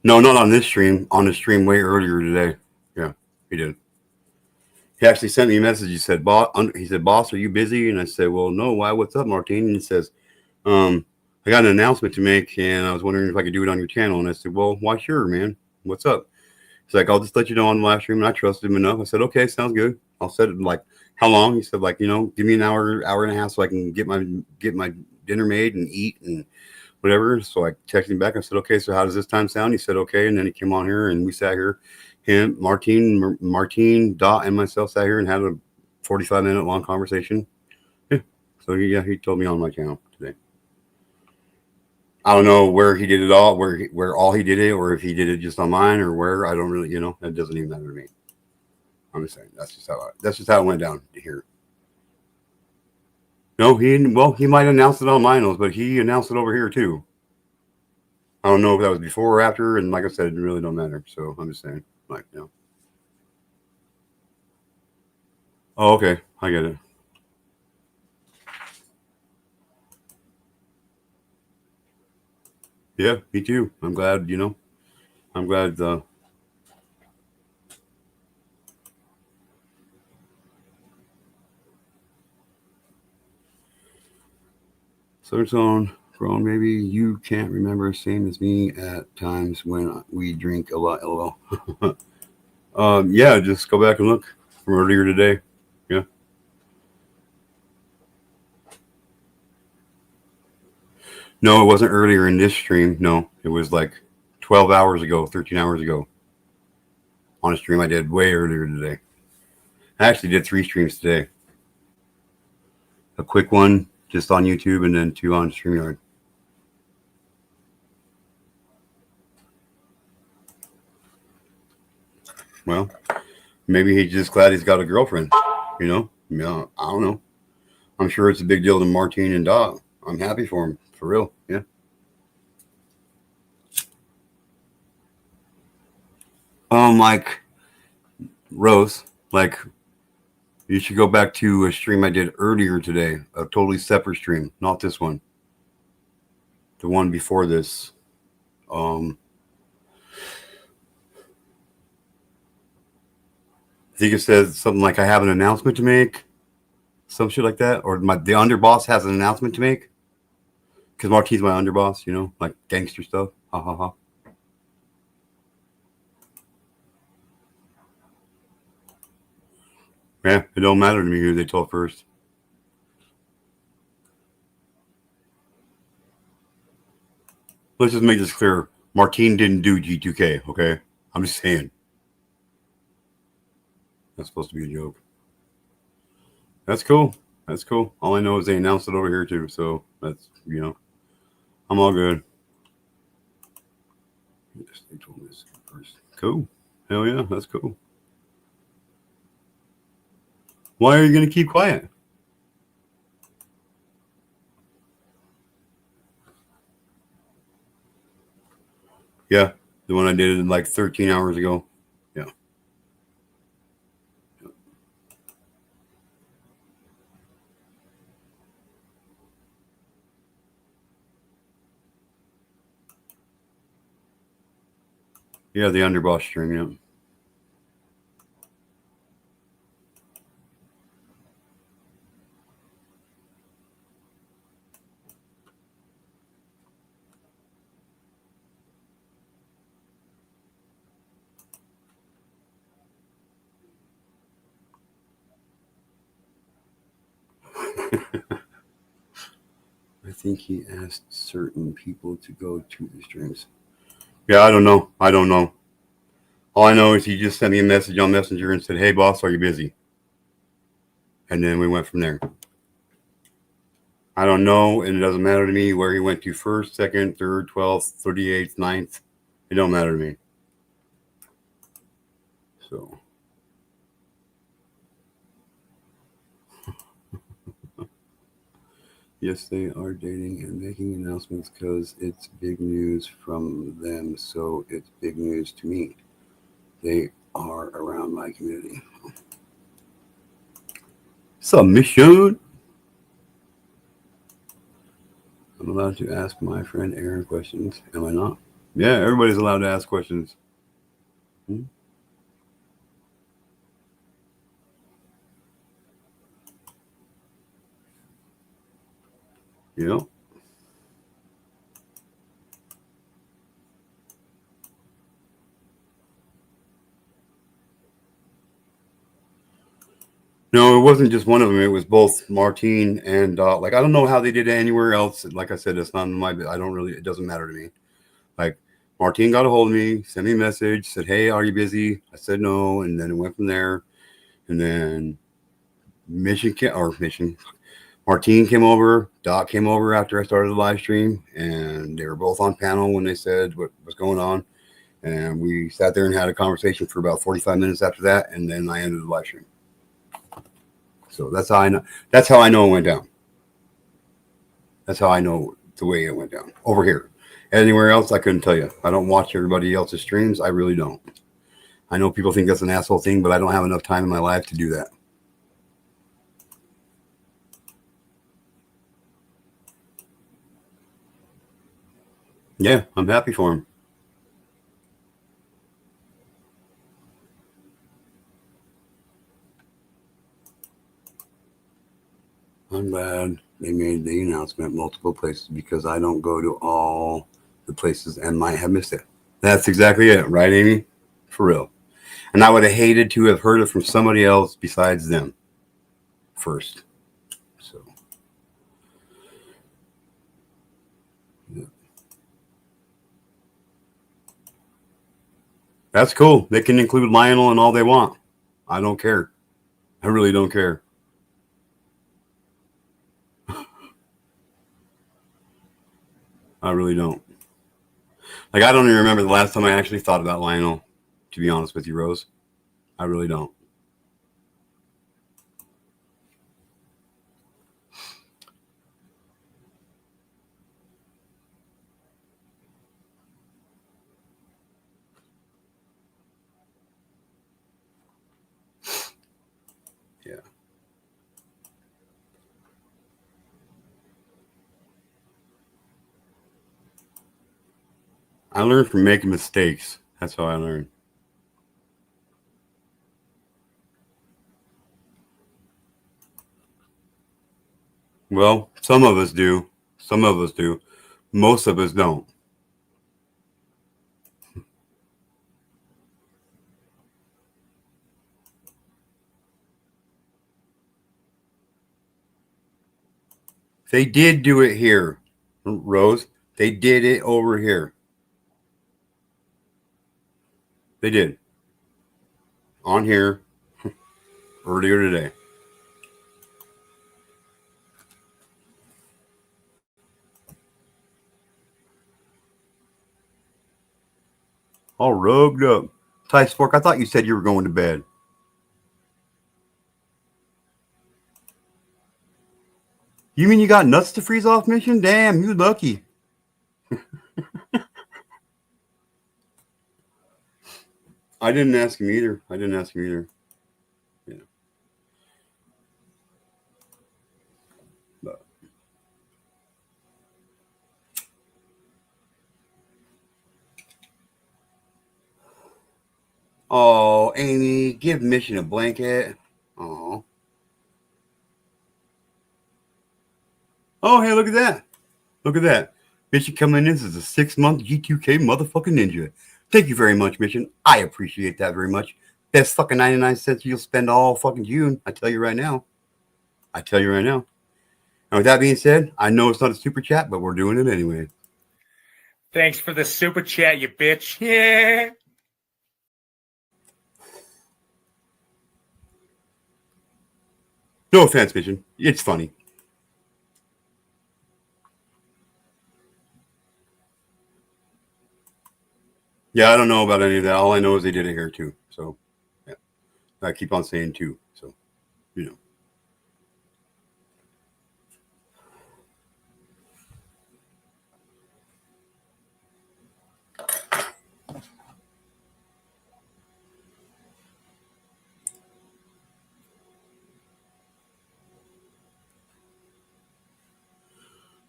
No, not on this stream. On the stream way earlier today. Yeah, he did. He actually sent me a message. He said, "Boss, are you busy?" And I said, "Well, no. Why? What's up, Martine?" And he says, I got an announcement to make, and I was wondering if I could do it on your channel." And I said, "Well, why, sure, man. What's up?" He's like, "I'll just let you know on the live stream." And I trusted him enough. I said, "Okay, sounds good. I'll set it." Like, how long? He said, like, you know, give me an hour and a half so I can get my dinner made and eat and whatever. So I texted him back. I said, "Okay, so how does this time sound?" He said, "Okay." And then he came on here and we sat here. Him, Martine, Dot, and myself sat here and had a 45-minute long conversation. Yeah. So yeah, he told me on my channel today. I don't know where he did it all, where all he did it, or if he did it just on mine, or where. I don't really, that doesn't even matter to me. I'm just saying that's just how it went down here. No, he might announce it on mine, but he announced it over here too. I don't know if that was before or after, and like I said, it really don't matter. So I'm just saying, like, Oh, okay, I get it. Yeah, me too. I'm glad. I'm glad. Southern Grown, maybe you can't remember, same as me at times when we drink a lot. LOL. Yeah, just go back and look from earlier today. Yeah. No, it wasn't earlier in this stream. No, it was like 12 hours ago, 13 hours ago. On a stream I did way earlier today. I actually did 3 streams today. A quick one just on YouTube and then 2 on StreamYard. Well, maybe he's just glad he's got a girlfriend. Yeah, I don't know. I'm sure it's a big deal to Martine and Doc. I'm happy for him, for real. Yeah. Like Rose, like you should go back to a stream I did earlier today, a totally separate stream, not this one. The one before this. I think it says something like I have an announcement to make, some shit like that, or the underboss has an announcement to make. Because Martine's my underboss, like gangster stuff. Ha ha ha. Yeah, it don't matter to me who they told first. Let's just make this clear. Martine didn't do G2K, okay? I'm just saying. That's supposed to be a joke. That's cool. That's cool. All I know is they announced it over here too, so that's, I'm all good. Yes, they told me this first. Cool. Hell yeah, that's cool. Why are you going to keep quiet? Yeah, the one I did like 13 hours ago. Yeah. Yeah, the underboss stream, yeah. I think he asked certain people to go to the streams. Yeah, I don't know. All I know is he just sent me a message on Messenger and said, "Hey, boss, are you busy?" And then we went from there. I don't know, and it doesn't matter to me where he went to first, second, third, 12th, 38th, 9th. It don't matter to me. So. Yes, they are dating and making announcements because it's big news from them, so it's big news to me. They are around my community. Submission. I'm allowed to ask my friend Aaron questions. Am I not? Yeah, everybody's allowed to ask questions. Yeah. No, it wasn't just one of them. It was both Martine and like I don't know how they did it anywhere else. Like I said, it's not in my. I don't really. It doesn't matter to me. Like Martine got a hold of me, sent me a message, said, "Hey, are you busy?" I said no, and then it went from there. And then Martine came over, Doc came over after I started the live stream, and they were both on panel when they said what was going on. And we sat there and had a conversation for about 45 minutes after that, and then I ended the live stream. So that's how I know. That's how I know it went down. That's how I know the way it went down over here. Anywhere else, I couldn't tell you. I don't watch everybody else's streams. I really don't. I know people think that's an asshole thing, but I don't have enough time in my life to do that. Yeah, I'm happy for him. I'm glad they made the announcement multiple places because I don't go to all the places and might have missed it. That's exactly it, right, Amy? For real. And I would have hated to have heard it from somebody else besides them first. So, yeah. That's cool. They can include Lionel and all they want. I don't care. I really don't care. I really don't. Like, I don't even remember the last time I actually thought about Lionel, to be honest with you, Rose. I really don't. Yeah. I learned from making mistakes. That's how I learned. Well, some of us do. Some of us do. Most of us don't. They did do it here, Rose. They did it over here. They did. On here earlier today. All rubbed up. Ty Spork, I thought you said you were going to bed. You mean you got nuts to freeze off, Mission? Damn, you lucky. I didn't ask him either. Yeah. But. Oh, Amy, give Mission a blanket. Oh. Oh, hey, look at that. Look at that. Mission coming in as a 6-month g2k motherfucking ninja. Thank you very much, Mission. I appreciate that very much. Best fucking 99 cents you'll spend all fucking June. I tell you right now. And with that being said, I know it's not a super chat, but we're doing it anyway. Thanks for the super chat, you bitch. Yeah. No offense, Mission. It's funny. Yeah, I don't know about any of that. All I know is they did it here too. So, yeah. I keep on saying too. So, you know.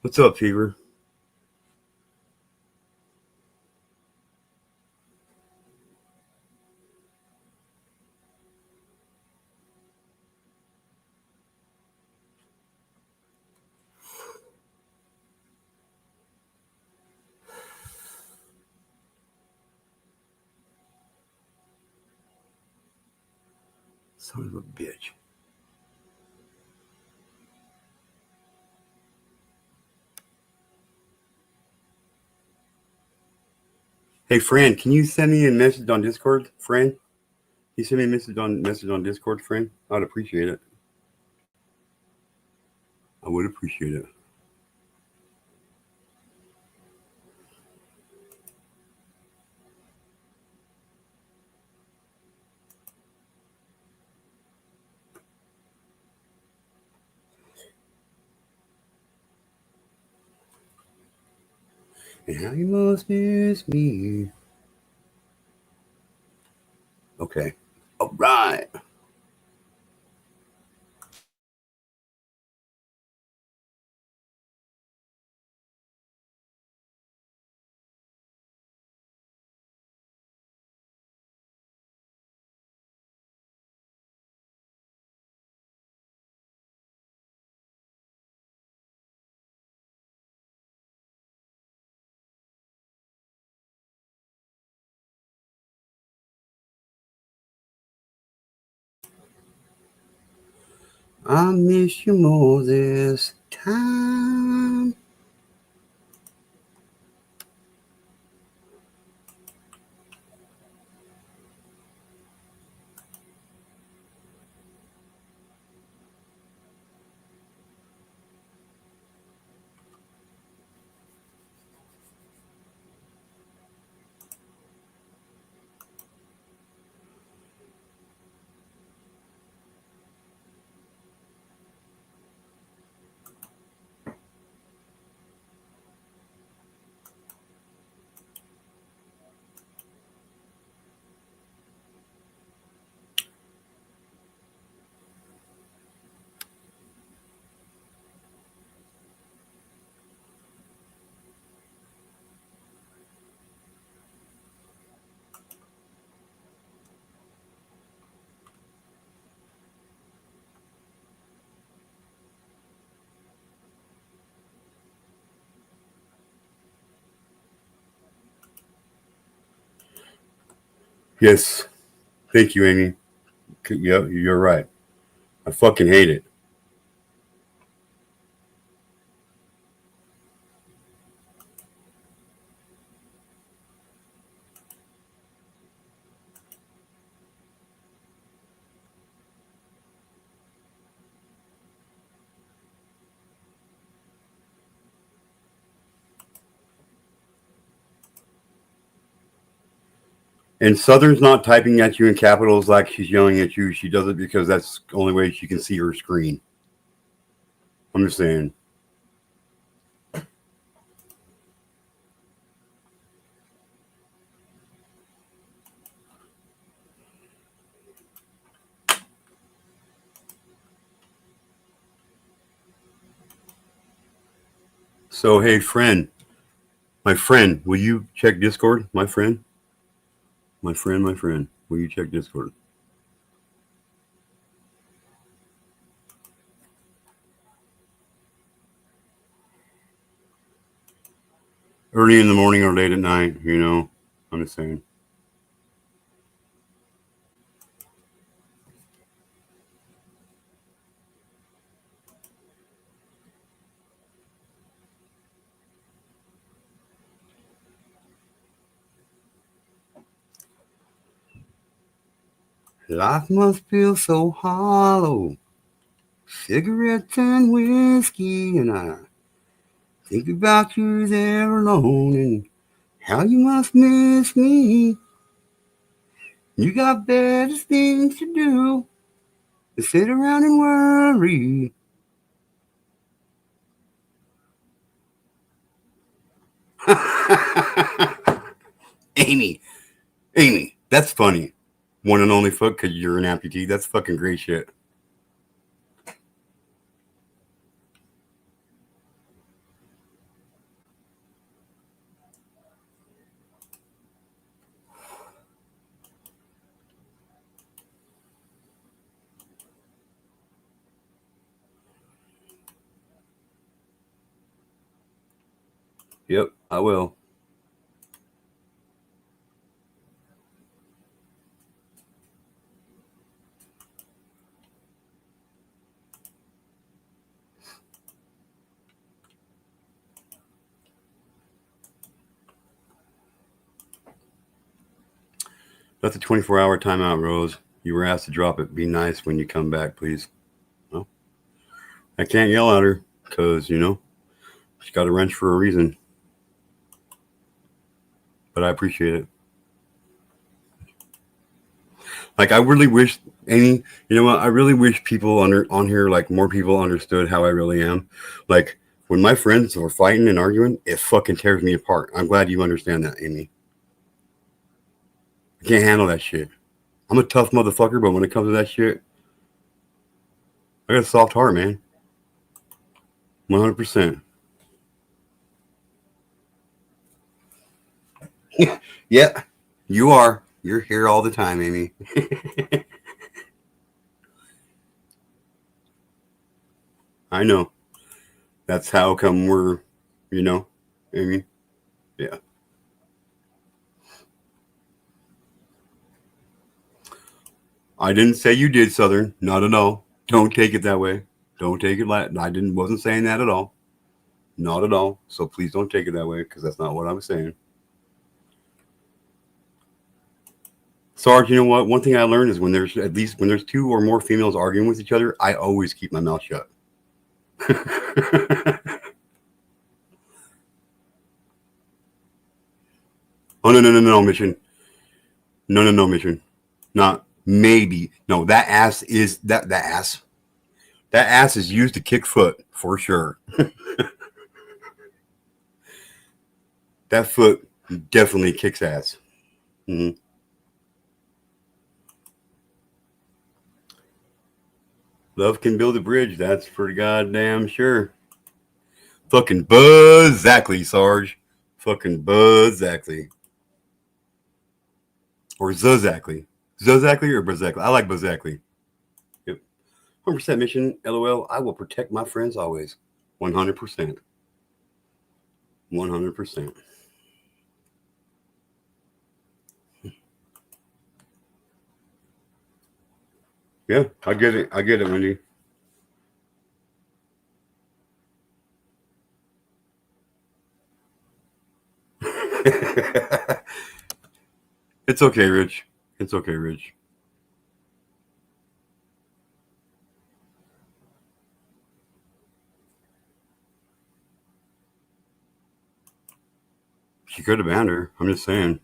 What's up, Fever? Son of a bitch. Hey, Fran, can you send me a message on Discord, Fran? Can you send me a message on Discord, Fran? I'd appreciate it. I would appreciate it. And how you must miss me. Okay. All right. I miss you more this time. Yes. Thank you, Amy. Yeah, you're right. I fucking hate it. And Southern's not typing at you in capitals like she's yelling at you. She does it because that's the only way she can see her screen. I'm just saying. So, hey, my friend, will you check Discord? My friend, will you check Discord? Early in the morning or late at night, I'm just saying. Life must feel so hollow. Cigarettes and whiskey, and I think about you there alone and how you must miss me. You got better things to do than sit around and worry. Amy, that's funny. One and only foot because you're an amputee. That's fucking great shit. Yep, I will. That's a 24-hour timeout, Rose. You were asked to drop it. Be nice when you come back, please. Well, I can't yell at her. Because, you know, she got a wrench for a reason. But I appreciate it. Like, I really wish you know what? I really wish people on here, like, more people understood how I really am. Like, when my friends are fighting and arguing, it fucking tears me apart. I'm glad you understand that, Amy. I can't handle that shit. I'm a tough motherfucker, but when it comes to that shit, I got a soft heart, man. 100%. Yeah, you are. You're here all the time, Amy. I know. That's how come we're, you know, Amy. Yeah. I didn't say you did, Southern. Not at all. Don't take it that way. Don't take it like I wasn't saying that at all. Not at all. So please don't take it that way, because that's not what I was saying. Sarge, you know what? One thing I learned is when there's 2 or more females arguing with each other, I always keep my mouth shut. Oh, no, Mission. No, Mission. Not maybe. No, that ass is that ass. That ass is used to kick foot for sure. That foot definitely kicks ass. Mm-hmm. Love can build a bridge. That's for goddamn sure. Fucking Buzz Zackley, Sarge. Fucking Buzz Zackley. Or Zuzzackley. Zuzzackley or Buzzackley? I like Buzzackley. Yep. 100% Mission. LOL. I will protect my friends always. 100%. 100%. Yeah, I get it. I get it, Wendy. It's okay, Rich. It's okay, Rich. She could have banned her. I'm just saying.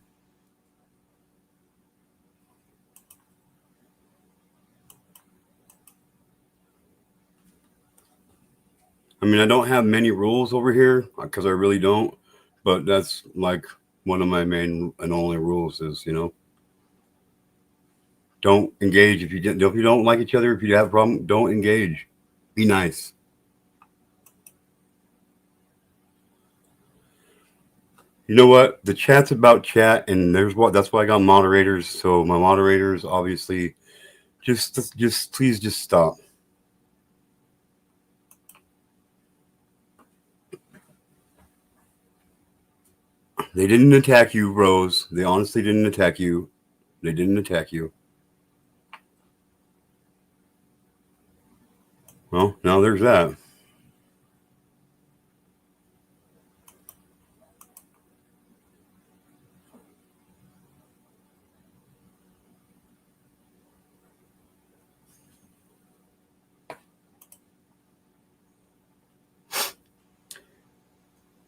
I mean, I don't have many rules over here because I really don't. But that's like one of my main and only rules is, you know, don't engage if you don't like each other. If you have a problem, don't engage. Be nice. You know what? The chat's about chat, and that's why I got moderators. So my moderators, obviously, just please just stop. They didn't attack you, Rose. They honestly didn't attack you. They didn't attack you. Well, now there's that.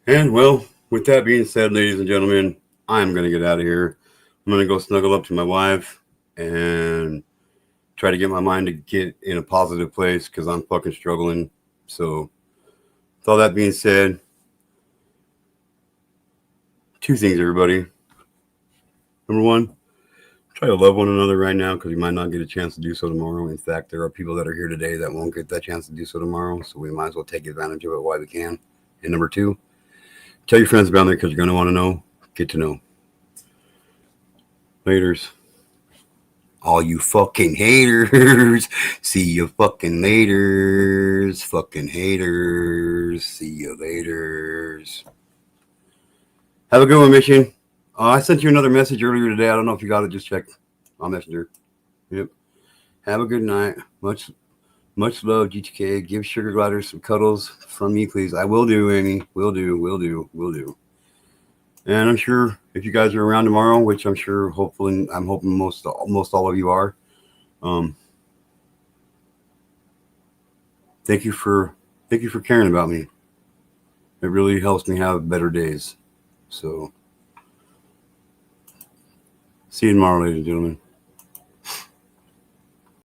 And, well, with that being said, ladies and gentlemen, I'm going to get out of here. I'm going to go snuggle up to my wife and try to get my mind to get in a positive place because I'm fucking struggling. So, with all that being said, 2 things, everybody. Number 1, try to love one another right now because we might not get a chance to do so tomorrow. In fact, there are people that are here today that won't get that chance to do so tomorrow. So we might as well take advantage of it while we can. And number 2, tell your friends about it because you're going to want to know. Get to know. Laters. All you fucking haters. See you fucking laters. Fucking haters. See you laters. Have a good one, Mission. I sent you another message earlier today. I don't know if you got it. Just check on Messenger. Yep. Have a good night. Much love, g2k. Give Sugar Glider some cuddles from me, please. I will do, Amy. Will do. And I'm sure if you guys are around tomorrow, which I'm hoping most all of you are, thank you for Thank you for caring about me. It really helps me have better days. So, see you tomorrow, ladies and gentlemen.